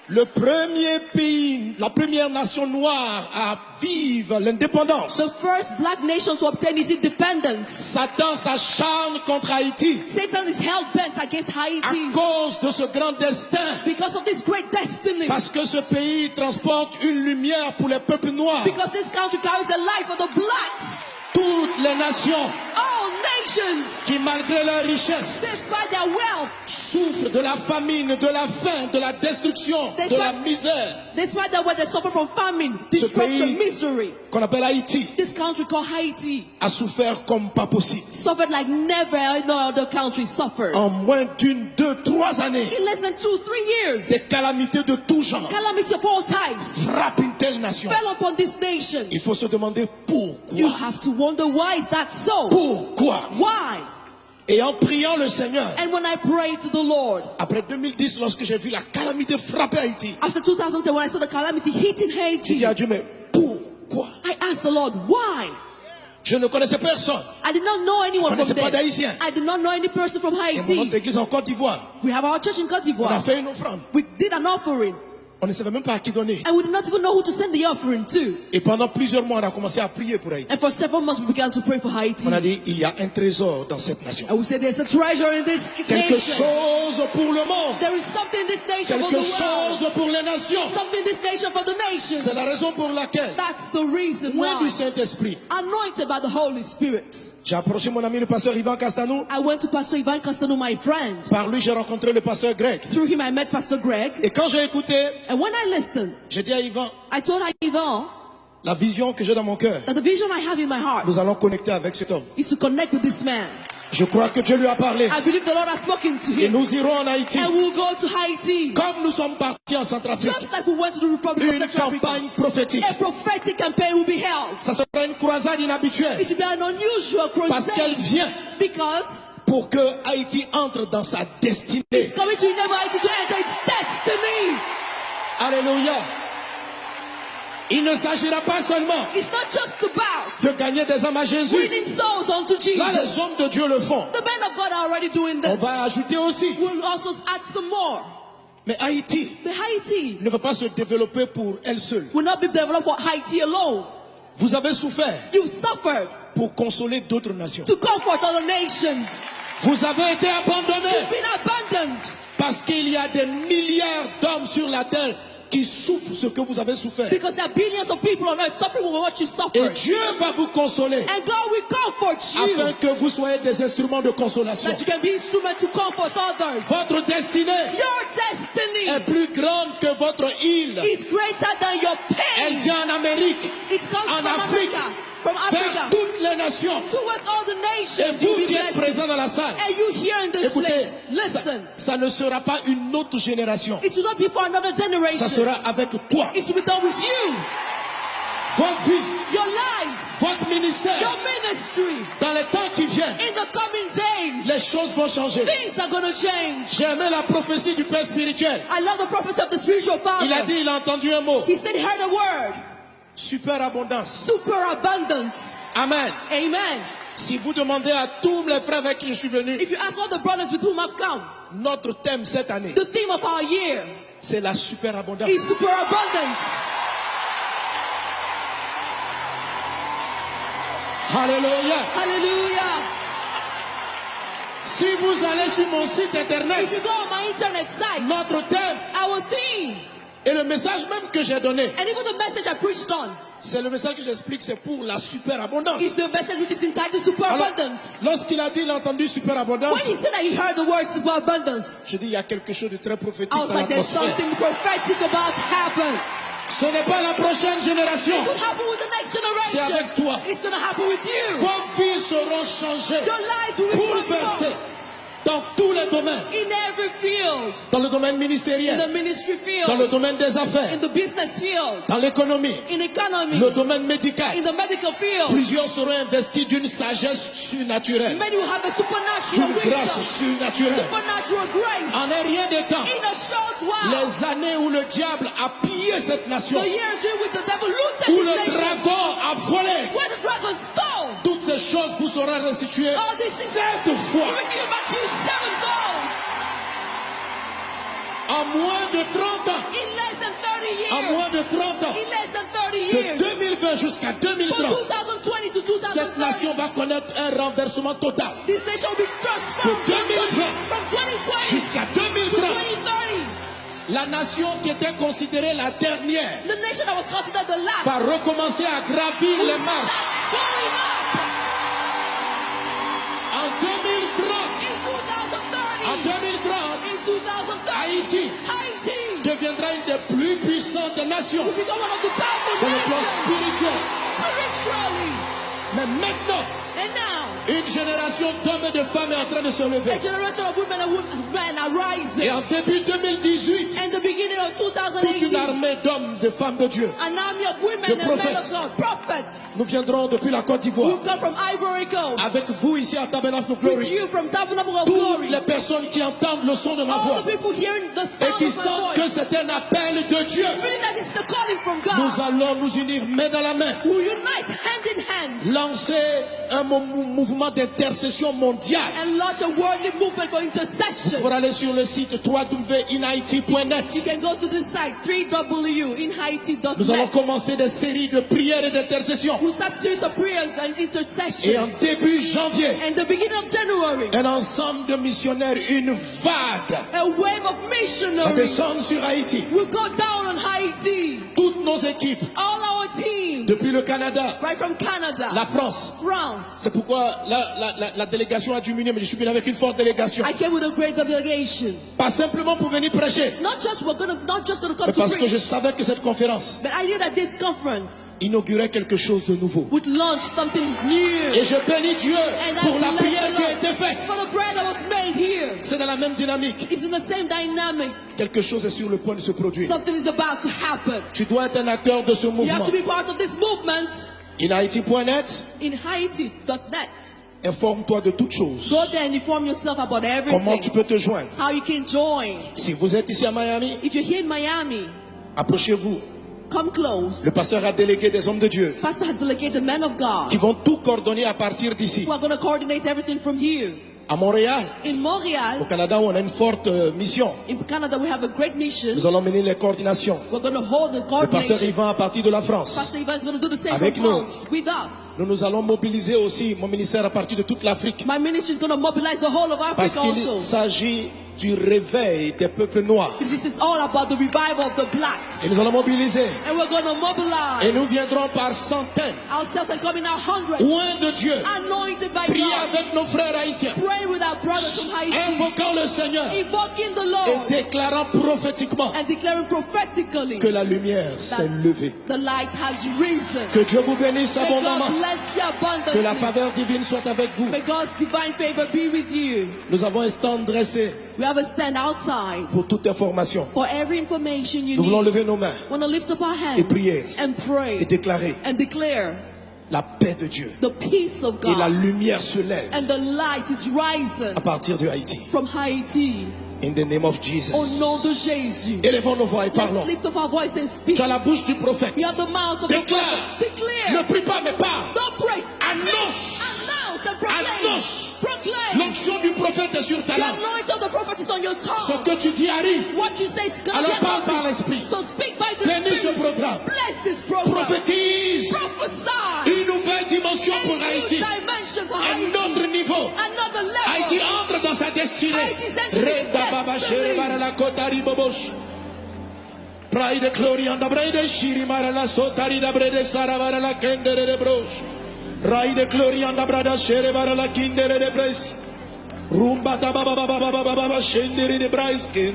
Speaker 1: Le premier pays, la première nation noire à vivre l'indépendance.
Speaker 2: The first black nation to obtain its independence.
Speaker 1: Satan s'acharne contre Haïti
Speaker 2: Satan is hell-bent against
Speaker 1: à
Speaker 2: Haiti
Speaker 1: cause de ce grand destin.
Speaker 2: because of this great destiny.
Speaker 1: Parce que ce pays transporte une lumière pour les peuples noirs.
Speaker 2: Because this country carries the life of the blacks.
Speaker 1: Toutes les nations
Speaker 2: All nations,
Speaker 1: qui, malgré leur richesse,
Speaker 2: despite their wealth,
Speaker 1: souffrent de la famine, de la faim, de la destruction, de la misère.
Speaker 2: despite their wealth, they suffer from famine,
Speaker 1: Ce
Speaker 2: destruction,
Speaker 1: pays
Speaker 2: misery.
Speaker 1: qu'on appelle Haïti
Speaker 2: This country called Haiti
Speaker 1: a souffert comme pas possible.
Speaker 2: suffered like never no other country suffered.
Speaker 1: En moins d'une, 2, 3 années,
Speaker 2: In less than 2-3 years,
Speaker 1: des calamités de tout genre
Speaker 2: calamity of all types
Speaker 1: frappent une telle nation.
Speaker 2: fell upon this nation.
Speaker 1: Il faut se demander
Speaker 2: You
Speaker 1: pourquoi.
Speaker 2: have to wonder, why is that so?
Speaker 1: Pourquoi?
Speaker 2: Why?
Speaker 1: Et en priant le Seigneur,
Speaker 2: And when I prayed to the Lord,
Speaker 1: après 2010, lorsque j'ai vu la calamité frapper Haïti,
Speaker 2: after 2010, when I saw the calamity hitting
Speaker 1: j'ai
Speaker 2: Haiti,
Speaker 1: dit à Dieu, mais pourquoi?
Speaker 2: I asked the Lord, why?
Speaker 1: Je ne connaissais personne.
Speaker 2: I did not know anyone
Speaker 1: Je
Speaker 2: from
Speaker 1: connaissais pas
Speaker 2: there.
Speaker 1: d'Haïtien.
Speaker 2: I did not know any person from
Speaker 1: Et mon
Speaker 2: Haiti.
Speaker 1: autre église en Côte d'Ivoire,
Speaker 2: We have our church in Côte
Speaker 1: on a
Speaker 2: d'Ivoire.
Speaker 1: fait une offrande.
Speaker 2: We did an offering,
Speaker 1: On ne savait même pas à qui donner.
Speaker 2: and we did not even know who to send the offering to.
Speaker 1: Et pendant plusieurs mois, on a commencé à prier pour Haïti.
Speaker 2: And for several months, we began to pray for Haiti.
Speaker 1: On a dit, il y a un trésor dans cette nation.
Speaker 2: And we said, there's a treasure in this
Speaker 1: Quelque
Speaker 2: nation.
Speaker 1: chose pour le monde.
Speaker 2: There is something in this nation for the
Speaker 1: Quelque
Speaker 2: world.
Speaker 1: chose pour les nations.
Speaker 2: Something in this nation for the nations.
Speaker 1: C'est la raison pour laquelle,
Speaker 2: That's the reason
Speaker 1: loin du
Speaker 2: why.
Speaker 1: Saint-Esprit,
Speaker 2: Anointed by the Holy Spirit.
Speaker 1: j'ai approché mon ami le pasteur Ivan Castanou.
Speaker 2: I went to Pastor Ivan Castanou, my friend.
Speaker 1: Par lui, j'ai rencontré le pasteur Greg.
Speaker 2: Through him, I met Pastor Greg.
Speaker 1: Et quand j'ai écouté,
Speaker 2: And when I listened,
Speaker 1: j'ai dit à Ivan,
Speaker 2: I told Ivan
Speaker 1: la vision que j'ai dans mon cœur,
Speaker 2: that the vision I have in my heart
Speaker 1: nous allons connecter avec cet homme.
Speaker 2: is to connect with this man.
Speaker 1: Je crois que Dieu lui a parlé.
Speaker 2: I believe the Lord has spoken to
Speaker 1: Et
Speaker 2: him.
Speaker 1: nous irons en Haïti.
Speaker 2: And we'll go to Haiti.
Speaker 1: Comme nous sommes partis en Centrafrique,
Speaker 2: Just like we went to the Republic of
Speaker 1: une
Speaker 2: Central Africa.
Speaker 1: campagne prophétique.
Speaker 2: A prophetic campaign will be held.
Speaker 1: Ça sera une croisade inhabituelle.
Speaker 2: It will be an unusual
Speaker 1: Parce qu'elle
Speaker 2: crusade.
Speaker 1: vient
Speaker 2: Because
Speaker 1: pour que Haïti entre dans sa destinée.
Speaker 2: it's coming to enable Haiti to enter its destiny.
Speaker 1: Alléluia. Il ne s'agira pas seulement
Speaker 2: It's not just about
Speaker 1: de gagner des âmes à Jésus.
Speaker 2: winning souls unto
Speaker 1: Là,
Speaker 2: Jesus.
Speaker 1: les hommes de Dieu le font.
Speaker 2: The men of God are already doing
Speaker 1: On
Speaker 2: this.
Speaker 1: va ajouter aussi.
Speaker 2: We'll also add some more.
Speaker 1: Mais Haïti
Speaker 2: But Haiti
Speaker 1: ne va pas se développer pour elle seule.
Speaker 2: will not be developed for Haiti alone.
Speaker 1: Vous avez souffert
Speaker 2: You've suffered
Speaker 1: pour consoler d'autres nations.
Speaker 2: to comfort other nations.
Speaker 1: Vous avez été abandonnés
Speaker 2: You've been abandoned
Speaker 1: parce qu'il y a des milliards d'hommes sur la terre qui souffrent ce que vous avez souffert.
Speaker 2: because there are billions of people on earth suffering with what you
Speaker 1: Et
Speaker 2: suffered.
Speaker 1: Dieu va vous consoler
Speaker 2: And God will comfort
Speaker 1: afin
Speaker 2: you
Speaker 1: que vous soyez des instruments de consolation.
Speaker 2: that you can be instrument to comfort others.
Speaker 1: Votre destinée
Speaker 2: Your destiny
Speaker 1: est plus grande que votre île.
Speaker 2: is greater than your
Speaker 1: Elle
Speaker 2: pain.
Speaker 1: vient en Amérique,
Speaker 2: It comes
Speaker 1: en
Speaker 2: from
Speaker 1: Afrique,
Speaker 2: Africa, from
Speaker 1: vers
Speaker 2: Africa,
Speaker 1: toutes les nations.
Speaker 2: towards all the
Speaker 1: Et
Speaker 2: nations.
Speaker 1: vous
Speaker 2: You'll be
Speaker 1: qui êtes
Speaker 2: blessed.
Speaker 1: présents dans la salle,
Speaker 2: And you here in this
Speaker 1: écoutez,
Speaker 2: place,
Speaker 1: ça,
Speaker 2: listen.
Speaker 1: ça ne sera pas une autre génération.
Speaker 2: It will not be for another
Speaker 1: Ça
Speaker 2: generation.
Speaker 1: sera avec toi.
Speaker 2: It will be done with you,
Speaker 1: Votre vie,
Speaker 2: your lives,
Speaker 1: votre ministère.
Speaker 2: your ministry.
Speaker 1: Dans les temps qui viennent,
Speaker 2: In the coming days,
Speaker 1: les choses vont changer.
Speaker 2: things are going to change.
Speaker 1: J'ai aimé la prophétie du Père spirituel.
Speaker 2: I love the prophecy of the spiritual father.
Speaker 1: Il a dit, il a entendu un mot.
Speaker 2: He said he heard a word,
Speaker 1: Superabondance.
Speaker 2: super abundance.
Speaker 1: Amen.
Speaker 2: Amen.
Speaker 1: Si vous demandez à tous les frères avec qui je suis venu,
Speaker 2: If you ask all the brothers with whom I've come,
Speaker 1: notre thème cette année,
Speaker 2: the theme of our year
Speaker 1: c'est la superabondance.
Speaker 2: is super abundance.
Speaker 1: Alléluia.
Speaker 2: Hallelujah.
Speaker 1: Si vous allez sur mon site
Speaker 2: If you
Speaker 1: internet,
Speaker 2: go on my internet site,
Speaker 1: notre thème
Speaker 2: our theme,
Speaker 1: et le message même que j'ai donné,
Speaker 2: and even the message I preached on,
Speaker 1: c'est le message que j'explique, c'est pour la superabondance.
Speaker 2: is the message which is entitled super
Speaker 1: Alors,
Speaker 2: abundance.
Speaker 1: lorsqu'il a dit, il a entendu superabondance,
Speaker 2: When he said that he heard the word super abundance,
Speaker 1: je dis, il y a quelque chose de très prophétique
Speaker 2: I was
Speaker 1: dans
Speaker 2: like, there's
Speaker 1: l'atmosphère.
Speaker 2: something prophetic about to happen.
Speaker 1: Ce n'est pas la prochaine génération.
Speaker 2: It will happen with the next
Speaker 1: C'est
Speaker 2: generation.
Speaker 1: avec toi.
Speaker 2: It's going to happen with you.
Speaker 1: Vos vies seront changées,
Speaker 2: Your lives will be
Speaker 1: bouleversées
Speaker 2: transformed
Speaker 1: dans tous les domaines.
Speaker 2: in every every field.
Speaker 1: dans le domaine
Speaker 2: In
Speaker 1: ministériel,
Speaker 2: the ministry
Speaker 1: dans le
Speaker 2: field.
Speaker 1: domaine des affaires,
Speaker 2: In the business field.
Speaker 1: dans l'économie,
Speaker 2: In economy.
Speaker 1: le domaine médical.
Speaker 2: In the medical field.
Speaker 1: Plusieurs seront investis d'une sagesse surnaturelle,
Speaker 2: Many will have a supernatural
Speaker 1: d'une grâce
Speaker 2: wisdom.
Speaker 1: surnaturelle.
Speaker 2: Supernatural grace.
Speaker 1: En un rien de temps,
Speaker 2: In a short while.
Speaker 1: les années où le diable a pillé cette nation,
Speaker 2: The years in which the devil looted
Speaker 1: où
Speaker 2: this
Speaker 1: le
Speaker 2: nation.
Speaker 1: dragon a volé,
Speaker 2: Where the dragon stole.
Speaker 1: toutes ces choses vous seront restituées
Speaker 2: All these things.
Speaker 1: 7 fois.
Speaker 2: He will give back to you sevenfold.
Speaker 1: En moins de 30 ans.
Speaker 2: In less than 30 years.
Speaker 1: En moins de 30 ans.
Speaker 2: In less than 30
Speaker 1: De
Speaker 2: years.
Speaker 1: 2020 jusqu'à
Speaker 2: From
Speaker 1: 2030.
Speaker 2: 2020 to 2030.
Speaker 1: Cette nation va connaître un renversement total.
Speaker 2: This nation will be transformed
Speaker 1: De 2020
Speaker 2: from 2020
Speaker 1: jusqu'à
Speaker 2: to
Speaker 1: 2030.
Speaker 2: 2030.
Speaker 1: La nation qui était considérée la dernière
Speaker 2: The nation that was considered the last
Speaker 1: va recommencer à gravir les marches.
Speaker 2: going up
Speaker 1: En 2030,
Speaker 2: in 2030.
Speaker 1: en 2030,
Speaker 2: In 2030,
Speaker 1: Haïti
Speaker 2: Haiti
Speaker 1: deviendra une des plus puissantes nations
Speaker 2: will become one of the powerful
Speaker 1: dans le plan
Speaker 2: nations
Speaker 1: spirituel.
Speaker 2: spiritually.
Speaker 1: Mais maintenant,
Speaker 2: And now,
Speaker 1: une génération d'hommes et de femmes est en train de se
Speaker 2: a
Speaker 1: lever.
Speaker 2: generation of women and men are rising.
Speaker 1: Et en début 2018,
Speaker 2: And the beginning of
Speaker 1: toute une
Speaker 2: 2018,
Speaker 1: armée d'hommes, de femmes de Dieu.
Speaker 2: an army of women
Speaker 1: De
Speaker 2: and men
Speaker 1: prophets.
Speaker 2: of God, prophets,
Speaker 1: Nous viendrons depuis la Côte
Speaker 2: who
Speaker 1: d'Ivoire.
Speaker 2: come from Ivory Coast,
Speaker 1: Avec vous ici à Tabernacle of
Speaker 2: with
Speaker 1: Glory.
Speaker 2: you from Tabernacle of
Speaker 1: Toutes
Speaker 2: Glory,
Speaker 1: les personnes qui entendent le son de ma
Speaker 2: all
Speaker 1: voix
Speaker 2: the people hearing the
Speaker 1: et
Speaker 2: sound
Speaker 1: qui
Speaker 2: of my
Speaker 1: sentent que
Speaker 2: voice,
Speaker 1: c'est un appel de Dieu,
Speaker 2: feeling that it's a calling from
Speaker 1: nous
Speaker 2: God,
Speaker 1: allons nous unir main dans la main.
Speaker 2: will unite hand in hand
Speaker 1: Lancer un mouvement d'intercession mondiale.
Speaker 2: and launch a worldly movement for intercession.
Speaker 1: Pour aller sur le site
Speaker 2: You
Speaker 1: www.inhaiti.net.
Speaker 2: can go to the site www.inhaiti.net.
Speaker 1: Nous allons commencer des séries de prières et d'intercession.
Speaker 2: We'll start series of prayers and
Speaker 1: Et en
Speaker 2: intercessions.
Speaker 1: début janvier,
Speaker 2: And the beginning of January,
Speaker 1: un ensemble de missionnaires, une vague,
Speaker 2: a wave of
Speaker 1: va
Speaker 2: missionaries
Speaker 1: descendre sur Haïti.
Speaker 2: will go down on Haiti.
Speaker 1: Toutes nos équipes,
Speaker 2: All our teams,
Speaker 1: depuis le Canada,
Speaker 2: right from Canada,
Speaker 1: la France.
Speaker 2: France.
Speaker 1: C'est pourquoi la délégation a diminué, mais je suis venu avec une forte délégation.
Speaker 2: I came with a great delegation.
Speaker 1: Pas simplement pour venir prêcher,
Speaker 2: Not just gonna come
Speaker 1: mais
Speaker 2: to
Speaker 1: parce que je
Speaker 2: preach,
Speaker 1: savais que cette conférence
Speaker 2: but I knew that this conference
Speaker 1: inaugurait quelque chose de nouveau.
Speaker 2: would launch something new.
Speaker 1: Et je bénis Dieu
Speaker 2: And I
Speaker 1: pour la
Speaker 2: bless
Speaker 1: prière
Speaker 2: the
Speaker 1: qui a
Speaker 2: Lord
Speaker 1: été faite.
Speaker 2: for the prayer that was made here.
Speaker 1: C'est dans la même dynamique.
Speaker 2: It's in the same dynamic.
Speaker 1: Quelque chose est sur le point de se produire.
Speaker 2: Something is about to happen.
Speaker 1: Tu dois être un acteur de ce
Speaker 2: You
Speaker 1: mouvement.
Speaker 2: have to be part of this movement.
Speaker 1: InHaiti.net,
Speaker 2: In Haiti.net.
Speaker 1: informe-toi de toutes choses.
Speaker 2: Go there and inform yourself about
Speaker 1: Comment tu
Speaker 2: everything.
Speaker 1: peux te joindre.
Speaker 2: How you can join.
Speaker 1: Si vous êtes ici à Miami,
Speaker 2: If you're here in Miami,
Speaker 1: approchez-vous.
Speaker 2: come close.
Speaker 1: Le pasteur a délégué des hommes de Dieu
Speaker 2: Pastor has delegated men of
Speaker 1: qui
Speaker 2: God
Speaker 1: vont tout coordonner à partir d'ici.
Speaker 2: who are going to coordinate everything from here.
Speaker 1: À Montréal,
Speaker 2: In
Speaker 1: au
Speaker 2: Montreal,
Speaker 1: Canada, où on a une forte mission.
Speaker 2: in Canada, we have a great mission.
Speaker 1: Nous allons mener les coordinations.
Speaker 2: We're going to hold the
Speaker 1: Le pasteur
Speaker 2: coordination.
Speaker 1: Yvan à partir de la France.
Speaker 2: Pastor Ivan is going to do the same
Speaker 1: Avec
Speaker 2: from
Speaker 1: nous.
Speaker 2: France with us.
Speaker 1: Nous allons mobiliser aussi mon ministère à partir de toute l'Afrique.
Speaker 2: My ministry is going to mobilize the whole of
Speaker 1: Parce
Speaker 2: Africa
Speaker 1: qu'il
Speaker 2: also.
Speaker 1: s'agit du réveil des peuples noirs.
Speaker 2: This is all about the revival of the blacks.
Speaker 1: Et nous allons mobiliser.
Speaker 2: And we're going to mobilize
Speaker 1: Et nous viendrons par centaines,
Speaker 2: ourselves and coming out hundreds,
Speaker 1: loin de Dieu,
Speaker 2: anointed by
Speaker 1: prier
Speaker 2: God,
Speaker 1: avec nos frères haïtiens,
Speaker 2: pray with our brothers from Haiti,
Speaker 1: invoquant le Seigneur
Speaker 2: invoking the
Speaker 1: et
Speaker 2: Lord,
Speaker 1: déclarant prophétiquement
Speaker 2: and declaring prophetically
Speaker 1: que la lumière s'est levée.
Speaker 2: the light has risen.
Speaker 1: Que Dieu vous bénisse
Speaker 2: May
Speaker 1: abondamment.
Speaker 2: God bless you
Speaker 1: Que la
Speaker 2: abundantly.
Speaker 1: faveur divine soit avec vous.
Speaker 2: May God's divine favor be with you.
Speaker 1: Nous avons un stand dressé
Speaker 2: We have a stand outside
Speaker 1: pour toute information.
Speaker 2: for every information you
Speaker 1: Nous voulons
Speaker 2: need.
Speaker 1: lever nos mains
Speaker 2: Want to lift up our hands
Speaker 1: et prier
Speaker 2: and pray
Speaker 1: et déclarer
Speaker 2: and declare
Speaker 1: la paix de Dieu.
Speaker 2: the peace of
Speaker 1: Et la
Speaker 2: God,
Speaker 1: lumière se lève
Speaker 2: and the light is rising
Speaker 1: à partir de Haïti.
Speaker 2: from Haiti.
Speaker 1: In the name of
Speaker 2: Au
Speaker 1: Jesus.
Speaker 2: nom de Jésus.
Speaker 1: Élevons nos voix et
Speaker 2: Let's
Speaker 1: parlons.
Speaker 2: lift up our voice and speak.
Speaker 1: Tu as la bouche du prophète.
Speaker 2: You have the mouth of the
Speaker 1: Déclare.
Speaker 2: prophet. Declare.
Speaker 1: Ne prie pas mais parle.
Speaker 2: Don't pray.
Speaker 1: Annonce.
Speaker 2: Announce and proclaim.
Speaker 1: Annonce.
Speaker 2: Proclaim.
Speaker 1: L'onction du prophète est sur ta
Speaker 2: The
Speaker 1: langue.
Speaker 2: anointing of the prophet is on your
Speaker 1: Ce
Speaker 2: tongue.
Speaker 1: que tu dis arrive.
Speaker 2: What you say is going to
Speaker 1: Alors
Speaker 2: be
Speaker 1: parle par
Speaker 2: accomplished.
Speaker 1: l'esprit.
Speaker 2: So speak by the
Speaker 1: Bénis ce
Speaker 2: Spirit.
Speaker 1: programme.
Speaker 2: Bless this program.
Speaker 1: Prophétise
Speaker 2: Prophesy.
Speaker 1: une nouvelle dimension
Speaker 2: A
Speaker 1: pour
Speaker 2: new
Speaker 1: Haïti.
Speaker 2: dimension for
Speaker 1: Un
Speaker 2: Haiti.
Speaker 1: autre niveau.
Speaker 2: Another level.
Speaker 1: Haïti entre dans sa destinée.
Speaker 2: Haïti's entering its
Speaker 1: Reda baba
Speaker 2: destiny.
Speaker 1: shere bara la kotari bobosh. Pride glory and the brede shiri mara la sotari da brede sara bara la kendere de brosh. Ride glory and the brada shere bara la kindere de bres. Rumba da baba baba baba baba shendere de braiskin.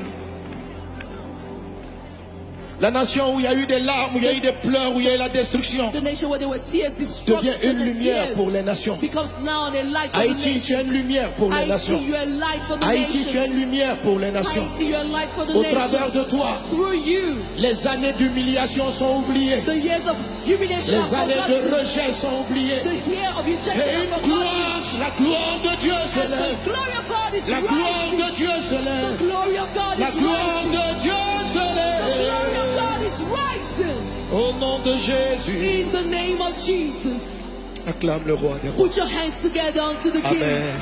Speaker 1: La nation où il y a eu des larmes, où il y a eu des pleurs, où il y a eu la destruction,
Speaker 2: The nation where there were tears,
Speaker 1: devient
Speaker 2: destruction
Speaker 1: une
Speaker 2: and
Speaker 1: lumière
Speaker 2: tears
Speaker 1: pour les nations.
Speaker 2: becomes now a light for
Speaker 1: Haïti,
Speaker 2: the
Speaker 1: tu es
Speaker 2: nations.
Speaker 1: une lumière pour les nations.
Speaker 2: Haïti, you are a light for the
Speaker 1: Haïti, tu es
Speaker 2: nations.
Speaker 1: une lumière pour les nations.
Speaker 2: Haïti, you are a light for the
Speaker 1: Au travers de
Speaker 2: nations.
Speaker 1: toi,
Speaker 2: Through you,
Speaker 1: les années d'humiliation sont oubliées.
Speaker 2: the years of humiliation
Speaker 1: Les
Speaker 2: are
Speaker 1: années de
Speaker 2: forgotten.
Speaker 1: rejet sont oubliées.
Speaker 2: The year of rejection
Speaker 1: Et
Speaker 2: are
Speaker 1: une
Speaker 2: forgotten.
Speaker 1: gloire, la gloire de Dieu se
Speaker 2: And
Speaker 1: lève.
Speaker 2: the glory of God is
Speaker 1: La gloire
Speaker 2: rising.
Speaker 1: de Dieu se
Speaker 2: The
Speaker 1: lève.
Speaker 2: glory of God
Speaker 1: La
Speaker 2: is
Speaker 1: gloire
Speaker 2: rising.
Speaker 1: de Dieu se
Speaker 2: The glory of
Speaker 1: lève.
Speaker 2: God is rising.
Speaker 1: Au nom de Jésus,
Speaker 2: In the name of Jesus.
Speaker 1: acclame le roi des rois.
Speaker 2: Put your hands together unto the King.
Speaker 1: Amen.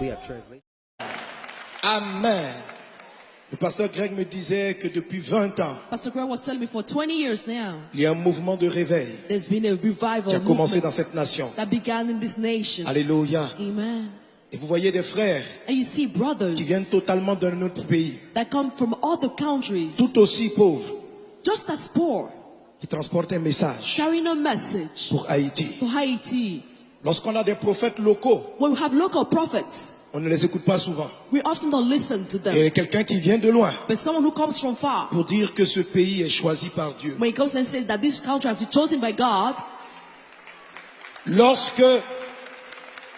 Speaker 3: We have translation.
Speaker 1: Amen. Le pasteur Greg me disait que depuis 20 ans,
Speaker 2: Pastor Greg was telling me for 20 years now,
Speaker 1: il y a un mouvement de réveil
Speaker 2: there's been a revival
Speaker 1: qui a commencé
Speaker 2: movement
Speaker 1: dans cette nation.
Speaker 2: that began in this nation.
Speaker 1: Alléluia.
Speaker 2: Amen.
Speaker 1: Et vous voyez des frères
Speaker 2: And you see brothers
Speaker 1: qui viennent totalement d'un autre pays,
Speaker 2: that come from other countries,
Speaker 1: tout aussi pauvres,
Speaker 2: just as poor,
Speaker 1: qui transportent un message
Speaker 2: carrying a message
Speaker 1: pour Haïti.
Speaker 2: for Haiti.
Speaker 1: Lorsqu'on a des prophètes locaux,
Speaker 2: When we have local prophets,
Speaker 1: on ne les écoute pas souvent.
Speaker 2: we often don't listen to them.
Speaker 1: Et quelqu'un qui vient de loin
Speaker 2: But someone who comes from far,
Speaker 1: pour dire que ce pays est choisi par Dieu.
Speaker 2: when he comes and says that this country has been chosen by God,
Speaker 1: Lorsque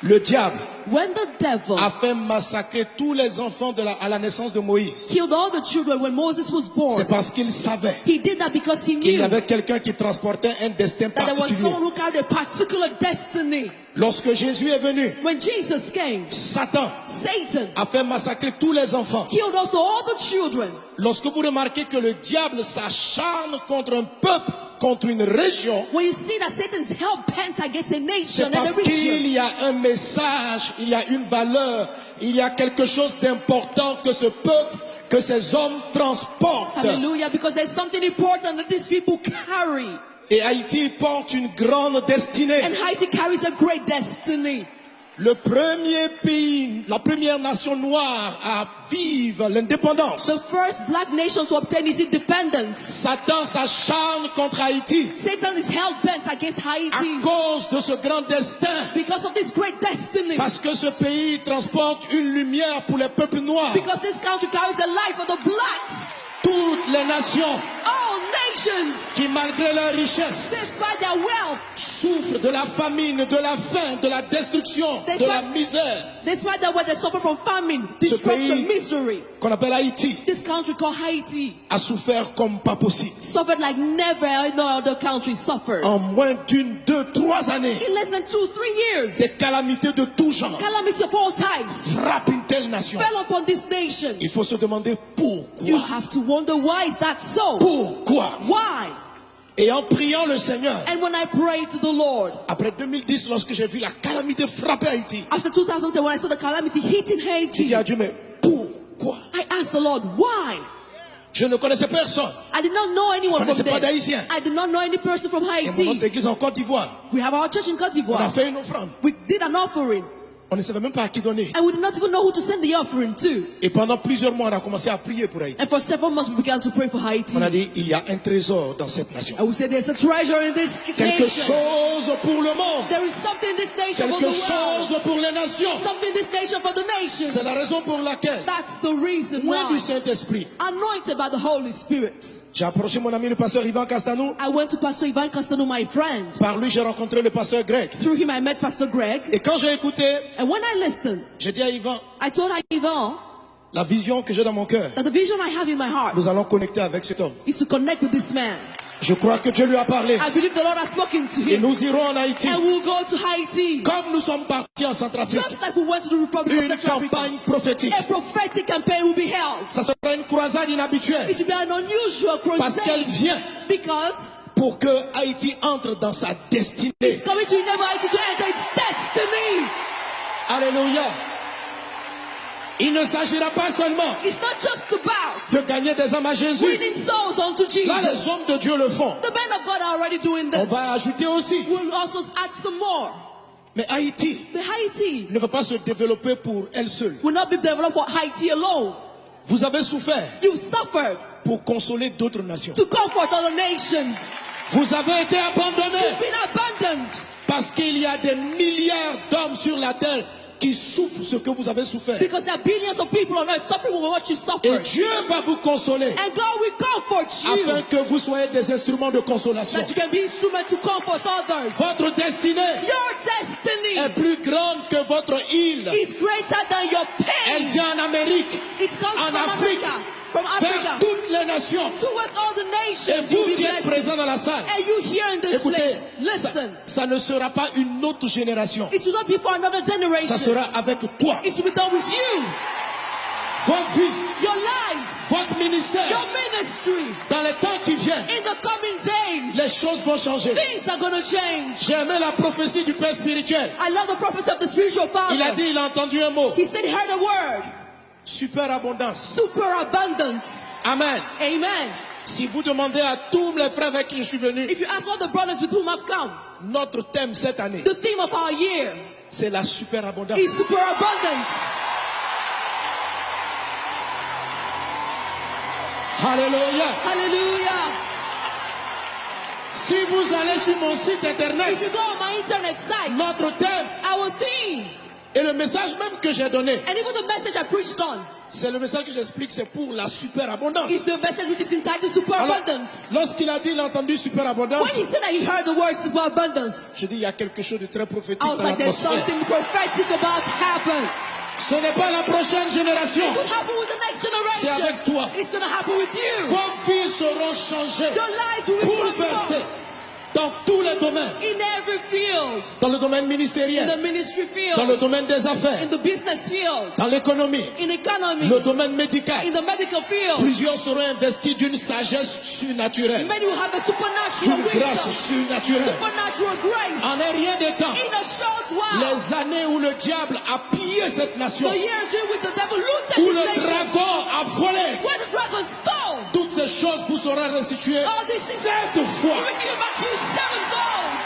Speaker 1: le diable
Speaker 2: when the devil
Speaker 1: a fait massacrer tous les enfants à la naissance de Moïse,
Speaker 2: killed all the children when Moses was born,
Speaker 1: c'est parce qu'il savait
Speaker 2: he did that because he
Speaker 1: qu'il y
Speaker 2: knew
Speaker 1: avait quelqu'un qui transportait un destin
Speaker 2: that there was
Speaker 1: particulier.
Speaker 2: someone who carried a particular destiny.
Speaker 1: Lorsque Jésus est venu,
Speaker 2: When Jesus came,
Speaker 1: Satan
Speaker 2: Satan
Speaker 1: a fait massacrer tous les enfants.
Speaker 2: killed also all the children.
Speaker 1: Lorsque vous remarquez que le diable s'acharne contre un peuple, contre une région,
Speaker 2: When you see that Satan is hell-bent against a nation
Speaker 1: c'est
Speaker 2: and
Speaker 1: parce
Speaker 2: a
Speaker 1: qu'il
Speaker 2: region,
Speaker 1: y a un message, il y a une valeur, il y a quelque chose d'important que ce peuple, que ces hommes transportent.
Speaker 2: hallelujah, because there's something important that these people carry.
Speaker 1: Et Haïti porte une grande destinée.
Speaker 2: And Haiti carries a great destiny.
Speaker 1: Le premier pays, la première nation noire à vivre l'indépendance.
Speaker 2: The first black nation to obtain its independence.
Speaker 1: Satan s'acharne contre Haïti
Speaker 2: Satan is hell-bent against
Speaker 1: à
Speaker 2: Haiti
Speaker 1: cause de ce grand destin.
Speaker 2: because of this great destiny.
Speaker 1: Parce que ce pays transporte une lumière pour les peuples noirs.
Speaker 2: Because this country carries the light for the blacks.
Speaker 1: Toutes les nations
Speaker 2: All nations,
Speaker 1: qui, malgré leur richesse,
Speaker 2: despite their wealth,
Speaker 1: souffrent de la famine, de la faim, de la destruction, de la misère.
Speaker 2: despite their wealth, they suffer from famine,
Speaker 1: Ce
Speaker 2: destruction,
Speaker 1: pays
Speaker 2: misery.
Speaker 1: qu'on appelle Haïti
Speaker 2: This country called Haiti
Speaker 1: a souffert comme pas possible.
Speaker 2: suffered like never no other country suffered.
Speaker 1: En moins d'une, 2, 3 années,
Speaker 2: In less than 2-3 years,
Speaker 1: des calamités de tout genre
Speaker 2: calamity of all types
Speaker 1: frappent une telle nation.
Speaker 2: fell upon this nation.
Speaker 1: Il faut se demander
Speaker 2: You
Speaker 1: pourquoi.
Speaker 2: have to wonder, why is that so?
Speaker 1: Pourquoi?
Speaker 2: Why?
Speaker 1: Et en priant le Seigneur,
Speaker 2: And when I prayed to the Lord,
Speaker 1: après 2010, lorsque j'ai vu la calamité frapper Haïti,
Speaker 2: after 2010, when I saw the calamity hitting
Speaker 1: j'ai
Speaker 2: Haiti,
Speaker 1: dit à Dieu, mais pourquoi?
Speaker 2: I asked the Lord, why?
Speaker 1: Je ne connaissais personne.
Speaker 2: I did not know anyone
Speaker 1: Je
Speaker 2: from
Speaker 1: connaissais pas
Speaker 2: there.
Speaker 1: d'Haïtien.
Speaker 2: I did not know any person from
Speaker 1: Et mon
Speaker 2: Haiti.
Speaker 1: autre église en Côte d'Ivoire,
Speaker 2: We have our church in Côte
Speaker 1: on a
Speaker 2: d'Ivoire.
Speaker 1: fait une offrande.
Speaker 2: We did an offering,
Speaker 1: On ne savait même pas à qui donner.
Speaker 2: and we did not even know who to send the offering to.
Speaker 1: Et pendant plusieurs mois, on a commencé à prier pour Haïti.
Speaker 2: And for several months, we began to pray for Haiti.
Speaker 1: On a dit, il y a un trésor dans cette nation.
Speaker 2: And we said, there's a treasure in this
Speaker 1: Quelque
Speaker 2: nation.
Speaker 1: chose pour le monde.
Speaker 2: There is something in this nation for
Speaker 1: Quelque
Speaker 2: the world.
Speaker 1: chose pour les nations.
Speaker 2: Something in this nation for the nations.
Speaker 1: C'est la raison pour laquelle,
Speaker 2: That's the reason
Speaker 1: loin du
Speaker 2: why.
Speaker 1: Saint-Esprit,
Speaker 2: Anointed by the Holy Spirit.
Speaker 1: j'ai approché mon ami le pasteur Ivan Castanou.
Speaker 2: I went to Pastor Ivan Castano, my friend.
Speaker 1: Par lui, j'ai rencontré le pasteur Greg.
Speaker 2: Through him, I met Pastor Greg.
Speaker 1: Et quand j'ai écouté,
Speaker 2: And when I listened,
Speaker 1: j'ai dit à Ivan,
Speaker 2: I told Ivan
Speaker 1: la vision que j'ai dans mon cœur,
Speaker 2: that the vision I have in my heart
Speaker 1: nous allons connecter avec cet homme.
Speaker 2: is to connect with this man.
Speaker 1: Je crois que Dieu lui a parlé.
Speaker 2: I believe the Lord has spoken to
Speaker 1: Et
Speaker 2: him.
Speaker 1: nous irons en Haïti.
Speaker 2: And we'll go to Haiti.
Speaker 1: Comme nous sommes partis en Centrafrique.
Speaker 2: Just like we went to the Republic of
Speaker 1: Une
Speaker 2: Central Africa.
Speaker 1: campagne prophétique.
Speaker 2: A prophetic campaign will be held.
Speaker 1: Ça sera une croisade inhabituelle.
Speaker 2: It will be an unusual
Speaker 1: Parce qu'elle
Speaker 2: crusade.
Speaker 1: vient
Speaker 2: Because
Speaker 1: pour que Haïti entre dans sa destinée.
Speaker 2: it's coming to enable Haiti to enter its destiny.
Speaker 1: Alléluia. Il ne s'agira pas seulement
Speaker 2: It's not just about
Speaker 1: de gagner des âmes à Jésus.
Speaker 2: winning souls unto
Speaker 1: Là,
Speaker 2: Jesus.
Speaker 1: les hommes de Dieu le font.
Speaker 2: The men of God are already doing
Speaker 1: On
Speaker 2: this.
Speaker 1: va ajouter aussi.
Speaker 2: We'll also add some more.
Speaker 1: Mais Haïti
Speaker 2: But Haiti
Speaker 1: ne va pas se développer pour elle seule.
Speaker 2: will not be developed for Haiti alone.
Speaker 1: Vous avez souffert
Speaker 2: You suffered
Speaker 1: pour consoler d'autres nations.
Speaker 2: to comfort other nations.
Speaker 1: Vous avez été abandonnés
Speaker 2: You've been abandoned
Speaker 1: Parce qu'il y a des milliards d'hommes sur la terre qui souffrent ce que vous avez souffert.
Speaker 2: Because there are billions of people on earth suffering with what you
Speaker 1: Et
Speaker 2: suffered.
Speaker 1: Dieu va vous consoler
Speaker 2: And God will comfort you.
Speaker 1: afin que vous soyez des instruments de consolation.
Speaker 2: That you can be instrument to comfort others.
Speaker 1: Votre destinée
Speaker 2: Your destiny
Speaker 1: est plus grande que votre île.
Speaker 2: is greater than your
Speaker 1: Elle
Speaker 2: pain.
Speaker 1: vient en Amérique,
Speaker 2: It comes
Speaker 1: en
Speaker 2: from
Speaker 1: Afrique,
Speaker 2: Africa. From
Speaker 1: vers
Speaker 2: Africa.
Speaker 1: toutes les nations.
Speaker 2: Towards all the
Speaker 1: Et
Speaker 2: nations.
Speaker 1: vous
Speaker 2: You'll be
Speaker 1: qui êtes
Speaker 2: blessed.
Speaker 1: présents dans la salle,
Speaker 2: And you here in this
Speaker 1: écoutez,
Speaker 2: place.
Speaker 1: ça,
Speaker 2: Listen.
Speaker 1: ça ne sera pas une autre génération.
Speaker 2: It will not be for another generation.
Speaker 1: Ça sera avec toi.
Speaker 2: It will be done with you.
Speaker 1: Vos vies,
Speaker 2: Your lives.
Speaker 1: votre ministère.
Speaker 2: Your ministry.
Speaker 1: Dans les temps qui viennent,
Speaker 2: In the coming days.
Speaker 1: les choses vont changer.
Speaker 2: Things are going to change.
Speaker 1: J'ai aimé la prophétie du Père spirituel.
Speaker 2: I love the prophecy of the spiritual father.
Speaker 1: Il a dit, il a entendu un mot.
Speaker 2: He said he heard a word.
Speaker 1: Superabondance.
Speaker 2: Super abundance.
Speaker 1: Amen.
Speaker 2: Amen.
Speaker 1: Si vous demandez à tous les frères avec qui je suis venu,
Speaker 2: If you ask all the brothers with whom I've come,
Speaker 1: notre thème cette année,
Speaker 2: the theme of our year
Speaker 1: c'est la superabondance.
Speaker 2: is superabundance.
Speaker 1: Alléluia.
Speaker 2: Hallelujah.
Speaker 1: Si vous allez sur mon site
Speaker 2: If you
Speaker 1: internet,
Speaker 2: go on my internet site,
Speaker 1: notre thème
Speaker 2: our theme,
Speaker 1: et le message même que j'ai donné,
Speaker 2: and even the message I preached on,
Speaker 1: c'est le message que j'explique, c'est pour la superabondance.
Speaker 2: is the message which is entitled superabundance.
Speaker 1: Lorsqu'il a dit, il a entendu superabondance,
Speaker 2: When he said that he heard the word superabundance,
Speaker 1: je dis, il y a quelque chose de très prophétique
Speaker 2: I was
Speaker 1: dans
Speaker 2: like, there's
Speaker 1: l'atmosphère.
Speaker 2: something prophetic about to happen.
Speaker 1: Ce n'est pas la prochaine génération.
Speaker 2: It will happen with the next
Speaker 1: C'est
Speaker 2: generation.
Speaker 1: avec toi.
Speaker 2: It's going to happen with you.
Speaker 1: Vos vies seront changées,
Speaker 2: Your lives will be
Speaker 1: bouleversées
Speaker 2: transformed
Speaker 1: dans tous les domaines.
Speaker 2: in every field.
Speaker 1: Dans le domaine
Speaker 2: In
Speaker 1: ministériel,
Speaker 2: the ministry
Speaker 1: dans le
Speaker 2: field,
Speaker 1: domaine des affaires,
Speaker 2: in the business field,
Speaker 1: dans l'économie,
Speaker 2: in economy,
Speaker 1: le domaine médical.
Speaker 2: in the medical field.
Speaker 1: Plusieurs seront investis d'une sagesse surnaturelle,
Speaker 2: Many will have the supernatural
Speaker 1: d'une grâce
Speaker 2: wisdom,
Speaker 1: surnaturelle.
Speaker 2: supernatural grace.
Speaker 1: En un rien de temps,
Speaker 2: In a short while,
Speaker 1: les années où le diable a pillé cette nation,
Speaker 2: the years in which the devil looted
Speaker 1: où
Speaker 2: this
Speaker 1: le
Speaker 2: nation,
Speaker 1: dragon a volé,
Speaker 2: where the dragon stole,
Speaker 1: toutes ces choses vous seront restituées
Speaker 2: all these things
Speaker 1: 7 fois.
Speaker 2: will be given back to you sevenfold.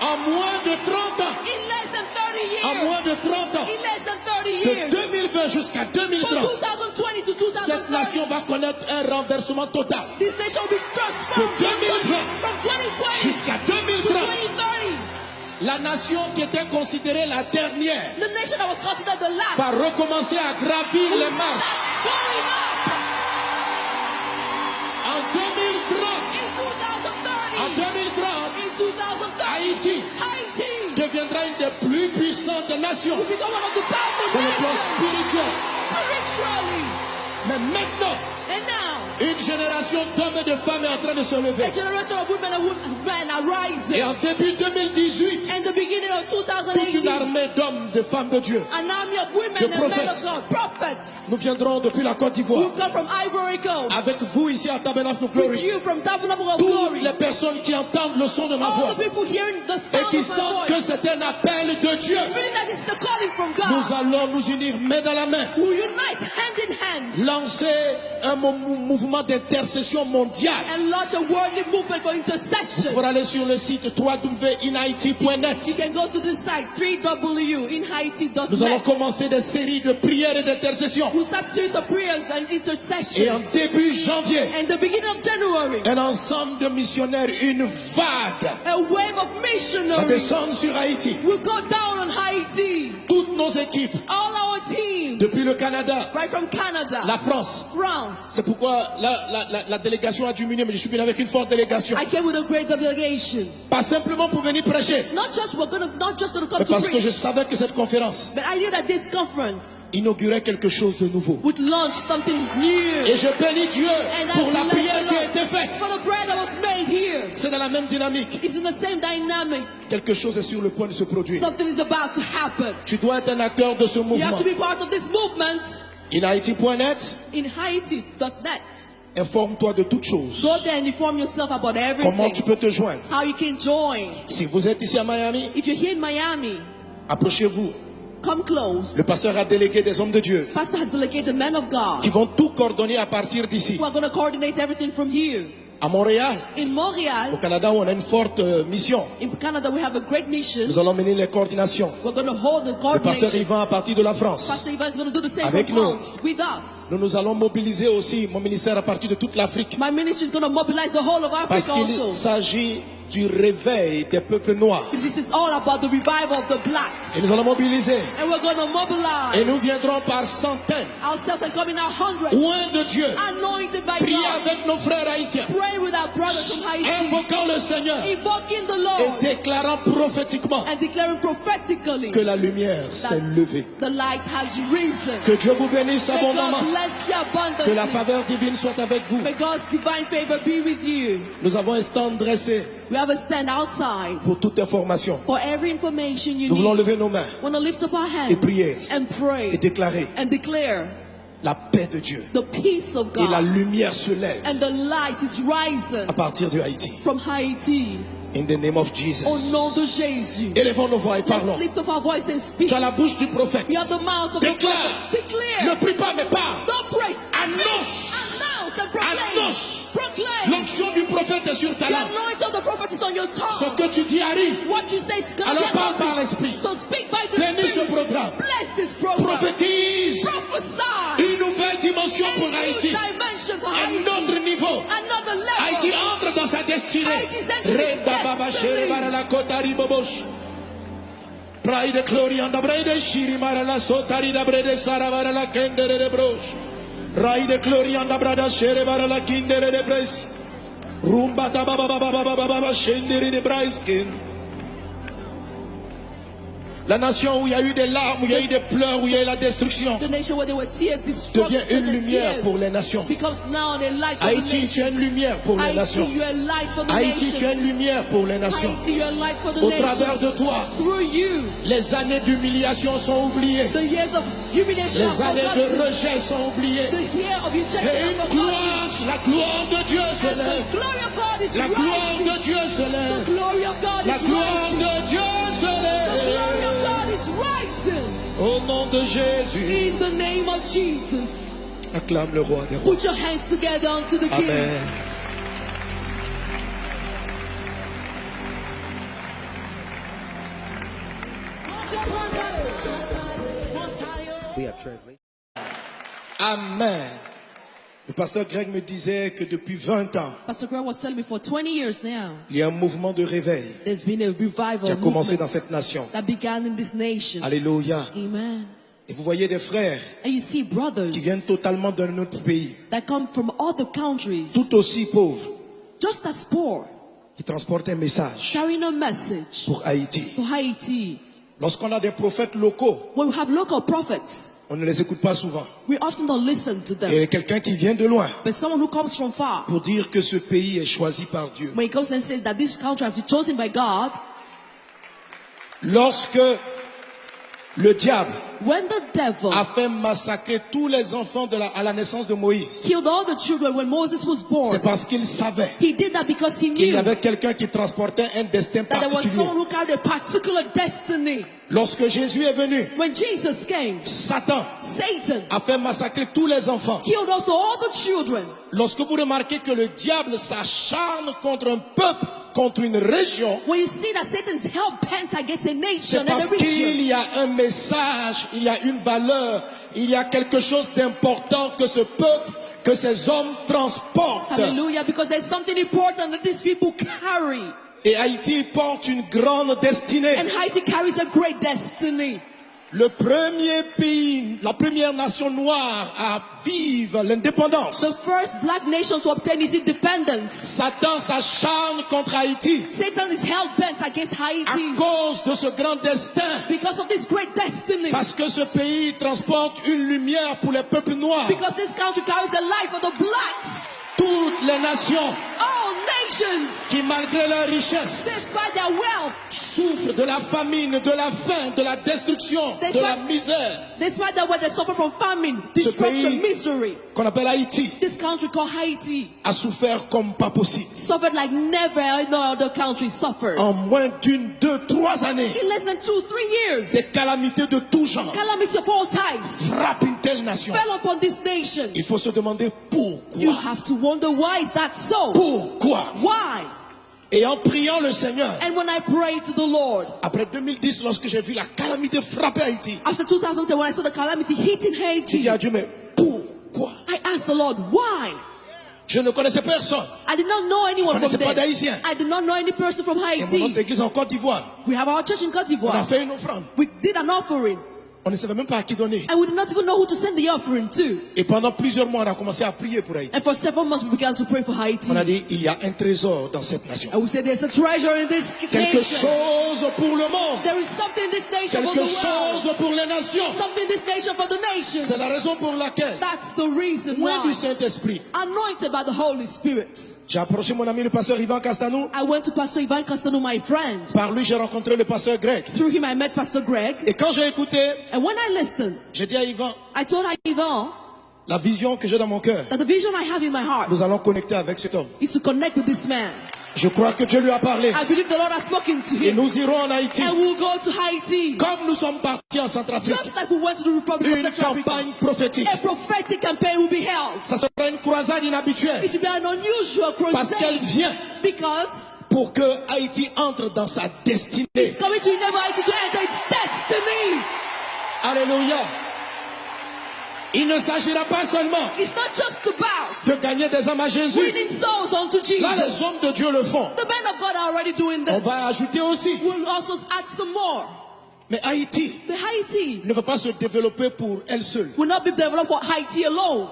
Speaker 1: En moins de 30 ans,
Speaker 2: In less than 30
Speaker 1: en moins
Speaker 2: years.
Speaker 1: de 30 ans,
Speaker 2: In less than 30
Speaker 1: de
Speaker 2: years.
Speaker 1: 2020 jusqu'à
Speaker 2: From
Speaker 1: 2030,
Speaker 2: 2020 to
Speaker 1: cette
Speaker 2: 2030.
Speaker 1: nation va connaître un renversement total.
Speaker 2: This nation will be transformed
Speaker 1: De 2020
Speaker 2: from 2020
Speaker 1: jusqu'à
Speaker 2: to
Speaker 1: 2030.
Speaker 2: 2030.
Speaker 1: La nation qui était considérée la dernière
Speaker 2: The nation that was considered the last
Speaker 1: va recommencer à gravir les marches.
Speaker 2: going up
Speaker 1: En 2030,
Speaker 2: in 2030.
Speaker 1: en 2030,
Speaker 2: In 2030,
Speaker 1: Haïti
Speaker 2: Haiti
Speaker 1: deviendra une des plus puissantes nations
Speaker 2: will become one of the powerful
Speaker 1: dans le plan
Speaker 2: nations
Speaker 1: spirituel.
Speaker 2: spiritually.
Speaker 1: Mais maintenant,
Speaker 2: And now,
Speaker 1: une génération d'hommes et de femmes est en train de se lever.
Speaker 2: a generation of women and men are rising.
Speaker 1: Et en début 2018,
Speaker 2: And the beginning of
Speaker 1: toute une
Speaker 2: 2018,
Speaker 1: armée d'hommes, de femmes de Dieu,
Speaker 2: an army of women
Speaker 1: de
Speaker 2: and men of
Speaker 1: prophets.
Speaker 2: God, prophets,
Speaker 1: nous viendrons depuis la Côte
Speaker 2: who
Speaker 1: d'Ivoire.
Speaker 2: come from Ivory Coast,
Speaker 1: Avec vous ici à Tabernacle of
Speaker 2: with
Speaker 1: Glory.
Speaker 2: you from Tabernacle of
Speaker 1: Toutes
Speaker 2: Glory,
Speaker 1: les personnes qui entendent le son de ma
Speaker 2: all
Speaker 1: voix
Speaker 2: the people hearing the
Speaker 1: et
Speaker 2: sound
Speaker 1: qui
Speaker 2: of my
Speaker 1: sentent que
Speaker 2: voice,
Speaker 1: c'est un appel de Dieu,
Speaker 2: feeling that this is a calling from
Speaker 1: nous
Speaker 2: God,
Speaker 1: allons nous unir main dans la main,
Speaker 2: who unite hand in hand
Speaker 1: lancer un mouvement d'intercession mondiale
Speaker 2: and launch a worldly movement for intercession.
Speaker 1: pour aller sur le site
Speaker 2: You
Speaker 1: www.inhaiti.net.
Speaker 2: can go to this site, 3w.inhaiti.net.
Speaker 1: Nous allons commencer des séries de prières et d'intercession.
Speaker 2: We'll start series of prayers and
Speaker 1: Et en
Speaker 2: intercessions.
Speaker 1: début janvier,
Speaker 2: And the beginning of January,
Speaker 1: un ensemble de missionnaires, une vague
Speaker 2: a wave of
Speaker 1: va
Speaker 2: missionaries
Speaker 1: descendre sur Haïti.
Speaker 2: will go down on Haiti.
Speaker 1: Toutes nos équipes,
Speaker 2: All our teams,
Speaker 1: depuis le Canada,
Speaker 2: right from Canada,
Speaker 1: la France.
Speaker 2: France.
Speaker 1: C'est pourquoi la délégation a diminué, mais je suis venu avec une forte délégation.
Speaker 2: I came with a great delegation.
Speaker 1: Pas simplement pour venir prêcher,
Speaker 2: Not just gonna come
Speaker 1: mais
Speaker 2: to
Speaker 1: parce que je
Speaker 2: preach,
Speaker 1: savais que cette conférence
Speaker 2: but I knew that this conference
Speaker 1: inaugurait quelque chose de nouveau.
Speaker 2: would launch something new.
Speaker 1: Et je bénis Dieu
Speaker 2: And I
Speaker 1: pour la
Speaker 2: bless
Speaker 1: prière
Speaker 2: the
Speaker 1: qui a
Speaker 2: Lord
Speaker 1: été faite.
Speaker 2: for the prayer that was made here.
Speaker 1: C'est dans la même dynamique.
Speaker 2: It's in the same dynamic.
Speaker 1: Quelque chose est sur le point de se produire.
Speaker 2: Something is about to happen.
Speaker 1: Tu dois être un acteur de ce
Speaker 2: You
Speaker 1: mouvement.
Speaker 2: have to be part of this movement.
Speaker 1: InHaiti.net,
Speaker 2: In Haiti.net.
Speaker 1: informe-toi de toutes choses.
Speaker 2: Go there and inform yourself about
Speaker 1: Comment tu
Speaker 2: everything.
Speaker 1: peux te joindre?
Speaker 2: How you can join.
Speaker 1: Si vous êtes ici à Miami,
Speaker 2: If you're here in Miami,
Speaker 1: approchez-vous.
Speaker 2: come close.
Speaker 1: Le pasteur a délégué des hommes de Dieu
Speaker 2: Pastor has delegated men of
Speaker 1: qui
Speaker 2: God
Speaker 1: vont tout coordonner à partir d'ici.
Speaker 2: who are going to coordinate everything from here.
Speaker 1: À Montréal,
Speaker 2: In
Speaker 1: au
Speaker 2: Montreal,
Speaker 1: Canada, où on a une forte mission.
Speaker 2: in Canada, we have a great mission.
Speaker 1: Nous allons mener les coordinations.
Speaker 2: We're going to hold the
Speaker 1: Le pasteur
Speaker 2: coordination.
Speaker 1: Yvan à partir de la France.
Speaker 2: Pastor Ivan is going to do the same
Speaker 1: Avec
Speaker 2: from
Speaker 1: nous.
Speaker 2: France with us.
Speaker 1: Nous allons mobiliser aussi mon ministère à partir de toute l'Afrique.
Speaker 2: My ministry is going to mobilize the whole of
Speaker 1: Parce
Speaker 2: Africa
Speaker 1: qu'il
Speaker 2: also.
Speaker 1: s'agit du réveil des peuples noirs.
Speaker 2: This is all about the revival of the blacks.
Speaker 1: Et nous allons mobiliser.
Speaker 2: And we're going to mobilize
Speaker 1: Et nous viendrons par centaines,
Speaker 2: ourselves and come in our hundreds,
Speaker 1: loin de Dieu,
Speaker 2: anointed by
Speaker 1: prier
Speaker 2: God,
Speaker 1: avec nos frères haïtiens,
Speaker 2: pray with our brothers from Haiti,
Speaker 1: invoquant le Seigneur
Speaker 2: invoking the
Speaker 1: et
Speaker 2: Lord,
Speaker 1: déclarant prophétiquement
Speaker 2: and declaring prophetically
Speaker 1: que la lumière s'est levée.
Speaker 2: the light has risen.
Speaker 1: Que Dieu vous bénisse
Speaker 2: May
Speaker 1: abondamment.
Speaker 2: God bless you
Speaker 1: Que la
Speaker 2: abundantly.
Speaker 1: faveur divine soit avec vous.
Speaker 2: May God's divine favor be with you.
Speaker 1: Nous avons un stand dressé
Speaker 2: We have a stand outside
Speaker 1: pour toute information.
Speaker 2: for every information you
Speaker 1: Nous voulons
Speaker 2: need.
Speaker 1: lever nos mains
Speaker 2: Want to lift up our hands
Speaker 1: et prier
Speaker 2: and pray
Speaker 1: et déclarer
Speaker 2: and declare
Speaker 1: la paix de Dieu.
Speaker 2: the peace of
Speaker 1: Et la
Speaker 2: God,
Speaker 1: lumière se lève
Speaker 2: and the light is rising
Speaker 1: à partir de Haïti.
Speaker 2: from Haiti.
Speaker 1: In the name of
Speaker 2: Au
Speaker 1: Jesus.
Speaker 2: nom de Jésus.
Speaker 1: Élevons nos voix et
Speaker 2: Let's
Speaker 1: parlons.
Speaker 2: lift up our voice and speak.
Speaker 1: Tu as la bouche du prophète.
Speaker 2: You have the mouth of the
Speaker 1: Déclare.
Speaker 2: prophet. Declare.
Speaker 1: Ne prie pas mais parle.
Speaker 2: Don't pray.
Speaker 1: Annonce.
Speaker 2: Announce and proclaim.
Speaker 1: Annonce.
Speaker 2: Proclaim.
Speaker 1: L'onction du prophète est sur ta
Speaker 2: The
Speaker 1: langue.
Speaker 2: anointing of the prophet is on your
Speaker 1: Ce
Speaker 2: tongue.
Speaker 1: que tu dis arrive.
Speaker 2: What you say is going to
Speaker 1: Alors
Speaker 2: be
Speaker 1: parle par
Speaker 2: accomplished.
Speaker 1: l'esprit.
Speaker 2: So speak by the
Speaker 1: Bénis ce
Speaker 2: Spirit.
Speaker 1: programme.
Speaker 2: Bless this program.
Speaker 1: Prophétise
Speaker 2: Prophesy.
Speaker 1: une nouvelle dimension
Speaker 2: A
Speaker 1: pour
Speaker 2: new
Speaker 1: Haïti.
Speaker 2: dimension for
Speaker 1: Un
Speaker 2: Haiti.
Speaker 1: autre niveau.
Speaker 2: Another level.
Speaker 1: Haïti entre dans sa destinée.
Speaker 2: Haïti's entering its
Speaker 1: Reda baba
Speaker 2: destiny.
Speaker 1: shere barala kotari bobosh. Pride glory and the brede shiri marala sotari da brede sara barala kendere de brosh. Ride glory and the brada shere barala kindere de bres. Rumba da baba baba baba baba shendere de braiskin. La nation où il y a eu des larmes, où il y a eu des pleurs, où il y a eu la destruction,
Speaker 2: The nation where there were tears,
Speaker 1: devient
Speaker 2: destruction
Speaker 1: une
Speaker 2: and
Speaker 1: lumière
Speaker 2: tears
Speaker 1: pour les nations.
Speaker 2: becomes now a light for
Speaker 1: Haïti,
Speaker 2: the
Speaker 1: tu es une
Speaker 2: nations.
Speaker 1: lumière pour les nations.
Speaker 2: Haiti, you are a light for the
Speaker 1: Haïti, tu es
Speaker 2: nations.
Speaker 1: une lumière pour les nations.
Speaker 2: Haiti, you are a light for the
Speaker 1: Au travers de
Speaker 2: nations.
Speaker 1: toi,
Speaker 2: Through you,
Speaker 1: les années d'humiliation sont oubliées.
Speaker 2: the years of humiliation
Speaker 1: Les
Speaker 2: are
Speaker 1: années de
Speaker 2: forgotten.
Speaker 1: rejet sont oubliées.
Speaker 2: The year of
Speaker 1: Et
Speaker 2: rejection are
Speaker 1: une
Speaker 2: forgotten.
Speaker 1: gloire, la gloire de Dieu se
Speaker 2: And
Speaker 1: lève.
Speaker 2: the glory of God is
Speaker 1: La gloire
Speaker 2: rising.
Speaker 1: de Dieu se
Speaker 2: The
Speaker 1: lève.
Speaker 2: glory of God
Speaker 1: La
Speaker 2: is
Speaker 1: gloire
Speaker 2: rising.
Speaker 1: de Dieu se
Speaker 2: The glory of
Speaker 1: lève.
Speaker 2: God is rising.
Speaker 1: Au nom de Jésus,
Speaker 2: In the name of Jesus.
Speaker 1: acclame le roi des rois.
Speaker 2: Put your hands together unto the King.
Speaker 1: Amen.
Speaker 3: We have translation.
Speaker 1: Amen. Le pasteur Greg me disait que depuis 20 ans,
Speaker 2: Pastor Grant was telling me for 20 years now,
Speaker 1: il y a un mouvement de réveil
Speaker 2: there's been a revival
Speaker 1: qui a commencé
Speaker 2: movement
Speaker 1: dans cette nation.
Speaker 2: that began in this nation.
Speaker 1: Alléluia.
Speaker 2: Amen.
Speaker 1: Et vous voyez des frères
Speaker 2: And you see brothers
Speaker 1: qui viennent totalement d'un autre pays,
Speaker 2: that come from other countries,
Speaker 1: tout aussi pauvres,
Speaker 2: just as poor,
Speaker 1: qui transportent un message
Speaker 2: carrying a message
Speaker 1: pour Haïti.
Speaker 2: for Haiti.
Speaker 1: Lorsqu'on a des prophètes locaux,
Speaker 2: When we have local prophets,
Speaker 1: on ne les écoute pas souvent.
Speaker 2: we often don't listen to them.
Speaker 1: Et quelqu'un qui vient de loin
Speaker 2: But someone who comes from far,
Speaker 1: pour dire que ce pays est choisi par Dieu.
Speaker 2: when he comes and says that this country has been chosen by God,
Speaker 1: Lorsque le diable
Speaker 2: when the devil
Speaker 1: a fait massacrer tous les enfants à la naissance de Moïse,
Speaker 2: killed all the children when Moses was born,
Speaker 1: c'est parce qu'il savait
Speaker 2: he did that because he
Speaker 1: qu'il y
Speaker 2: knew
Speaker 1: avait quelqu'un qui transportait un destin
Speaker 2: that there was
Speaker 1: particulier.
Speaker 2: someone who carried a particular destiny.
Speaker 1: Lorsque Jésus est venu,
Speaker 2: When Jesus came,
Speaker 1: Satan
Speaker 2: Satan
Speaker 1: a fait massacrer tous les enfants.
Speaker 2: killed also all the children.
Speaker 1: Lorsque vous remarquez que le diable s'acharne contre un peuple, contre une région,
Speaker 2: When you see that Satan is hell-bent against a
Speaker 1: c'est
Speaker 2: nation and a
Speaker 1: parce
Speaker 2: region,
Speaker 1: qu'il y a un message, il y a une valeur, il y a quelque chose d'important que ce peuple, que ces hommes transportent.
Speaker 2: hallelujah, because there's something important that these people carry.
Speaker 1: Et Haïti porte une grande destinée.
Speaker 2: And Haiti carries a great destiny.
Speaker 1: Le premier pays, la première nation noire à vivre l'indépendance.
Speaker 2: The first black nation to obtain its independence.
Speaker 1: Satan s'acharne contre Haïti
Speaker 2: Satan is hell-bent against
Speaker 1: à
Speaker 2: Haiti
Speaker 1: cause de ce grand destin.
Speaker 2: because of this great destiny.
Speaker 1: Parce que ce pays transporte une lumière pour les peuples noirs.
Speaker 2: Because this country carries the light for the blacks.
Speaker 1: Toutes les nations
Speaker 2: All nations,
Speaker 1: qui, malgré leur richesse,
Speaker 2: despite their wealth,
Speaker 1: souffrent de la famine, de la faim, de la destruction, de la misère.
Speaker 2: despite their wealth, they suffer from famine,
Speaker 1: Ce
Speaker 2: destruction,
Speaker 1: pays
Speaker 2: misery.
Speaker 1: qu'on appelle Haïti
Speaker 2: This country called Haiti
Speaker 1: a souffert comme pas possible.
Speaker 2: suffered like never no other country suffered.
Speaker 1: En moins d'une, 2, 3 années,
Speaker 2: In less than 2-3 years,
Speaker 1: des calamités de tout genre
Speaker 2: calamity of all types
Speaker 1: frappent une telle nation.
Speaker 2: fell upon this nation.
Speaker 1: Il faut se demander
Speaker 2: You
Speaker 1: pourquoi.
Speaker 2: have to wonder, why is that so?
Speaker 1: Pourquoi?
Speaker 2: Why?
Speaker 1: Et en priant le Seigneur,
Speaker 2: And when I prayed to the Lord,
Speaker 1: après 2010, lorsque j'ai vu la calamité frapper Haïti,
Speaker 2: after 2010, when I saw the calamity hitting
Speaker 1: j'ai
Speaker 2: Haiti,
Speaker 1: dit à Dieu, mais pourquoi?
Speaker 2: I asked the Lord, why?
Speaker 1: Je ne connaissais personne.
Speaker 2: I did not know anyone
Speaker 1: connaissais
Speaker 2: from
Speaker 1: pas
Speaker 2: there.
Speaker 1: d'Haïtien.
Speaker 2: I did not know any person from
Speaker 1: Et mon
Speaker 2: Haiti.
Speaker 1: autre église en Côte d'Ivoire.
Speaker 2: We have our church in Côte
Speaker 1: On a
Speaker 2: d'Ivoire.
Speaker 1: fait une offrande.
Speaker 2: We did an offering.
Speaker 1: On ne savait même pas à qui donner.
Speaker 2: And we did not even know who to send the offering to.
Speaker 1: Et pendant plusieurs mois, on a commencé à prier pour Haïti.
Speaker 2: And for several months we began to pray for Haiti.
Speaker 1: On a dit, il y a un trésor dans cette nation.
Speaker 2: And we said there's a treasure in this
Speaker 1: Quelque
Speaker 2: nation.
Speaker 1: chose pour le monde.
Speaker 2: There is something in this nation for
Speaker 1: Quelque
Speaker 2: the world.
Speaker 1: chose pour les nations.
Speaker 2: Something in this nation for the nations.
Speaker 1: C'est la raison pour laquelle,
Speaker 2: That's the reason
Speaker 1: loin du
Speaker 2: why.
Speaker 1: Saint-Esprit,
Speaker 2: Anointed by the Holy Spirit.
Speaker 1: j'ai approché mon ami le pasteur Ivan Castanou.
Speaker 2: I went to Pastor Ivan Castano, my friend.
Speaker 1: Par lui, j'ai rencontré le pasteur Greg.
Speaker 2: Through him I met Pastor Greg.
Speaker 1: Et quand j'ai écouté,
Speaker 2: And when I listened,
Speaker 1: j'ai dit à Ivan,
Speaker 2: I told Ivan
Speaker 1: la vision que j'ai dans mon cœur,
Speaker 2: that the vision I have in my heart
Speaker 1: nous allons connecter avec cet homme.
Speaker 2: is to connect with this man.
Speaker 1: Je crois que Dieu lui a parlé.
Speaker 2: I believe the Lord has spoken to
Speaker 1: Et
Speaker 2: him.
Speaker 1: nous irons en Haïti.
Speaker 2: And we'll go to Haiti.
Speaker 1: Comme nous sommes partis en Centrafrique.
Speaker 2: Just like we went to the Republic of
Speaker 1: Une
Speaker 2: Central Africa.
Speaker 1: campagne prophétique.
Speaker 2: A prophetic campaign will be held.
Speaker 1: Ça sera une croisade inhabituelle.
Speaker 2: It will be an unusual
Speaker 1: Parce qu'elle
Speaker 2: crusade.
Speaker 1: vient
Speaker 2: Because
Speaker 1: pour que Haïti entre dans sa destinée.
Speaker 2: it's coming to enable Haiti to enter its destiny.
Speaker 1: Alléluia. Il ne s'agira pas seulement
Speaker 2: It's not just about
Speaker 1: de gagner des âmes à Jésus.
Speaker 2: winning souls unto
Speaker 1: Là,
Speaker 2: Jesus.
Speaker 1: les hommes de Dieu le font.
Speaker 2: The men of God are already doing
Speaker 1: On
Speaker 2: this.
Speaker 1: va ajouter aussi.
Speaker 2: We'll also add some more.
Speaker 1: Mais Haïti
Speaker 2: But Haiti
Speaker 1: ne va pas se développer pour elle seule.
Speaker 2: will not be developed for Haiti alone.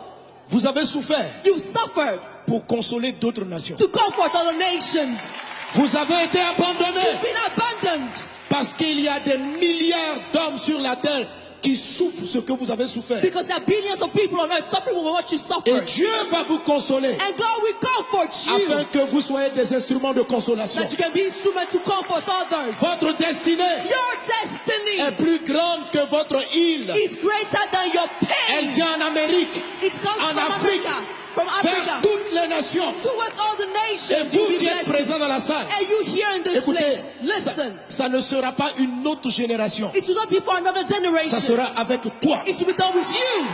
Speaker 1: Vous avez souffert
Speaker 2: You've suffered
Speaker 1: pour consoler d'autres nations.
Speaker 2: to comfort other nations.
Speaker 1: Vous avez été abandonnés
Speaker 2: You've been abandoned
Speaker 1: parce qu'il y a des milliards d'hommes sur la terre qui souffrent ce que vous avez souffert.
Speaker 2: because there are billions of people on earth suffering with what you
Speaker 1: Et
Speaker 2: suffered.
Speaker 1: Dieu va vous consoler
Speaker 2: And God will comfort you
Speaker 1: afin que vous soyez des instruments de consolation.
Speaker 2: that you can be instrument to comfort others.
Speaker 1: Votre destinée
Speaker 2: Your destiny
Speaker 1: est plus grande que votre île.
Speaker 2: is greater than your
Speaker 1: Elle
Speaker 2: pain.
Speaker 1: vient en Amérique,
Speaker 2: It comes
Speaker 1: en
Speaker 2: from
Speaker 1: Afrique,
Speaker 2: Africa, from
Speaker 1: vers
Speaker 2: Africa,
Speaker 1: toutes les nations.
Speaker 2: towards all the
Speaker 1: Et
Speaker 2: nations.
Speaker 1: vous
Speaker 2: You'll be
Speaker 1: qui êtes
Speaker 2: blessed.
Speaker 1: présents dans la salle,
Speaker 2: And you here in this
Speaker 1: écoutez,
Speaker 2: place,
Speaker 1: ça,
Speaker 2: listen.
Speaker 1: ça ne sera pas une autre génération.
Speaker 2: It will not be for another
Speaker 1: Ça
Speaker 2: generation.
Speaker 1: sera avec toi.
Speaker 2: It will be done with you,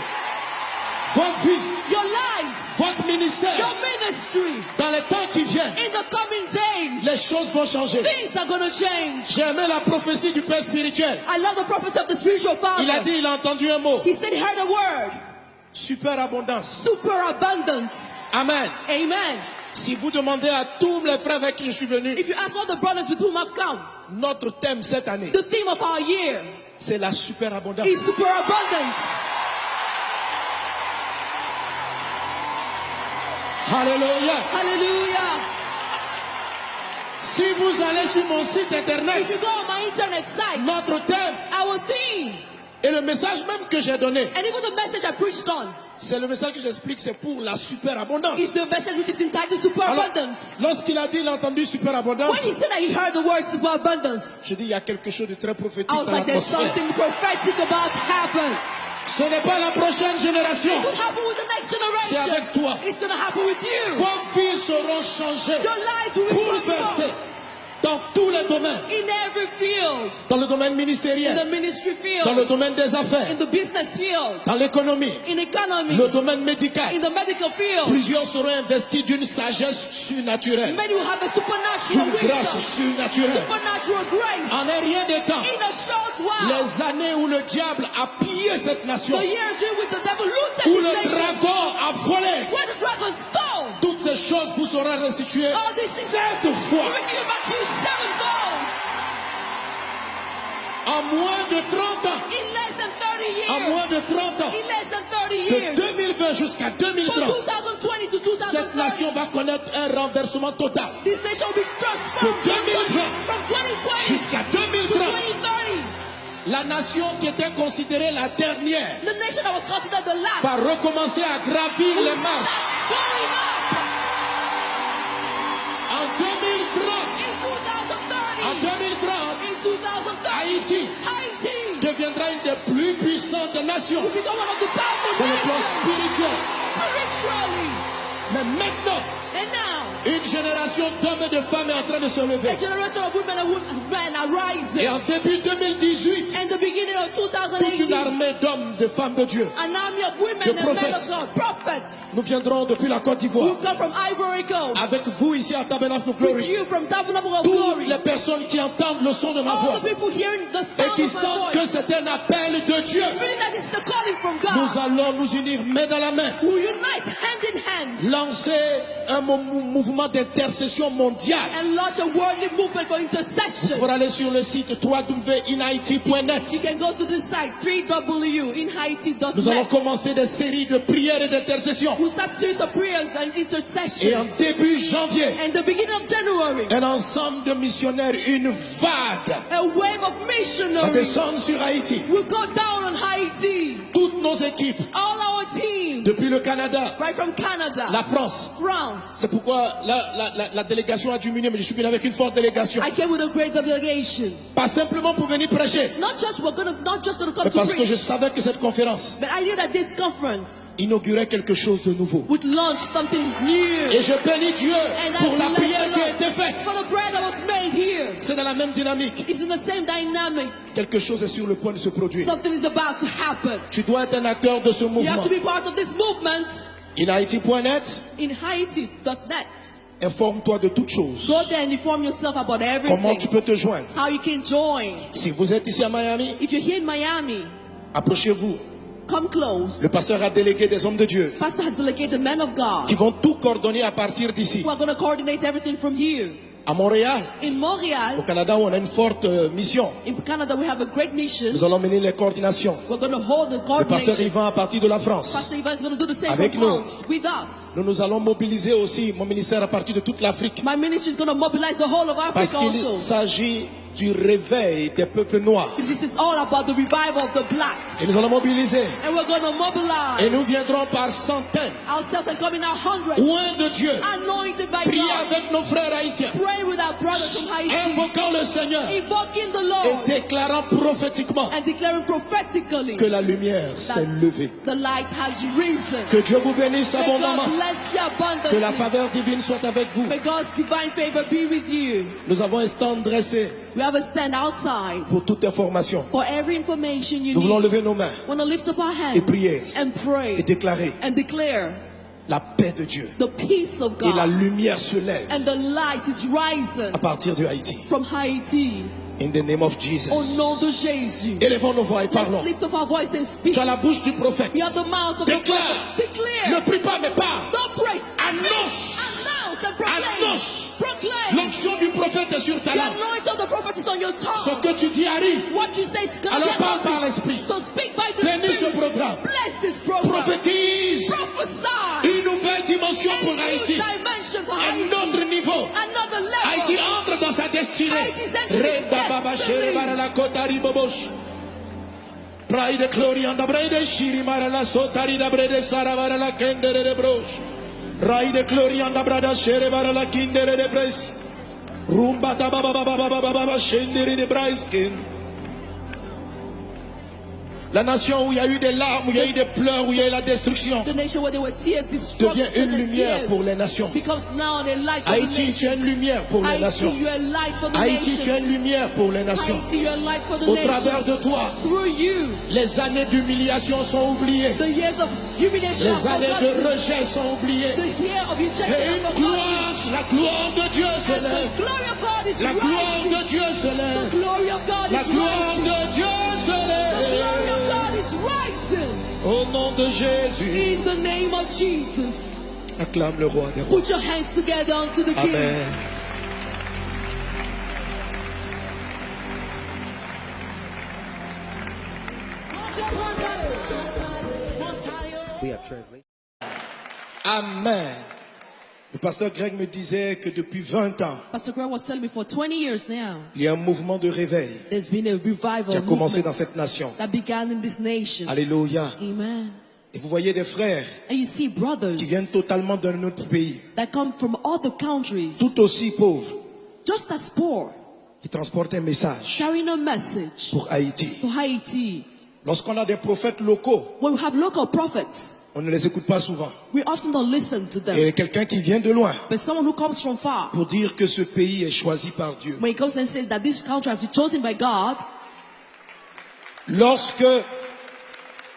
Speaker 1: Votre vie,
Speaker 2: your lives,
Speaker 1: votre ministère.
Speaker 2: your ministry.
Speaker 1: Dans les temps qui viennent,
Speaker 2: In the coming days,
Speaker 1: les choses vont changer.
Speaker 2: things are going to change.
Speaker 1: J'ai aimé la prophétie du Père spirituel.
Speaker 2: I love the prophecy of the spiritual
Speaker 1: Il a
Speaker 2: father.
Speaker 1: dit, il a entendu un mot.
Speaker 2: He said he heard a word,
Speaker 1: Superabondance.
Speaker 2: super abundance.
Speaker 1: Amen.
Speaker 2: Amen.
Speaker 1: Si vous demandez à tous les frères avec qui je suis venu,
Speaker 2: If you ask all the brothers with whom I've come,
Speaker 1: notre thème cette année,
Speaker 2: the theme of our year
Speaker 1: c'est la superabondance.
Speaker 2: is superabundance.
Speaker 1: Alléluia.
Speaker 2: Hallelujah.
Speaker 1: Si vous allez sur mon site
Speaker 2: If you
Speaker 1: internet,
Speaker 2: go on my internet site,
Speaker 1: notre thème
Speaker 2: our theme,
Speaker 1: et le message même que j'ai donné,
Speaker 2: and even the message I preached on,
Speaker 1: c'est le message que j'explique, c'est pour la superabondance.
Speaker 2: is the message which is entitled
Speaker 1: Alors,
Speaker 2: superabundance.
Speaker 1: lorsqu'il a dit, il a entendu superabondance,
Speaker 2: When he said that he heard the word superabundance,
Speaker 1: je dis, il y a quelque chose de très prophétique
Speaker 2: I was
Speaker 1: dans
Speaker 2: like, there's
Speaker 1: l'atmosphère.
Speaker 2: something prophetic about to happen.
Speaker 1: Ce n'est pas la prochaine génération.
Speaker 2: It will happen with the next
Speaker 1: C'est
Speaker 2: generation.
Speaker 1: avec toi.
Speaker 2: It's going to happen with you.
Speaker 1: Vos vies seront changées,
Speaker 2: Your lives will be
Speaker 1: bouleversées
Speaker 2: transformed
Speaker 1: dans tous les domaines.
Speaker 2: in every field.
Speaker 1: Dans le domaine
Speaker 2: In the
Speaker 1: ministériel,
Speaker 2: ministry
Speaker 1: dans le
Speaker 2: field,
Speaker 1: domaine des affaires,
Speaker 2: in the business field,
Speaker 1: dans l'économie,
Speaker 2: in economy,
Speaker 1: le domaine médical.
Speaker 2: in the medical field.
Speaker 1: Plusieurs seront investis d'une sagesse surnaturelle,
Speaker 2: Many will have a supernatural
Speaker 1: d'une grâce
Speaker 2: wisdom,
Speaker 1: surnaturelle.
Speaker 2: supernatural grace.
Speaker 1: En un rien de temps,
Speaker 2: In a short while,
Speaker 1: les années où le diable a pillé cette nation,
Speaker 2: the years in which the devil looted
Speaker 1: où
Speaker 2: this
Speaker 1: le
Speaker 2: nation,
Speaker 1: dragon a volé,
Speaker 2: where the dragon stole,
Speaker 1: toutes ces choses vous seront restituées
Speaker 2: all these things
Speaker 1: 7
Speaker 2: will
Speaker 1: fois.
Speaker 2: be given back to you sevenfold.
Speaker 1: En moins de 30 ans,
Speaker 2: In less than 30
Speaker 1: en moins
Speaker 2: years.
Speaker 1: de 30 ans,
Speaker 2: In less than 30
Speaker 1: de
Speaker 2: years.
Speaker 1: 2020 jusqu'à
Speaker 2: From
Speaker 1: 2030,
Speaker 2: 2020 to
Speaker 1: cette nation
Speaker 2: 2030,
Speaker 1: va connaître un renversement total.
Speaker 2: this nation will be transformed
Speaker 1: De 2020
Speaker 2: from 2020
Speaker 1: jusqu'à
Speaker 2: to
Speaker 1: 2030.
Speaker 2: 2030.
Speaker 1: La nation qui était considérée la dernière
Speaker 2: The nation that was considered the last
Speaker 1: va recommencer à gravir les marches.
Speaker 2: going up
Speaker 1: En 2030,
Speaker 2: in 2030.
Speaker 1: en 2030,
Speaker 2: In 2030,
Speaker 1: Haïti
Speaker 2: Haiti
Speaker 1: deviendra une des plus puissantes nations
Speaker 2: will become one of the powerful
Speaker 1: dans le plan
Speaker 2: nations
Speaker 1: spirituel.
Speaker 2: spiritually.
Speaker 1: Mais maintenant,
Speaker 2: And now,
Speaker 1: une génération d'hommes et de femmes est en train de se
Speaker 2: a
Speaker 1: lever.
Speaker 2: generation of women and men are rising.
Speaker 1: Et en début 2018,
Speaker 2: And the beginning of
Speaker 1: toute une
Speaker 2: 2018,
Speaker 1: armée d'hommes, de femmes de Dieu,
Speaker 2: an army of women
Speaker 1: de
Speaker 2: and men of
Speaker 1: prophets.
Speaker 2: God, prophets,
Speaker 1: nous viendrons depuis la Côte
Speaker 2: who
Speaker 1: d'Ivoire.
Speaker 2: come from Ivory Coast,
Speaker 1: Avec vous ici à Tabernacle of
Speaker 2: with
Speaker 1: Glory.
Speaker 2: you from Tabernacle of
Speaker 1: Toutes
Speaker 2: Glory,
Speaker 1: les personnes qui entendent le son de ma
Speaker 2: all
Speaker 1: voix
Speaker 2: the people hearing the
Speaker 1: et
Speaker 2: sound
Speaker 1: qui
Speaker 2: of my
Speaker 1: sentent que
Speaker 2: voice,
Speaker 1: c'est un appel de Dieu,
Speaker 2: feeling that this is a calling from
Speaker 1: nous
Speaker 2: God,
Speaker 1: allons nous unir main dans la main.
Speaker 2: who unite hand in hand,
Speaker 1: lancer un mouvement d'intercession mondiale.
Speaker 2: and launch a worldly movement for intercession.
Speaker 1: Pour aller sur le site www.inhaiti.net.
Speaker 2: You can go to the site www.inhaiti.net.
Speaker 1: Nous allons commencer des séries de prières et d'intercession.
Speaker 2: We'll start series of prayers and intercessions.
Speaker 1: Et en début janvier,
Speaker 2: And the beginning of January,
Speaker 1: un ensemble de missionnaires, une vague,
Speaker 2: a wave of
Speaker 1: va
Speaker 2: missionaries
Speaker 1: descendre sur Haïti.
Speaker 2: will go down on Haiti.
Speaker 1: Toutes nos équipes,
Speaker 2: All our teams,
Speaker 1: depuis le Canada,
Speaker 2: right from Canada,
Speaker 1: la France.
Speaker 2: France.
Speaker 1: C'est pourquoi la délégation a diminué, mais je suis venu avec une forte délégation.
Speaker 2: I came with a great delegation.
Speaker 1: Pas simplement pour venir prêcher,
Speaker 2: Not just gonna come
Speaker 1: mais
Speaker 2: to
Speaker 1: parce que je
Speaker 2: preach,
Speaker 1: savais que cette conférence
Speaker 2: but I knew that this conference
Speaker 1: inaugurait quelque chose de nouveau.
Speaker 2: would launch something new.
Speaker 1: Et je bénis Dieu
Speaker 2: And
Speaker 1: pour la
Speaker 2: I
Speaker 1: prière
Speaker 2: bless
Speaker 1: qui a
Speaker 2: the
Speaker 1: été
Speaker 2: Lord
Speaker 1: faite.
Speaker 2: for the prayer that was made here.
Speaker 1: C'est dans la même dynamique.
Speaker 2: It's in the same dynamic.
Speaker 1: Quelque chose est sur le point de se produire.
Speaker 2: Something is about to happen.
Speaker 1: Tu dois être un acteur de ce
Speaker 2: You
Speaker 1: mouvement.
Speaker 2: have to be part of this movement.
Speaker 1: inhaiti.net,
Speaker 2: In Haiti.net.
Speaker 1: informe-toi de toutes choses.
Speaker 2: Go there and inform yourself about
Speaker 1: Comment tu
Speaker 2: everything.
Speaker 1: peux te joindre?
Speaker 2: How you can join.
Speaker 1: Si vous êtes ici à Miami,
Speaker 2: If you're here in Miami,
Speaker 1: approchez-vous.
Speaker 2: come close.
Speaker 1: Le pasteur a délégué des hommes de Dieu
Speaker 2: Pastor has delegated men of
Speaker 1: qui
Speaker 2: God
Speaker 1: vont tout coordonner à partir d'ici.
Speaker 2: who are going to coordinate everything from here.
Speaker 1: À Montréal,
Speaker 2: In
Speaker 1: au
Speaker 2: Montreal,
Speaker 1: Canada, où on a une forte mission.
Speaker 2: in Canada, we have a great mission.
Speaker 1: Nous allons mener les coordinations.
Speaker 2: We're going to hold the
Speaker 1: Le pasteur
Speaker 2: coordination.
Speaker 1: Yvan à partir de la France.
Speaker 2: Pastor Ivan is going to do the same
Speaker 1: Avec
Speaker 2: from
Speaker 1: nous.
Speaker 2: France with us.
Speaker 1: Nous allons mobiliser aussi mon ministère à partir de toute l'Afrique.
Speaker 2: My ministry is going to mobilize the whole of
Speaker 1: Parce
Speaker 2: Africa
Speaker 1: qu'il
Speaker 2: also.
Speaker 1: s'agit du réveil des peuples noirs.
Speaker 2: This is all about the revival of the blacks.
Speaker 1: Et nous allons mobiliser.
Speaker 2: And we're going to mobilize
Speaker 1: Et nous viendrons par centaines,
Speaker 2: ourselves and come in our hundreds,
Speaker 1: loin de Dieu,
Speaker 2: anointed by
Speaker 1: prier
Speaker 2: God,
Speaker 1: avec nos frères haïtiens,
Speaker 2: praying with our brothers from Haiti,
Speaker 1: invoquant le Seigneur
Speaker 2: invoking the
Speaker 1: et
Speaker 2: Lord,
Speaker 1: déclarant prophétiquement
Speaker 2: and declaring prophetically
Speaker 1: que la lumière s'est levée.
Speaker 2: the light has risen.
Speaker 1: Que Dieu vous bénisse
Speaker 2: May
Speaker 1: abondamment.
Speaker 2: God bless you
Speaker 1: Que la
Speaker 2: abundantly.
Speaker 1: faveur divine soit avec vous.
Speaker 2: May God's divine favor be with you.
Speaker 1: Nous avons un stand dressé
Speaker 2: We have a stand outside
Speaker 1: pour toute information.
Speaker 2: for every information you
Speaker 1: Nous voulons
Speaker 2: need.
Speaker 1: lever nos mains
Speaker 2: Want to lift up our hands
Speaker 1: Et prier.
Speaker 2: and pray
Speaker 1: et déclarer
Speaker 2: and declare
Speaker 1: la paix de Dieu.
Speaker 2: the peace of
Speaker 1: Et la
Speaker 2: God,
Speaker 1: lumière se lève
Speaker 2: and the light is rising
Speaker 1: à partir de Haïti.
Speaker 2: from Haiti.
Speaker 1: In the name of
Speaker 2: Au
Speaker 1: Jesus.
Speaker 2: nom de Jésus.
Speaker 1: Élevons nos voix et
Speaker 2: Let's
Speaker 1: parlons.
Speaker 2: lift up our voice and speak.
Speaker 1: Tu as la bouche du prophète.
Speaker 2: You have the mouth of the
Speaker 1: Déclare.
Speaker 2: prophet. Declare.
Speaker 1: Ne prie pas mais parle.
Speaker 2: Don't pray.
Speaker 1: Annonce.
Speaker 2: Announce and proclaim.
Speaker 1: Annonce.
Speaker 2: Proclaim.
Speaker 1: L'onction du prophète est sur ta
Speaker 2: The
Speaker 1: langue.
Speaker 2: anointing of the prophet is on your
Speaker 1: Ce
Speaker 2: tongue.
Speaker 1: que tu dis arrive.
Speaker 2: What you say is going to
Speaker 1: Alors
Speaker 2: be
Speaker 1: parle par
Speaker 2: accomplished.
Speaker 1: l'esprit.
Speaker 2: So speak by the
Speaker 1: Bénis ce
Speaker 2: Spirit.
Speaker 1: programme.
Speaker 2: Bless this program.
Speaker 1: Prophétise
Speaker 2: Prophesy.
Speaker 1: une nouvelle dimension
Speaker 2: A
Speaker 1: pour
Speaker 2: new
Speaker 1: Haïti.
Speaker 2: dimension for
Speaker 1: Un
Speaker 2: Haiti.
Speaker 1: autre niveau.
Speaker 2: Another level.
Speaker 1: Haïti entre dans sa destinée.
Speaker 2: Haïti's entering its
Speaker 1: Rebababa
Speaker 2: destiny.
Speaker 1: shere barala kotari bobosh. Pride glory and the brede shiri marala sotari da brede sara barala kendere de brosh. Ride glory and the brada shere barala kindere de bres. Rumba ta baba baba baba baba shendere de braiskin. La nation où il y a eu des larmes, où il y a eu des pleurs, où il y a eu la destruction,
Speaker 2: The nation where there were tears,
Speaker 1: devient
Speaker 2: destruction
Speaker 1: une
Speaker 2: and
Speaker 1: lumière
Speaker 2: tears
Speaker 1: pour les nations.
Speaker 2: becomes now a light for
Speaker 1: Haïti,
Speaker 2: the
Speaker 1: tu es une
Speaker 2: nations.
Speaker 1: lumière pour les
Speaker 2: Haïti,
Speaker 1: nations.
Speaker 2: you are a light for the
Speaker 1: Haïti, tu es une
Speaker 2: nations.
Speaker 1: lumière pour les nations.
Speaker 2: Haïti, you are a light for the
Speaker 1: Au travers de
Speaker 2: nations.
Speaker 1: toi,
Speaker 2: Through you,
Speaker 1: les années d'humiliation sont oubliées.
Speaker 2: the years of humiliation
Speaker 1: Les
Speaker 2: are
Speaker 1: années de
Speaker 2: forgotten.
Speaker 1: rejet sont oubliées.
Speaker 2: The year of
Speaker 1: Et
Speaker 2: rejection are
Speaker 1: une
Speaker 2: forgotten.
Speaker 1: gloire, la gloire de Dieu se
Speaker 2: And
Speaker 1: lève.
Speaker 2: the glory of God is
Speaker 1: La gloire
Speaker 2: rising.
Speaker 1: de Dieu se
Speaker 2: The
Speaker 1: lève.
Speaker 2: glory of God
Speaker 1: La
Speaker 2: is
Speaker 1: gloire
Speaker 2: rising.
Speaker 1: de Dieu se
Speaker 2: The glory of
Speaker 1: lève.
Speaker 2: God is rising.
Speaker 1: Au nom de Jésus,
Speaker 2: In the name of Jesus.
Speaker 1: acclame le roi des rois.
Speaker 2: Put your hands together unto the King.
Speaker 1: Amen.
Speaker 3: We have translation.
Speaker 1: Amen. Le pasteur Greg me disait que depuis 20 ans,
Speaker 2: Pastor Greg was telling me for 20 years now,
Speaker 1: il y a un mouvement de réveil
Speaker 2: there's been a revival
Speaker 1: qui a commencé dans
Speaker 2: movement
Speaker 1: cette nation.
Speaker 2: that began in this nation.
Speaker 1: Alléluia.
Speaker 2: Amen.
Speaker 1: Et vous voyez des frères
Speaker 2: And you see brothers
Speaker 1: qui viennent totalement d'un autre pays,
Speaker 2: that come from other countries,
Speaker 1: tout aussi pauvres,
Speaker 2: just as poor,
Speaker 1: qui transportent un message
Speaker 2: carrying a message
Speaker 1: pour Haïti.
Speaker 2: for Haiti.
Speaker 1: Lorsqu'on a des prophètes locaux,
Speaker 2: When we have local prophets,
Speaker 1: on ne les écoute pas souvent.
Speaker 2: we often don't listen to them.
Speaker 1: Et quelqu'un qui vient de loin
Speaker 2: But someone who comes from far,
Speaker 1: pour dire que ce pays est choisi par Dieu.
Speaker 2: when he comes and says that this country has been chosen by God,
Speaker 1: Lorsque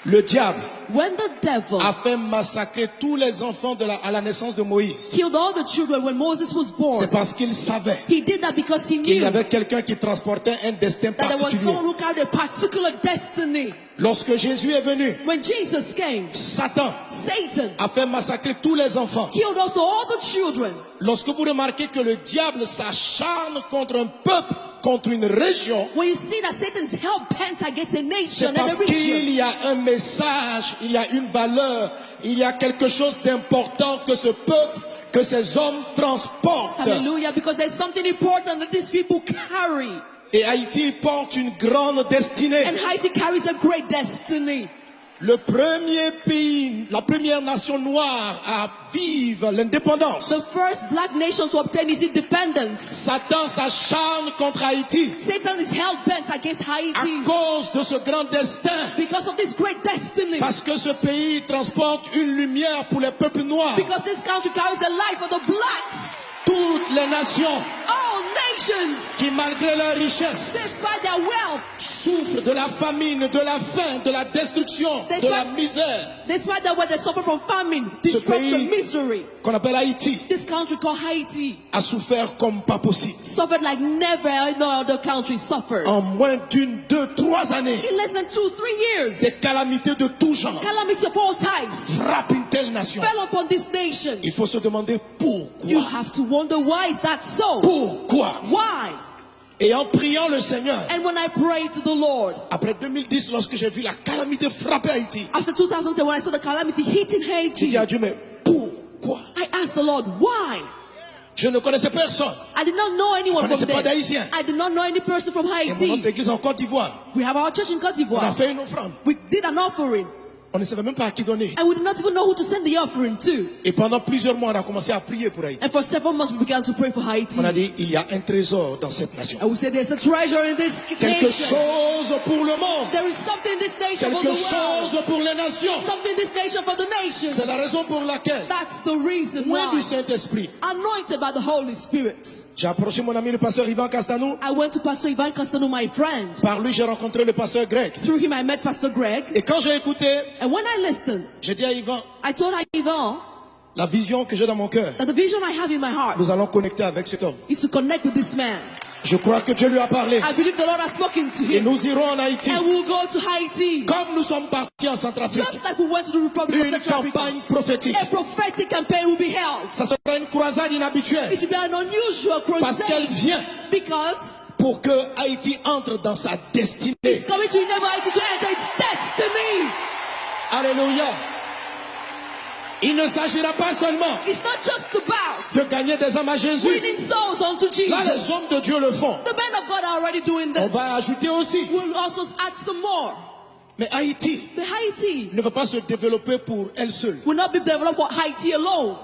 Speaker 1: Le diable
Speaker 2: When the devil
Speaker 1: a fait massacrer tous les enfants à la naissance de Moïse,
Speaker 2: killed all the children when Moses was born,
Speaker 1: c'est parce qu'il savait
Speaker 2: he did that because he
Speaker 1: qu'il y
Speaker 2: knew
Speaker 1: avait quelqu'un qui transportait un destin
Speaker 2: that there was
Speaker 1: particulier.
Speaker 2: someone who carried a particular destiny.
Speaker 1: Lorsque Jésus est venu,
Speaker 2: When Jesus came,
Speaker 1: Satan
Speaker 2: Satan
Speaker 1: a fait massacrer tous les enfants.
Speaker 2: killed also all the children.
Speaker 1: Lorsque vous remarquez que le diable s'acharne contre un peuple, contre une région,
Speaker 2: When you see that Satan is hell-bent against a
Speaker 1: c'est
Speaker 2: nation and
Speaker 1: parce
Speaker 2: a region,
Speaker 1: qu'il y a un message, il y a une valeur, il y a quelque chose d'important que ce peuple, que ces hommes transportent.
Speaker 2: hallelujah, because there's something important that these people carry.
Speaker 1: Et Haïti porte une grande destinée.
Speaker 2: And Haiti carries a great destiny.
Speaker 1: Le premier pays, la première nation noire à vivre l'indépendance.
Speaker 2: The first black nation to obtain its independence.
Speaker 1: Satan s'acharne contre Haïti
Speaker 2: Satan is hell-bent against
Speaker 1: à
Speaker 2: Haiti
Speaker 1: cause de ce grand destin.
Speaker 2: because of this great destiny.
Speaker 1: Parce que ce pays transporte une lumière pour les peuples noirs.
Speaker 2: Because this country carries the life of the blacks.
Speaker 1: Toutes les nations
Speaker 2: All nations,
Speaker 1: qui, malgré leur richesse,
Speaker 2: despite their wealth,
Speaker 1: souffrent de la famine, de la faim, de la destruction, de la misère.
Speaker 2: despite their wealth, they suffer from famine, destruction,
Speaker 1: pays
Speaker 2: misery.
Speaker 1: qu'on appelle Haïti
Speaker 2: This country called Haiti
Speaker 1: a souffert comme pas possible.
Speaker 2: suffered like never no other country suffered.
Speaker 1: En moins d'une, 2, 3 années,
Speaker 2: In less than 2-3 years,
Speaker 1: des calamités de tout genre
Speaker 2: calamity of all types
Speaker 1: frappent une telle nation.
Speaker 2: fell upon this nation.
Speaker 1: Il faut se demander
Speaker 2: You
Speaker 1: pourquoi.
Speaker 2: have to wonder, why is that so?
Speaker 1: Pourquoi?
Speaker 2: Why?
Speaker 1: Et en priant le Seigneur,
Speaker 2: And when I prayed to the Lord,
Speaker 1: après 2010, lorsque j'ai vu la calamité frapper Haïti,
Speaker 2: after 2010, when I saw the calamity hitting
Speaker 1: j'ai
Speaker 2: Haiti,
Speaker 1: dit à Dieu, mais pourquoi?
Speaker 2: I asked the Lord, why?
Speaker 1: Je ne connaissais personne.
Speaker 2: I did not know anyone
Speaker 1: Je
Speaker 2: from
Speaker 1: connaissais pas
Speaker 2: there.
Speaker 1: d'Haïtien.
Speaker 2: I did not know any person from
Speaker 1: Et mon
Speaker 2: Haiti.
Speaker 1: autre église en Côte d'Ivoire,
Speaker 2: We have our church in Côte
Speaker 1: on a
Speaker 2: d'Ivoire.
Speaker 1: fait une offrande.
Speaker 2: We did an offering,
Speaker 1: On ne savait même pas à qui donner.
Speaker 2: and we did not even know who to send the offering to.
Speaker 1: Et pendant plusieurs mois, on a commencé à prier pour Haïti.
Speaker 2: And for several months, we began to pray for Haiti.
Speaker 1: On a dit, il y a un trésor dans cette nation.
Speaker 2: And we said, there's a treasure in this
Speaker 1: Quelque
Speaker 2: nation.
Speaker 1: chose pour le monde.
Speaker 2: There is something in this nation for
Speaker 1: Quelque
Speaker 2: the world.
Speaker 1: chose pour les nations.
Speaker 2: Something in this nation for the nations.
Speaker 1: C'est la raison pour laquelle,
Speaker 2: That's the reason
Speaker 1: loin du
Speaker 2: why.
Speaker 1: Saint-Esprit,
Speaker 2: Anointed by the Holy Spirit.
Speaker 1: j'ai approché mon ami le pasteur Ivan Castanou.
Speaker 2: I went to Pastor Ivan Castano, my friend.
Speaker 1: Par lui, j'ai rencontré le pasteur Greg.
Speaker 2: Through him, I met Pastor Greg.
Speaker 1: Et quand j'ai écouté,
Speaker 2: And when I listened,
Speaker 1: j'ai dit à Ivan,
Speaker 2: I told Ivan
Speaker 1: la vision que j'ai dans mon cœur,
Speaker 2: that the vision I have in my heart
Speaker 1: nous allons connecter avec cet homme.
Speaker 2: is to connect with this man.
Speaker 1: Je crois que Dieu lui a parlé.
Speaker 2: I believe the Lord has spoken to
Speaker 1: Et
Speaker 2: him.
Speaker 1: nous irons en Haïti.
Speaker 2: And we'll go to Haiti.
Speaker 1: Comme nous sommes partis en Centrafrique.
Speaker 2: Just like we went to the Republic of
Speaker 1: Une
Speaker 2: Central Africa.
Speaker 1: campagne prophétique.
Speaker 2: A prophetic campaign will be held.
Speaker 1: Ça sera une croisade inhabituelle.
Speaker 2: It will be an unusual
Speaker 1: Parce qu'elle
Speaker 2: crusade.
Speaker 1: vient
Speaker 2: Because
Speaker 1: pour que Haïti entre dans sa destinée.
Speaker 2: it's coming to enable Haiti to enter its destiny.
Speaker 1: Alléluia. Il ne s'agira pas seulement
Speaker 2: It's not just about
Speaker 1: de gagner des âmes à Jésus.
Speaker 2: winning souls unto
Speaker 1: Là,
Speaker 2: Jesus.
Speaker 1: les hommes de Dieu le font.
Speaker 2: The men of God are already doing
Speaker 1: On
Speaker 2: this.
Speaker 1: va ajouter aussi.
Speaker 2: We'll also add some more.
Speaker 1: Mais Haïti
Speaker 2: But Haiti
Speaker 1: ne va pas se développer pour elle seule.
Speaker 2: will not be developed for Haiti alone.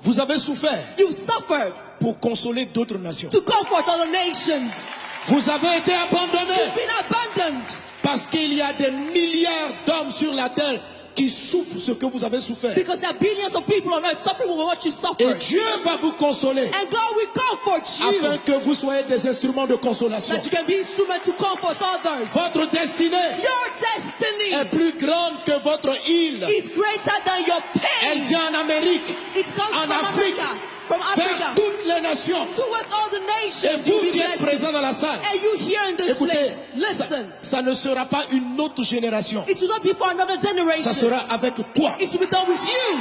Speaker 1: Vous avez souffert
Speaker 2: You've suffered
Speaker 1: pour consoler d'autres nations.
Speaker 2: to comfort other nations.
Speaker 1: Vous avez été abandonnés
Speaker 2: You've been abandoned
Speaker 1: parce qu'il y a des milliards d'hommes sur la terre qui souffrent ce que vous avez souffert.
Speaker 2: because there are billions of people on earth suffering with what you
Speaker 1: Et
Speaker 2: suffered.
Speaker 1: Dieu va vous consoler
Speaker 2: And God will comfort
Speaker 1: afin
Speaker 2: you
Speaker 1: que vous soyez des instruments de consolation.
Speaker 2: that you can be instrument to comfort others.
Speaker 1: Votre destinée
Speaker 2: Your destiny
Speaker 1: est plus grande que votre île.
Speaker 2: is greater than your
Speaker 1: Elle
Speaker 2: pain.
Speaker 1: vient en Amérique,
Speaker 2: It comes
Speaker 1: en
Speaker 2: from
Speaker 1: Afrique,
Speaker 2: Africa, from
Speaker 1: vers
Speaker 2: Africa,
Speaker 1: toutes les nations.
Speaker 2: towards all the
Speaker 1: Et
Speaker 2: nations. You'll
Speaker 1: vous
Speaker 2: be
Speaker 1: qui êtes
Speaker 2: blessed.
Speaker 1: présents dans la salle,
Speaker 2: And you here in this
Speaker 1: écoutez,
Speaker 2: place,
Speaker 1: ça,
Speaker 2: listen.
Speaker 1: ça ne sera pas une autre génération.
Speaker 2: It will not be for another
Speaker 1: Ça
Speaker 2: generation.
Speaker 1: sera avec toi.
Speaker 2: It will be done with you,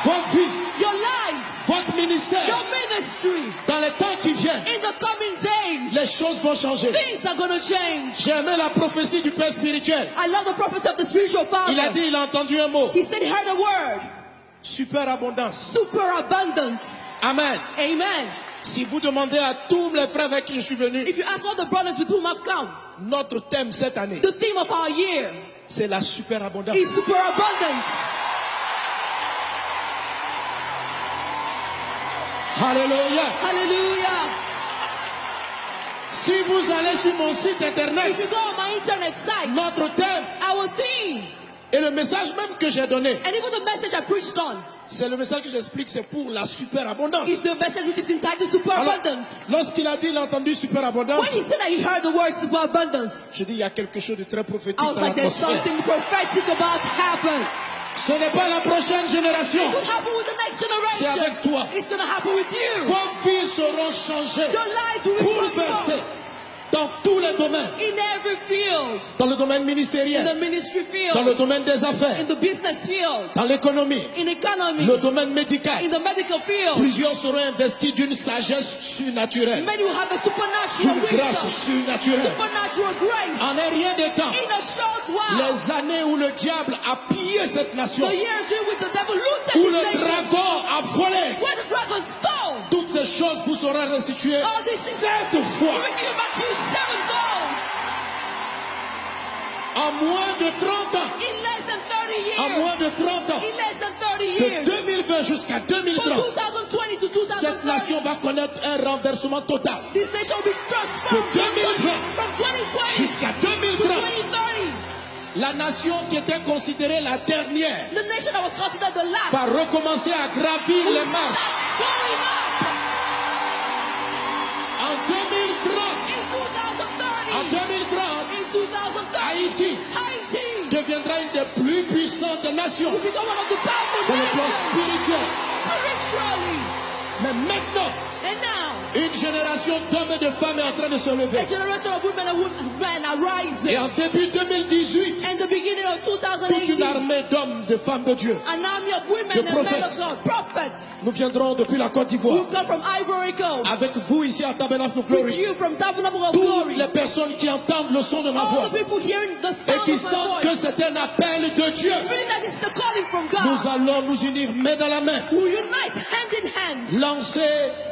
Speaker 1: Vos vies,
Speaker 2: your lives,
Speaker 1: votre ministère.
Speaker 2: your ministry.
Speaker 1: Dans les temps qui viennent,
Speaker 2: In the coming days,
Speaker 1: les choses vont changer.
Speaker 2: things are going to change.
Speaker 1: J'ai aimé la prophétie du Père spirituel.
Speaker 2: I love the prophecy of the spiritual
Speaker 1: Il a
Speaker 2: father.
Speaker 1: dit, il a entendu un mot.
Speaker 2: He said he heard a word,
Speaker 1: Superabondance.
Speaker 2: super abundance.
Speaker 1: Amen.
Speaker 2: Amen.
Speaker 1: Si vous demandez à tous les frères avec qui je suis venu,
Speaker 2: If you ask all the brothers with whom I've come,
Speaker 1: notre thème cette année,
Speaker 2: the theme of our year
Speaker 1: c'est la superabondance.
Speaker 2: is superabundance.
Speaker 1: Alléluia.
Speaker 2: Hallelujah.
Speaker 1: Si vous allez sur mon site
Speaker 2: If you
Speaker 1: internet,
Speaker 2: go on my internet site,
Speaker 1: notre thème
Speaker 2: our theme,
Speaker 1: et le message même que j'ai donné,
Speaker 2: and even the message I preached on,
Speaker 1: C'est le message que j'explique, c'est pour la superabondance.
Speaker 2: It's the message which is entitled superabundance.
Speaker 1: Lorsqu'il a dit, il a entendu superabondance,
Speaker 2: When he said that he heard the word superabundance,
Speaker 1: je dis, il y a quelque chose de très prophétique
Speaker 2: I was
Speaker 1: dans
Speaker 2: like, there's
Speaker 1: l'atmosphère.
Speaker 2: something prophetic about to happen.
Speaker 1: Ce n'est pas la prochaine génération.
Speaker 2: It will happen with the next
Speaker 1: C'est
Speaker 2: generation.
Speaker 1: avec toi.
Speaker 2: It's going to happen with you.
Speaker 1: Vos vies seront changées,
Speaker 2: Your lives will be
Speaker 1: bouleversées
Speaker 2: transformed
Speaker 1: dans tous les domaines.
Speaker 2: in every field.
Speaker 1: Dans le domaine
Speaker 2: In the
Speaker 1: ministériel,
Speaker 2: ministry
Speaker 1: dans le
Speaker 2: field,
Speaker 1: domaine des affaires,
Speaker 2: in the business field,
Speaker 1: dans l'économie,
Speaker 2: in economy,
Speaker 1: le domaine médical.
Speaker 2: in the medical field.
Speaker 1: Plusieurs seront investis d'une sagesse surnaturelle,
Speaker 2: Many will have a supernatural
Speaker 1: d'une grâce
Speaker 2: wisdom,
Speaker 1: surnaturelle.
Speaker 2: supernatural grace.
Speaker 1: En un rien de temps,
Speaker 2: In a short while,
Speaker 1: les années où le diable a pillé cette nation,
Speaker 2: the years in which the devil looted
Speaker 1: où
Speaker 2: this
Speaker 1: le
Speaker 2: nation,
Speaker 1: dragon a volé,
Speaker 2: where the dragon stole,
Speaker 1: toutes ces choses vous seront restituées
Speaker 2: all these things
Speaker 1: 7 fois.
Speaker 2: will be given back to you sevenfold.
Speaker 1: En moins de 30 ans,
Speaker 2: In less than 30
Speaker 1: en moins
Speaker 2: years.
Speaker 1: de 30 ans,
Speaker 2: In less than 30
Speaker 1: de
Speaker 2: years.
Speaker 1: 2020 jusqu'à
Speaker 2: From
Speaker 1: 2030,
Speaker 2: 2020 to
Speaker 1: cette
Speaker 2: 2030,
Speaker 1: nation va connaître un renversement total.
Speaker 2: this nation will be transformed
Speaker 1: De 2020
Speaker 2: from 2020
Speaker 1: jusqu'à
Speaker 2: to
Speaker 1: 2030.
Speaker 2: 2030.
Speaker 1: La nation qui était considérée la dernière
Speaker 2: The nation that was considered the last
Speaker 1: va recommencer à gravir les marches.
Speaker 2: going up
Speaker 1: En 2030,
Speaker 2: in 2030.
Speaker 1: en 2030,
Speaker 2: In 2030,
Speaker 1: Haïti
Speaker 2: Haiti
Speaker 1: deviendra une des plus puissantes nations
Speaker 2: will become one of the powerful
Speaker 1: dans le plan
Speaker 2: nations
Speaker 1: spirituel.
Speaker 2: spiritually.
Speaker 1: Mais maintenant,
Speaker 2: And now,
Speaker 1: une génération d'hommes et de femmes est en train de se lever.
Speaker 2: a generation of women and men are rising.
Speaker 1: Et en début 2018,
Speaker 2: And the beginning of
Speaker 1: toute une
Speaker 2: 2018,
Speaker 1: armée d'hommes, de femmes de Dieu,
Speaker 2: an army of women
Speaker 1: de
Speaker 2: and men of
Speaker 1: prophets.
Speaker 2: God, prophets,
Speaker 1: nous viendrons depuis la Côte
Speaker 2: who
Speaker 1: d'Ivoire.
Speaker 2: come from Ivory Coast,
Speaker 1: Avec vous ici à Tabernacle of
Speaker 2: with
Speaker 1: Glory.
Speaker 2: you from Tabernacle of
Speaker 1: Toutes
Speaker 2: Glory,
Speaker 1: les personnes qui entendent le son de ma voix
Speaker 2: all the people hearing the
Speaker 1: et
Speaker 2: sound
Speaker 1: qui
Speaker 2: of
Speaker 1: sentent
Speaker 2: my
Speaker 1: que
Speaker 2: voice,
Speaker 1: c'est un appel de Dieu,
Speaker 2: feeling that this is a calling from
Speaker 1: nous
Speaker 2: God,
Speaker 1: allons nous unir main dans la main,
Speaker 2: who unite hand in hand
Speaker 1: lancer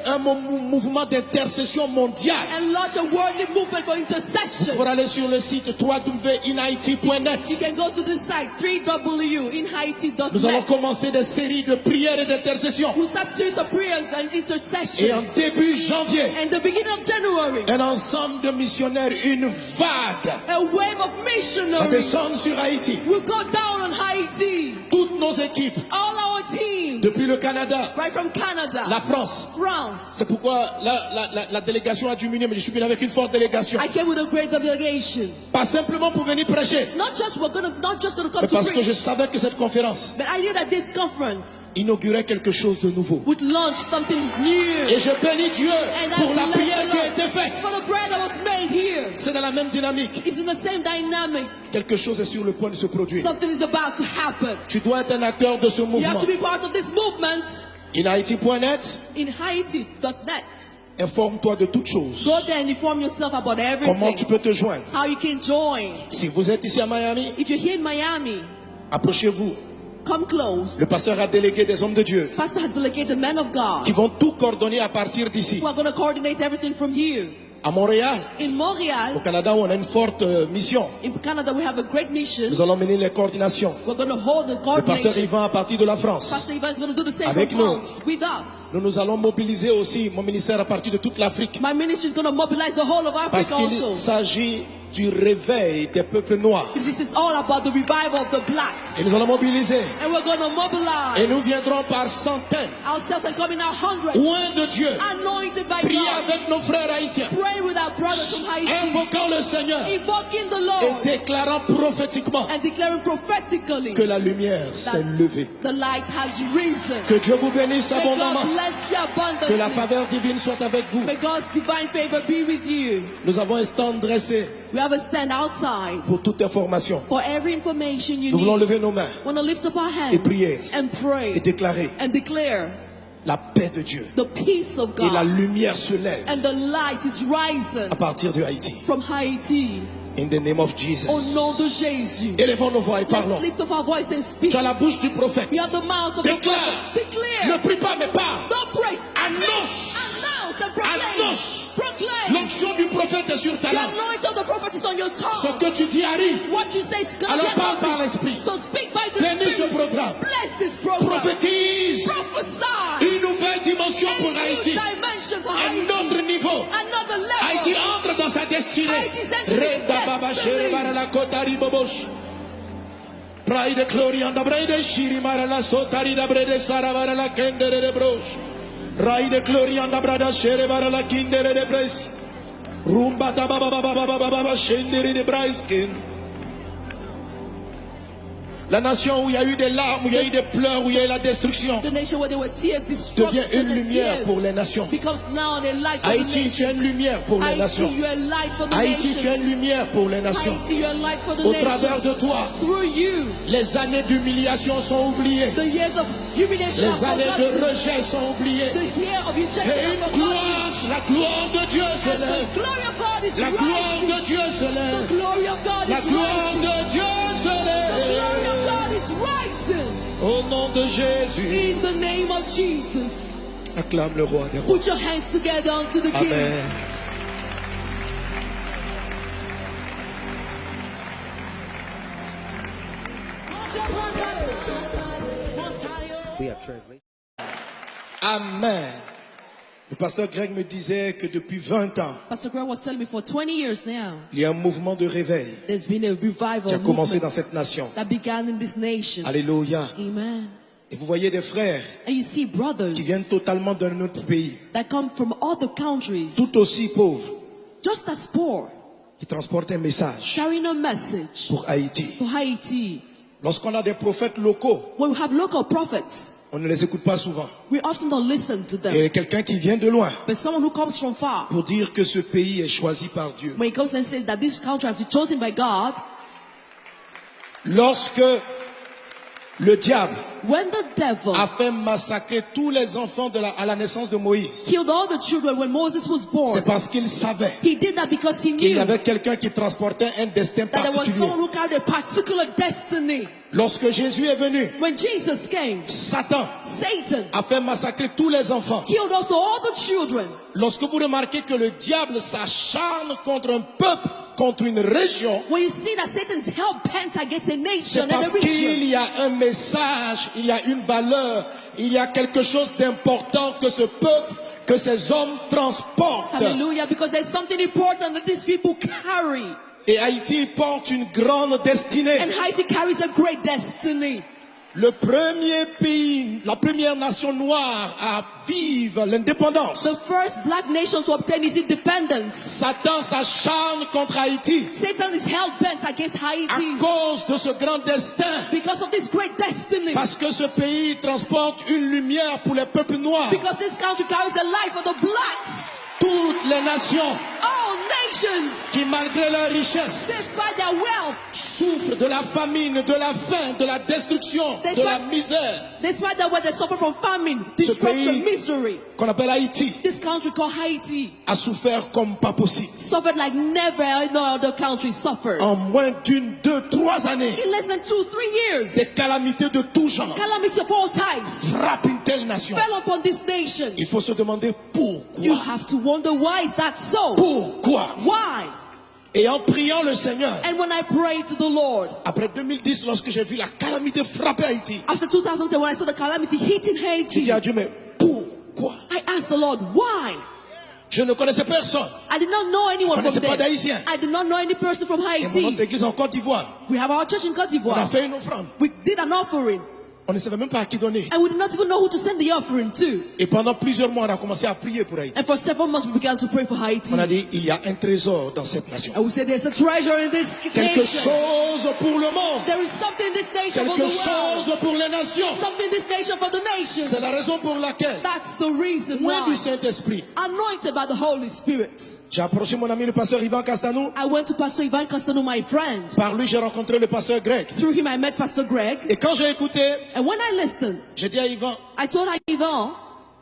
Speaker 1: un mouvement d'intercession mondiale
Speaker 2: and launch a worldly movement for intercession.
Speaker 1: pour aller sur le site www.inhaiti.net.
Speaker 2: You can go to the site www.inhaiti.net.
Speaker 1: Nous allons commencer des séries de prières et d'intercession.
Speaker 2: We'll start series of prayers and
Speaker 1: Et en
Speaker 2: intercessions.
Speaker 1: début janvier,
Speaker 2: And the beginning of January,
Speaker 1: un ensemble de missionnaires, une vague
Speaker 2: a wave of
Speaker 1: va
Speaker 2: missionaries
Speaker 1: descendre sur Haïti.
Speaker 2: will go down on Haiti.
Speaker 1: Toutes nos équipes,
Speaker 2: All our teams,
Speaker 1: depuis le Canada,
Speaker 2: right from Canada,
Speaker 1: la France.
Speaker 2: France.
Speaker 1: C'est pourquoi la délégation a diminué, mais je suis venu avec une forte délégation.
Speaker 2: I came with a great delegation.
Speaker 1: Pas simplement pour venir prêcher,
Speaker 2: Not just gonna come
Speaker 1: mais
Speaker 2: to
Speaker 1: parce que je
Speaker 2: preach,
Speaker 1: savais que cette conférence
Speaker 2: but I knew that this conference
Speaker 1: inaugurait quelque chose de nouveau.
Speaker 2: would launch something new.
Speaker 1: Et je bénis Dieu
Speaker 2: And
Speaker 1: pour la
Speaker 2: I
Speaker 1: prière
Speaker 2: bless
Speaker 1: qui a
Speaker 2: the
Speaker 1: été
Speaker 2: Lord
Speaker 1: faite.
Speaker 2: for the prayer that was made here.
Speaker 1: C'est dans la même dynamique.
Speaker 2: It's in the same dynamic.
Speaker 1: Quelque chose est sur le point de se produire.
Speaker 2: Something is about to happen.
Speaker 1: Tu dois être un acteur de ce
Speaker 2: You
Speaker 1: mouvement.
Speaker 2: have to be part of this movement.
Speaker 1: InHaiti.net,
Speaker 2: In Haiti.net.
Speaker 1: informe-toi de toutes choses.
Speaker 2: Go there and inform yourself about
Speaker 1: Comment tu
Speaker 2: everything.
Speaker 1: peux te joindre?
Speaker 2: How you can join.
Speaker 1: Si vous êtes ici à Miami,
Speaker 2: If you're here in Miami,
Speaker 1: approchez-vous.
Speaker 2: come close.
Speaker 1: Le pasteur a délégué des hommes de Dieu
Speaker 2: Pastor has delegated men of
Speaker 1: qui
Speaker 2: God
Speaker 1: vont tout coordonner à partir d'ici.
Speaker 2: who are going to coordinate everything from here.
Speaker 1: À Montréal,
Speaker 2: In
Speaker 1: au
Speaker 2: Montreal,
Speaker 1: Canada, où on a une forte mission.
Speaker 2: in Canada, we have a great mission.
Speaker 1: Nous allons mener les coordinations.
Speaker 2: We're going to hold the
Speaker 1: Le pasteur
Speaker 2: coordination.
Speaker 1: Yvan à partir de la France.
Speaker 2: Pastor Ivan is going to do the same
Speaker 1: Avec
Speaker 2: from
Speaker 1: nous.
Speaker 2: France with us.
Speaker 1: Nous allons mobiliser aussi mon ministère à partir de toute l'Afrique.
Speaker 2: My ministry is going to mobilize the whole of
Speaker 1: Parce
Speaker 2: Africa
Speaker 1: qu'il
Speaker 2: also.
Speaker 1: s'agit du réveil des peuples noirs.
Speaker 2: This is all about the revival of the blacks.
Speaker 1: Et nous allons mobiliser.
Speaker 2: And we're going to mobilize
Speaker 1: Et nous viendrons par centaines,
Speaker 2: ourselves and come in our hundreds,
Speaker 1: loin de Dieu,
Speaker 2: anointed by
Speaker 1: prier
Speaker 2: God,
Speaker 1: avec nos frères haïtiens,
Speaker 2: praying with our brothers from Haiti,
Speaker 1: invoquant le Seigneur
Speaker 2: invoking the
Speaker 1: et
Speaker 2: Lord,
Speaker 1: déclarant prophétiquement
Speaker 2: and declaring prophetically
Speaker 1: que la lumière s'est levée.
Speaker 2: the light has risen.
Speaker 1: Que Dieu vous bénisse
Speaker 2: May
Speaker 1: abondamment.
Speaker 2: God bless you
Speaker 1: Que la
Speaker 2: abundantly.
Speaker 1: faveur divine soit avec vous.
Speaker 2: May God's divine favor be with you.
Speaker 1: Nous avons un stand dressé
Speaker 2: We have a stand outside
Speaker 1: pour toute information.
Speaker 2: for every information you
Speaker 1: Nous voulons
Speaker 2: need.
Speaker 1: lever nos mains
Speaker 2: Want to lift up our hands
Speaker 1: Et prier.
Speaker 2: and pray
Speaker 1: et déclarer
Speaker 2: and declare
Speaker 1: la paix de Dieu.
Speaker 2: the peace of
Speaker 1: Et la
Speaker 2: God,
Speaker 1: lumière se lève
Speaker 2: and the light is rising
Speaker 1: à partir de Haïti.
Speaker 2: from Haiti.
Speaker 1: In the name of
Speaker 2: Au
Speaker 1: Jesus.
Speaker 2: nom de Jésus.
Speaker 1: Élevons nos voix et
Speaker 2: Let's
Speaker 1: parlons.
Speaker 2: lift up our voice and speak.
Speaker 1: Tu as la bouche du prophète.
Speaker 2: You have the mouth of the
Speaker 1: Déclare.
Speaker 2: prophet. Declare.
Speaker 1: Ne prie pas mais parle.
Speaker 2: Don't pray.
Speaker 1: Annonce.
Speaker 2: Speak. Announce and proclaim.
Speaker 1: Annonce.
Speaker 2: Proclaim.
Speaker 1: L'onction du prophète est sur ta
Speaker 2: The
Speaker 1: langue.
Speaker 2: anointing of the prophet is on your
Speaker 1: Ce
Speaker 2: tongue.
Speaker 1: que tu dis arrive.
Speaker 2: What you say is going
Speaker 1: Alors
Speaker 2: to
Speaker 1: parle par
Speaker 2: get
Speaker 1: l'esprit.
Speaker 2: So speak by the
Speaker 1: Bénis ce
Speaker 2: Spirit.
Speaker 1: programme.
Speaker 2: Bless this program.
Speaker 1: Prophétise
Speaker 2: Prophesy.
Speaker 1: une nouvelle dimension
Speaker 2: A
Speaker 1: pour
Speaker 2: new
Speaker 1: Haïti.
Speaker 2: dimension for
Speaker 1: Un
Speaker 2: Haiti.
Speaker 1: autre niveau.
Speaker 2: Another level.
Speaker 1: Haïti entre dans sa destinée.
Speaker 2: Haïti's entering its
Speaker 1: Reda baba
Speaker 2: destiny.
Speaker 1: shere bara la kota ribobosh. Rai de Glorianda Brede Shiri Marala Sotari da Brede Saravara la Kendere de Broche. Rai de Glorianda Brada Shere Barala Kindere de Bres. Rumba da Baba Baba Baba Baba Shendere de Braiskin. La nation où il y a eu des larmes, où il y a eu des pleurs, où il y a eu la destruction,
Speaker 2: The nation where there were tears,
Speaker 1: devient
Speaker 2: destruction
Speaker 1: une
Speaker 2: and
Speaker 1: lumière
Speaker 2: tears
Speaker 1: pour les nations.
Speaker 2: becomes now a light for the
Speaker 1: Haïti, tu es une
Speaker 2: nations.
Speaker 1: lumière pour les
Speaker 2: Haïti,
Speaker 1: nations.
Speaker 2: you are a light for the
Speaker 1: Haïti, tu es
Speaker 2: nations.
Speaker 1: une lumière pour les nations.
Speaker 2: Haïti, you are a light for the
Speaker 1: Au travers de
Speaker 2: nations.
Speaker 1: toi,
Speaker 2: Through you,
Speaker 1: les années d'humiliation sont oubliées.
Speaker 2: the years of humiliation
Speaker 1: Les
Speaker 2: are
Speaker 1: années de
Speaker 2: forgotten.
Speaker 1: rejet sont oubliées.
Speaker 2: The year of
Speaker 1: Et
Speaker 2: rejection are
Speaker 1: une
Speaker 2: forgotten.
Speaker 1: gloire, la gloire de Dieu se
Speaker 2: And
Speaker 1: lève.
Speaker 2: the glory of God is
Speaker 1: La gloire
Speaker 2: rising.
Speaker 1: de Dieu se
Speaker 2: The
Speaker 1: lève.
Speaker 2: glory of God
Speaker 1: La
Speaker 2: is
Speaker 1: gloire
Speaker 2: rising.
Speaker 1: de Dieu se
Speaker 2: The glory of
Speaker 1: lève.
Speaker 2: God is rising.
Speaker 1: Au nom de Jésus,
Speaker 2: In the name of Jesus.
Speaker 1: acclame le roi des rois.
Speaker 2: Put your hands together unto the King.
Speaker 1: Amen.
Speaker 3: We have translation.
Speaker 1: Amen. Le pasteur Greg me disait que depuis 20 ans,
Speaker 2: Pastor Greg was telling me for 20 years now,
Speaker 1: il y a un mouvement de réveil
Speaker 2: there's been a
Speaker 1: qui a
Speaker 2: revival
Speaker 1: commencé
Speaker 2: movement
Speaker 1: dans cette nation.
Speaker 2: that began in this nation.
Speaker 1: Alléluia.
Speaker 2: Amen.
Speaker 1: Et vous voyez des frères
Speaker 2: And you see brothers
Speaker 1: qui viennent totalement d'un autre pays,
Speaker 2: that come from other countries,
Speaker 1: tout aussi pauvres,
Speaker 2: just as poor,
Speaker 1: qui transportent un message
Speaker 2: carrying a message
Speaker 1: pour Haïti.
Speaker 2: for Haiti.
Speaker 1: Lorsqu'on a des prophètes locaux,
Speaker 2: When we have local prophets,
Speaker 1: on ne les écoute pas souvent.
Speaker 2: we often don't listen to them.
Speaker 1: Et quelqu'un qui vient de loin
Speaker 2: But someone who comes from far,
Speaker 1: pour dire que ce pays est choisi par Dieu.
Speaker 2: when he comes and says that this country has been chosen by God,
Speaker 1: Lorsque le diable
Speaker 2: when the devil
Speaker 1: a fait massacrer tous les enfants à la naissance de Moïse,
Speaker 2: killed all the children when Moses was
Speaker 1: c'est
Speaker 2: born,
Speaker 1: parce qu'il savait
Speaker 2: he did that because he
Speaker 1: qu'il y
Speaker 2: knew
Speaker 1: avait quelqu'un qui transportait un destin
Speaker 2: that there was
Speaker 1: particulier.
Speaker 2: someone who carried a particular destiny.
Speaker 1: Lorsque Jésus est venu,
Speaker 2: When Jesus came,
Speaker 1: Satan
Speaker 2: Satan
Speaker 1: a fait massacrer tous les enfants.
Speaker 2: killed also all the children.
Speaker 1: Lorsque vous remarquez que le diable s'acharne contre un peuple, contre une région,
Speaker 2: When you see that Satan is hell-bent against a
Speaker 1: c'est
Speaker 2: nation and a
Speaker 1: parce
Speaker 2: region,
Speaker 1: qu'il y a un message, il y a une valeur, il y a quelque chose d'important que ce peuple, que ces hommes transportent.
Speaker 2: hallelujah, because there's something important that these people carry.
Speaker 1: Et Haïti porte une grande destinée.
Speaker 2: And Haiti carries a great destiny.
Speaker 1: Le premier pays, la première nation noire à vivre l'indépendance.
Speaker 2: The first black nation to obtain its independence.
Speaker 1: Satan s'acharne contre Haïti
Speaker 2: Satan is hell-bent against
Speaker 1: à
Speaker 2: Haiti
Speaker 1: cause de ce grand destin.
Speaker 2: because of this great destiny.
Speaker 1: Parce que ce pays transporte une lumière pour les peuples noirs.
Speaker 2: Because this country carries the light for the blacks.
Speaker 1: Toutes les nations
Speaker 2: All nations,
Speaker 1: qui, malgré leur richesse,
Speaker 2: despite their wealth,
Speaker 1: souffrent de la famine, de la faim, de la destruction, de la misère.
Speaker 2: despite their wealth, they suffer from famine, destruction,
Speaker 1: pays-
Speaker 2: misery.
Speaker 1: Qu'on appelle Haïti,
Speaker 2: This country called Haiti
Speaker 1: a souffert comme pas possible.
Speaker 2: suffered like never no other country suffered.
Speaker 1: En moins d'une, 2, 3 années,
Speaker 2: In less than 2-3 years,
Speaker 1: des calamités de tout genre
Speaker 2: calamity of all types
Speaker 1: frappent une telle nation.
Speaker 2: fell upon this nation.
Speaker 1: Il faut se demander
Speaker 2: You
Speaker 1: pourquoi.
Speaker 2: have to wonder, why is that so?
Speaker 1: Pourquoi?
Speaker 2: Why?
Speaker 1: Et en priant le Seigneur,
Speaker 2: And when I prayed to the Lord,
Speaker 1: après 2010, lorsque j'ai vu la calamité frapper Haïti,
Speaker 2: after 2010, when I saw the calamity hitting
Speaker 1: j'ai dit
Speaker 2: Haiti,
Speaker 1: à Dieu, mais pourquoi?
Speaker 2: I asked the Lord, why?
Speaker 1: Je ne connaissais personne.
Speaker 2: I did not know anyone
Speaker 1: Je
Speaker 2: from
Speaker 1: connaissais pas
Speaker 2: there.
Speaker 1: d'Haïtien.
Speaker 2: I did not know any person from
Speaker 1: Et mon
Speaker 2: Haiti.
Speaker 1: autre église en Côte d'Ivoire,
Speaker 2: We have our church in Côte
Speaker 1: on a
Speaker 2: d'Ivoire.
Speaker 1: fait une offrande.
Speaker 2: We did an offering,
Speaker 1: On ne savait même pas à qui donner.
Speaker 2: and we did not even know who to send the offering to.
Speaker 1: Et pendant plusieurs mois, on a commencé à prier pour Haïti.
Speaker 2: And for several months, we began to pray for Haiti.
Speaker 1: On a dit, il y a un trésor dans cette nation.
Speaker 2: And we said, there's a treasure in this
Speaker 1: Quelque
Speaker 2: nation.
Speaker 1: chose pour le monde.
Speaker 2: There is something in this nation for
Speaker 1: Quelque
Speaker 2: the world.
Speaker 1: chose pour les nations.
Speaker 2: Something in this nation for the nations.
Speaker 1: C'est la raison pour laquelle,
Speaker 2: That's the reason
Speaker 1: loin du
Speaker 2: why.
Speaker 1: Saint-Esprit,
Speaker 2: Anointed by the Holy Spirit.
Speaker 1: j'ai approché mon ami le pasteur Ivan Castanou.
Speaker 2: I went to Pastor Ivan Castano, my friend.
Speaker 1: Par lui, j'ai rencontré le pasteur Greg.
Speaker 2: Through him, I met Pastor Greg.
Speaker 1: Et quand j'ai écouté,
Speaker 2: And when I listened,
Speaker 1: j'ai dit à Ivan,
Speaker 2: I told Ivan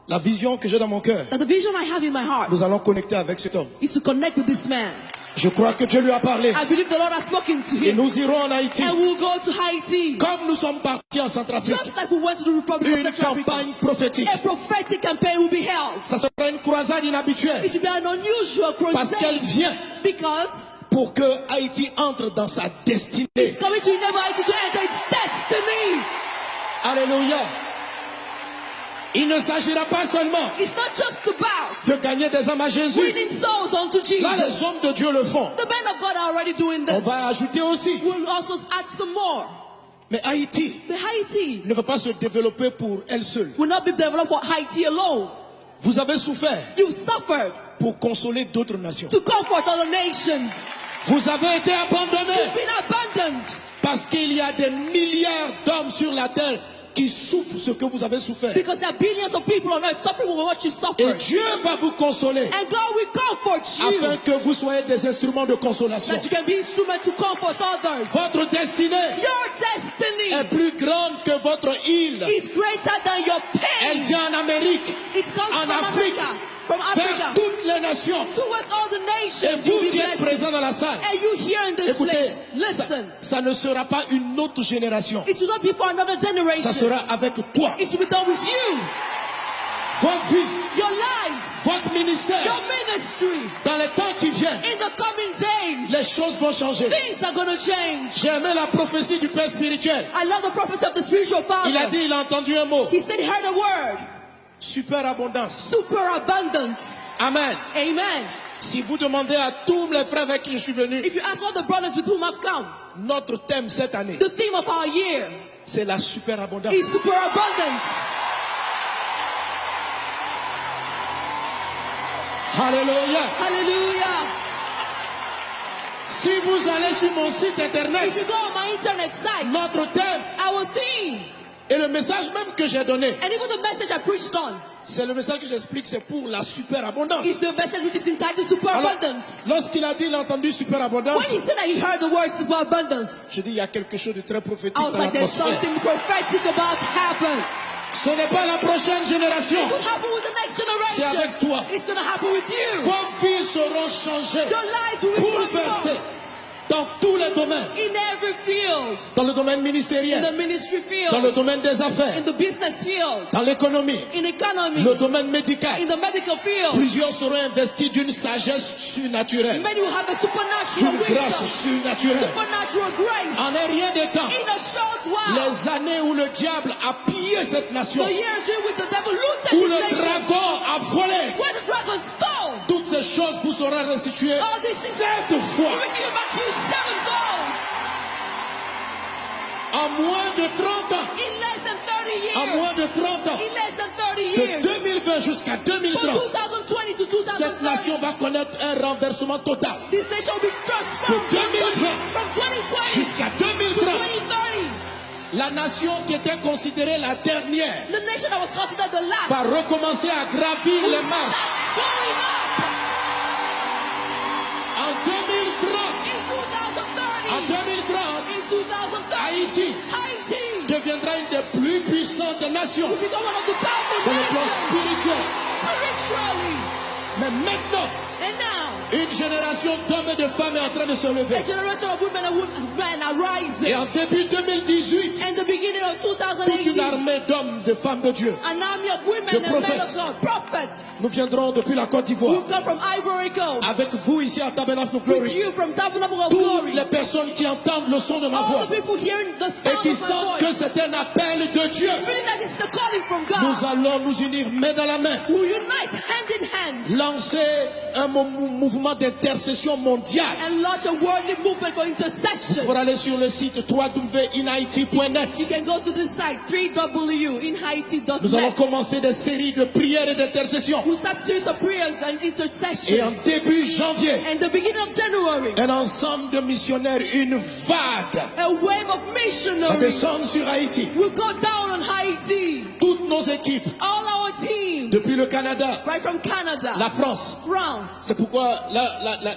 Speaker 1: la vision que j'ai dans mon cœur,
Speaker 2: that the vision I have in my heart
Speaker 1: nous allons connecter avec cet homme.
Speaker 2: is to connect with this man.
Speaker 1: Je crois que Dieu lui a parlé.
Speaker 2: I believe the Lord has spoken to
Speaker 1: Et
Speaker 2: him.
Speaker 1: nous irons en Haïti.
Speaker 2: And we'll go to Haiti.
Speaker 1: Comme nous sommes partis en Centrafrique.
Speaker 2: Just like we went to the Republic of
Speaker 1: Une
Speaker 2: Central Africa.
Speaker 1: campagne prophétique.
Speaker 2: A prophetic campaign will be held.
Speaker 1: Ça sera une croisade inhabituelle.
Speaker 2: It will be an unusual
Speaker 1: Parce qu'elle
Speaker 2: crusade
Speaker 1: vient
Speaker 2: because
Speaker 1: pour que Haïti entre dans sa destinée.
Speaker 2: it's coming to enable Haiti to enter its destiny.
Speaker 1: Alléluia. Il ne s'agira pas seulement
Speaker 2: It's not just about
Speaker 1: de gagner des âmes à Jésus.
Speaker 2: winning souls unto
Speaker 1: Là,
Speaker 2: Jesus.
Speaker 1: les hommes de Dieu le font.
Speaker 2: The men of God are already doing
Speaker 1: On
Speaker 2: this.
Speaker 1: va ajouter aussi
Speaker 2: We'll also add some more.
Speaker 1: Mais Haïti
Speaker 2: But Haiti
Speaker 1: ne va pas se développer pour elle seule.
Speaker 2: will not be developed for Haiti alone.
Speaker 1: Vous avez souffert
Speaker 2: You suffered
Speaker 1: pour consoler d'autres nations.
Speaker 2: to comfort other nations.
Speaker 1: Vous avez été abandonnés
Speaker 2: You've been abandoned
Speaker 1: parce qu'il y a des milliards d'hommes sur la terre qui souffrent ce que vous avez souffert.
Speaker 2: because there are billions of people on earth suffering with what you
Speaker 1: Et
Speaker 2: suffered.
Speaker 1: Dieu va vous consoler
Speaker 2: And God will comfort you
Speaker 1: afin que vous soyez des instruments de consolation.
Speaker 2: that you can be instrument to comfort others.
Speaker 1: Votre destinée
Speaker 2: Your destiny
Speaker 1: est plus grande que votre île.
Speaker 2: is greater than your
Speaker 1: Elle
Speaker 2: pain.
Speaker 1: vient en Amérique,
Speaker 2: It comes
Speaker 1: en
Speaker 2: from
Speaker 1: Afrique,
Speaker 2: Africa, from
Speaker 1: vers
Speaker 2: Africa,
Speaker 1: toutes les nations.
Speaker 2: towards all the
Speaker 1: Et
Speaker 2: nations.
Speaker 1: vous
Speaker 2: You'll be
Speaker 1: qui êtes
Speaker 2: blessed.
Speaker 1: présents dans la salle,
Speaker 2: And you here in this
Speaker 1: écoutez,
Speaker 2: place,
Speaker 1: ça,
Speaker 2: listen.
Speaker 1: ça ne sera pas une autre génération.
Speaker 2: It will not be for another
Speaker 1: Ça
Speaker 2: generation.
Speaker 1: sera avec toi.
Speaker 2: It will be done with you,
Speaker 1: Votre vie,
Speaker 2: your lives,
Speaker 1: votre ministère.
Speaker 2: your ministry.
Speaker 1: Dans les temps qui viennent,
Speaker 2: In the coming days,
Speaker 1: les choses vont changer.
Speaker 2: things are going to change.
Speaker 1: J'ai aimé la prophétie du Père spirituel.
Speaker 2: I love the prophecy of the spiritual
Speaker 1: Il a
Speaker 2: father.
Speaker 1: dit, il a entendu un mot.
Speaker 2: He said he heard a word,
Speaker 1: Superabondance.
Speaker 2: super abundance.
Speaker 1: Amen.
Speaker 2: Amen.
Speaker 1: Si vous demandez à tous les frères avec qui je suis venu,
Speaker 2: If you ask all the brothers with whom I've come,
Speaker 1: notre thème cette année,
Speaker 2: the theme of our year
Speaker 1: c'est la superabondance.
Speaker 2: is super abundance.
Speaker 1: Alléluia.
Speaker 2: Hallelujah.
Speaker 1: Si vous allez sur mon site
Speaker 2: If you
Speaker 1: internet,
Speaker 2: go on my internet site,
Speaker 1: notre thème
Speaker 2: our theme,
Speaker 1: et le message même que j'ai donné,
Speaker 2: and even the message I preached on,
Speaker 1: c'est le message que j'explique, c'est pour la superabondance.
Speaker 2: is the message which is entitled super
Speaker 1: Alors,
Speaker 2: abundance.
Speaker 1: lorsqu'il a dit, il a entendu superabondance,
Speaker 2: When he said that he heard the word super abundance,
Speaker 1: je dis, il y a quelque chose de très prophétique
Speaker 2: I was
Speaker 1: dans
Speaker 2: like, there's
Speaker 1: l'atmosphère.
Speaker 2: something prophetic about to happen.
Speaker 1: Ce n'est pas la prochaine génération.
Speaker 2: It will happen with the next
Speaker 1: C'est
Speaker 2: generation.
Speaker 1: avec toi.
Speaker 2: It's going to happen with you.
Speaker 1: Vos vies seront changées,
Speaker 2: Your lives will be
Speaker 1: bouleversées
Speaker 2: transformed
Speaker 1: dans tous les domaines.
Speaker 2: in every field.
Speaker 1: Dans le domaine
Speaker 2: In the
Speaker 1: ministériel,
Speaker 2: ministry
Speaker 1: dans le
Speaker 2: field,
Speaker 1: domaine des affaires,
Speaker 2: in the business field,
Speaker 1: dans l'économie,
Speaker 2: in economy,
Speaker 1: le domaine médical.
Speaker 2: in the medical field.
Speaker 1: Plusieurs seront investis d'une sagesse surnaturelle,
Speaker 2: Many will have a supernatural
Speaker 1: d'une grâce
Speaker 2: wisdom,
Speaker 1: surnaturelle.
Speaker 2: supernatural grace.
Speaker 1: En un rien de temps,
Speaker 2: In a short while,
Speaker 1: les années où le diable a pillé cette nation,
Speaker 2: the years in which the devil looted
Speaker 1: où
Speaker 2: this
Speaker 1: le
Speaker 2: nation,
Speaker 1: dragon a volé,
Speaker 2: where the dragon stole,
Speaker 1: toutes ces choses vous seront restituées
Speaker 2: all these things
Speaker 1: 7
Speaker 2: will
Speaker 1: fois.
Speaker 2: be given back to you sevenfold.
Speaker 1: En moins de 30 ans,
Speaker 2: In less than 30
Speaker 1: en moins
Speaker 2: years.
Speaker 1: de 30 ans,
Speaker 2: In less than 30
Speaker 1: de
Speaker 2: years.
Speaker 1: 2020 jusqu'à
Speaker 2: From
Speaker 1: 2030,
Speaker 2: 2020 to
Speaker 1: cette
Speaker 2: 2030,
Speaker 1: nation va connaître un renversement total.
Speaker 2: this nation will be transformed
Speaker 1: De 2020
Speaker 2: from 2020
Speaker 1: jusqu'à
Speaker 2: to
Speaker 1: 2030.
Speaker 2: 2030.
Speaker 1: La nation qui était considérée la dernière
Speaker 2: The nation that was considered the last
Speaker 1: va recommencer à gravir les marches.
Speaker 2: going up
Speaker 1: En 2030,
Speaker 2: in 2030.
Speaker 1: en 2030,
Speaker 2: In 2030,
Speaker 1: Haïti
Speaker 2: Haiti
Speaker 1: deviendra une des plus puissantes nations
Speaker 2: will become one of the powerful
Speaker 1: dans le plan
Speaker 2: nations
Speaker 1: spirituel.
Speaker 2: spiritually.
Speaker 1: Mais maintenant,
Speaker 2: And now,
Speaker 1: une génération d'hommes et de femmes est en train de se lever.
Speaker 2: a generation of women and men are rising.
Speaker 1: Et en début 2018,
Speaker 2: In the beginning of
Speaker 1: toute une
Speaker 2: 2018,
Speaker 1: armée d'hommes, de femmes de Dieu,
Speaker 2: an army of women
Speaker 1: de
Speaker 2: and men of
Speaker 1: prophètes.
Speaker 2: God, prophets,
Speaker 1: nous viendrons depuis la Côte
Speaker 2: who
Speaker 1: d'Ivoire.
Speaker 2: come from Ivory Coast,
Speaker 1: Avec vous ici à Tabernacle of
Speaker 2: with
Speaker 1: Glory.
Speaker 2: you from Tabernacle of
Speaker 1: Toutes
Speaker 2: Glory,
Speaker 1: les personnes qui entendent le son de ma
Speaker 2: all
Speaker 1: voix
Speaker 2: the people hearing the
Speaker 1: et
Speaker 2: sound
Speaker 1: qui
Speaker 2: of my
Speaker 1: sentent que
Speaker 2: voice,
Speaker 1: c'est un appel de Dieu,
Speaker 2: feeling that this is a calling from
Speaker 1: nous
Speaker 2: God,
Speaker 1: allons nous unir main dans la main,
Speaker 2: who unite hand in hand
Speaker 1: lancer un mouvement d'intercession mondiale
Speaker 2: and launch a worldly movement for intercession.
Speaker 1: pour aller sur le site
Speaker 2: You
Speaker 1: www.inhaiti.net.
Speaker 2: can go to this site, www.inhaiti.net.
Speaker 1: Nous allons commencer des séries de prières et d'intercession.
Speaker 2: We'll start series of prayers and
Speaker 1: Et en
Speaker 2: intercessions.
Speaker 1: début janvier,
Speaker 2: And the beginning of January,
Speaker 1: un ensemble de missionnaires, une vague
Speaker 2: a wave of
Speaker 1: va
Speaker 2: missionaries
Speaker 1: descendre sur Haïti.
Speaker 2: will go down on Haiti.
Speaker 1: Toutes nos équipes,
Speaker 2: All our teams,
Speaker 1: depuis le Canada,
Speaker 2: right from Canada,
Speaker 1: la France.
Speaker 2: France.
Speaker 1: C'est pourquoi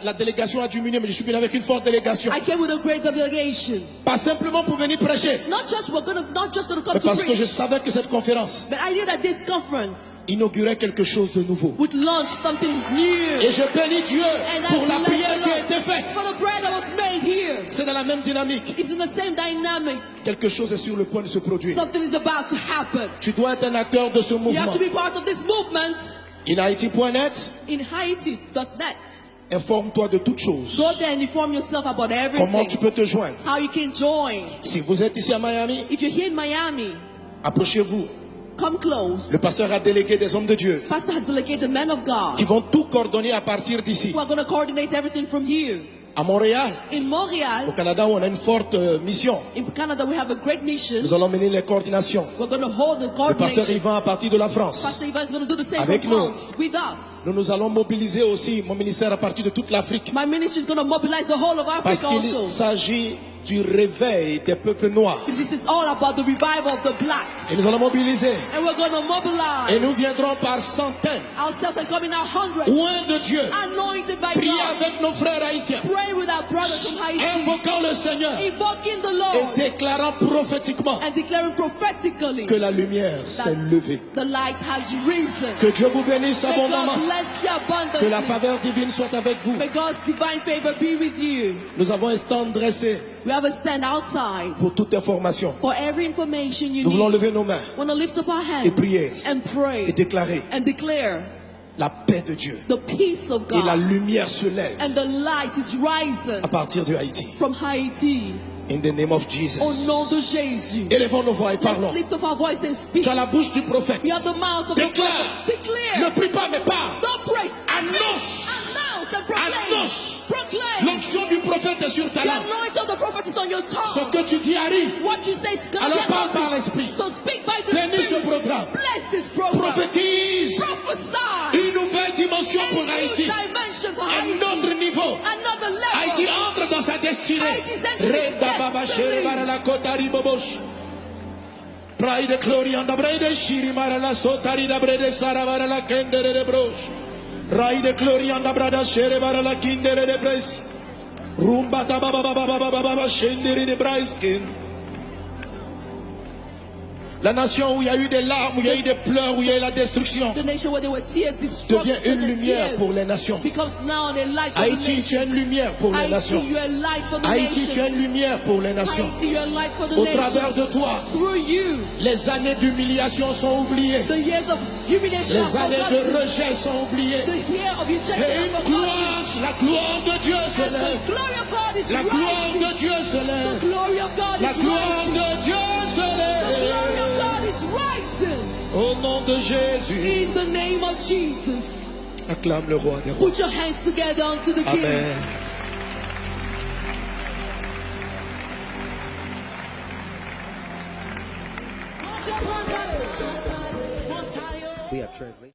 Speaker 1: la délégation a diminué, mais je suis venu avec une forte délégation.
Speaker 2: I came with a great delegation.
Speaker 1: Pas simplement pour venir prêcher,
Speaker 2: Not just gonna come
Speaker 1: mais
Speaker 2: to
Speaker 1: parce que je
Speaker 2: preach,
Speaker 1: savais que cette conférence
Speaker 2: but I knew that this conference
Speaker 1: inaugurait quelque chose de nouveau.
Speaker 2: would launch something new.
Speaker 1: Et je bénis Dieu
Speaker 2: And
Speaker 1: pour la
Speaker 2: I
Speaker 1: prière
Speaker 2: bless
Speaker 1: qui a
Speaker 2: the
Speaker 1: été
Speaker 2: Lord
Speaker 1: faite.
Speaker 2: for the prayer that was made here.
Speaker 1: C'est dans la même dynamique.
Speaker 2: It's in the same dynamic.
Speaker 1: Quelque chose est sur le point de se produire.
Speaker 2: Something is about to happen.
Speaker 1: Tu dois être un acteur de ce
Speaker 2: You have
Speaker 1: mouvement.
Speaker 2: to be part of this movement.
Speaker 1: InHaiti.net,
Speaker 2: In Haiti.net.
Speaker 1: informe-toi de toutes choses.
Speaker 2: Go there and inform yourself about
Speaker 1: Comment tu
Speaker 2: everything.
Speaker 1: peux te joindre?
Speaker 2: How you can join.
Speaker 1: Si vous êtes ici à Miami,
Speaker 2: If you're here in Miami,
Speaker 1: approchez-vous.
Speaker 2: come close.
Speaker 1: Le pasteur a délégué des hommes de Dieu
Speaker 2: Pastor has delegated men of
Speaker 1: qui
Speaker 2: God
Speaker 1: vont tout coordonner à partir d'ici.
Speaker 2: who are going to coordinate everything from here.
Speaker 1: À Montréal,
Speaker 2: In
Speaker 1: au
Speaker 2: Montreal,
Speaker 1: Canada, où on a une forte mission.
Speaker 2: in Canada, we have a great mission.
Speaker 1: Nous allons mener les coordinations.
Speaker 2: We're going to hold the
Speaker 1: Le pasteur
Speaker 2: coordination.
Speaker 1: Yvan à partir de la France.
Speaker 2: Pastor Ivan is going to do the same
Speaker 1: Avec
Speaker 2: from
Speaker 1: nous.
Speaker 2: France with us.
Speaker 1: Nous allons mobiliser aussi mon ministère à partir de toute l'Afrique.
Speaker 2: My ministry is going to mobilize the whole of
Speaker 1: Parce
Speaker 2: Africa
Speaker 1: qu'il
Speaker 2: also.
Speaker 1: s'agit du réveil des peuples noirs.
Speaker 2: This is all about the revival of the blacks.
Speaker 1: Et nous allons mobiliser.
Speaker 2: And we're going to
Speaker 1: Et
Speaker 2: mobilize
Speaker 1: nous viendrons par centaines,
Speaker 2: ourselves and coming out hundreds,
Speaker 1: loin de Dieu,
Speaker 2: anointed by
Speaker 1: prier
Speaker 2: God,
Speaker 1: avec nos frères haïtiens,
Speaker 2: praying with our brothers from Haiti,
Speaker 1: invoquant le Seigneur
Speaker 2: invoking the
Speaker 1: et
Speaker 2: Lord,
Speaker 1: déclarant prophétiquement
Speaker 2: and declaring prophetically
Speaker 1: que la lumière s'est levée.
Speaker 2: the light has risen.
Speaker 1: Que Dieu vous bénisse
Speaker 2: May
Speaker 1: abondamment.
Speaker 2: God bless you
Speaker 1: Que la
Speaker 2: abundantly.
Speaker 1: faveur divine soit avec vous.
Speaker 2: May God's divine favor be with you.
Speaker 1: Nous avons un stand dressé
Speaker 2: We have a stand outside
Speaker 1: pour toute information.
Speaker 2: for every information you
Speaker 1: Nous voulons
Speaker 2: need.
Speaker 1: lever nos mains
Speaker 2: Want to lift up our hands
Speaker 1: et prier
Speaker 2: and pray
Speaker 1: et déclarer
Speaker 2: and declare
Speaker 1: la paix de Dieu.
Speaker 2: the peace of
Speaker 1: Et la
Speaker 2: God,
Speaker 1: lumière se lève
Speaker 2: and the light is rising
Speaker 1: à partir de Haïti.
Speaker 2: from Haiti.
Speaker 1: In the name of
Speaker 2: Au
Speaker 1: Jesus.
Speaker 2: nom de Jésus.
Speaker 1: Élevons nos voix et
Speaker 2: Let's
Speaker 1: parlons.
Speaker 2: lift up our voice and speak.
Speaker 1: Tu as la bouche du prophète.
Speaker 2: You have the mouth of the
Speaker 1: Déclare.
Speaker 2: prophet. Declare.
Speaker 1: Ne prie pas mais parle.
Speaker 2: Don't pray.
Speaker 1: Annonce.
Speaker 2: Announce and proclaim.
Speaker 1: Annonce.
Speaker 2: Proclaim.
Speaker 1: L'onction du prophète est sur ta
Speaker 2: The
Speaker 1: langue.
Speaker 2: anointing of the prophet is on your
Speaker 1: Ce
Speaker 2: tongue.
Speaker 1: que tu dis arrive.
Speaker 2: What you say is going to
Speaker 1: Alors
Speaker 2: get
Speaker 1: parle par
Speaker 2: accomplished.
Speaker 1: l'esprit.
Speaker 2: So speak by the
Speaker 1: Bénis ce
Speaker 2: Spirit.
Speaker 1: programme.
Speaker 2: Bless this program.
Speaker 1: Prophétise
Speaker 2: Prophesy.
Speaker 1: une nouvelle dimension
Speaker 2: A
Speaker 1: pour
Speaker 2: new
Speaker 1: Haïti.
Speaker 2: dimension for
Speaker 1: Un
Speaker 2: Haiti.
Speaker 1: autre niveau.
Speaker 2: Another level.
Speaker 1: Haïti entre dans sa destinée.
Speaker 2: Haïti's entering its
Speaker 1: Reda baba
Speaker 2: destiny.
Speaker 1: shere bara la kotari bobosh. Pride glory and the brede shiri mara la sotari da brede sara bara la kendere de brosh. Ride glory and the brada shere bara la kindere de bres. Rumba ta baba baba baba baba shendere de braiskin. La nation où il y a eu des larmes, où il y a eu des pleurs, où il y a eu la destruction,
Speaker 2: The nation where there were tears,
Speaker 1: devient
Speaker 2: destruction
Speaker 1: une
Speaker 2: and
Speaker 1: lumière
Speaker 2: tears
Speaker 1: pour les nations.
Speaker 2: becomes now a light for
Speaker 1: Haïti,
Speaker 2: the
Speaker 1: tu es une
Speaker 2: nations.
Speaker 1: lumière pour les
Speaker 2: Haïti,
Speaker 1: nations.
Speaker 2: you are a light for the
Speaker 1: Haïti, tu es
Speaker 2: nations.
Speaker 1: une lumière pour les nations.
Speaker 2: Haïti, you are a light for the
Speaker 1: Au travers
Speaker 2: nations.
Speaker 1: de toi,
Speaker 2: Through you,
Speaker 1: les années d'humiliation sont oubliées.
Speaker 2: the years of humiliation
Speaker 1: Les
Speaker 2: are
Speaker 1: années de
Speaker 2: forgotten.
Speaker 1: rejet sont oubliées.
Speaker 2: The year of rejection
Speaker 1: Et
Speaker 2: are
Speaker 1: une
Speaker 2: forgotten.
Speaker 1: gloire, la gloire de Dieu se
Speaker 2: And
Speaker 1: lève.
Speaker 2: the glory of God is
Speaker 1: La gloire
Speaker 2: rising.
Speaker 1: de Dieu se
Speaker 2: The
Speaker 1: lève.
Speaker 2: glory of God
Speaker 1: La
Speaker 2: is
Speaker 1: gloire
Speaker 2: rising.
Speaker 1: de Dieu se
Speaker 2: The glory of
Speaker 1: lève.
Speaker 2: God is rising.
Speaker 1: Au nom de Jésus,
Speaker 2: In the name of Jesus.
Speaker 1: acclame le roi des rois.
Speaker 2: Put your hands together unto the King.
Speaker 1: Amen.
Speaker 3: We have translation.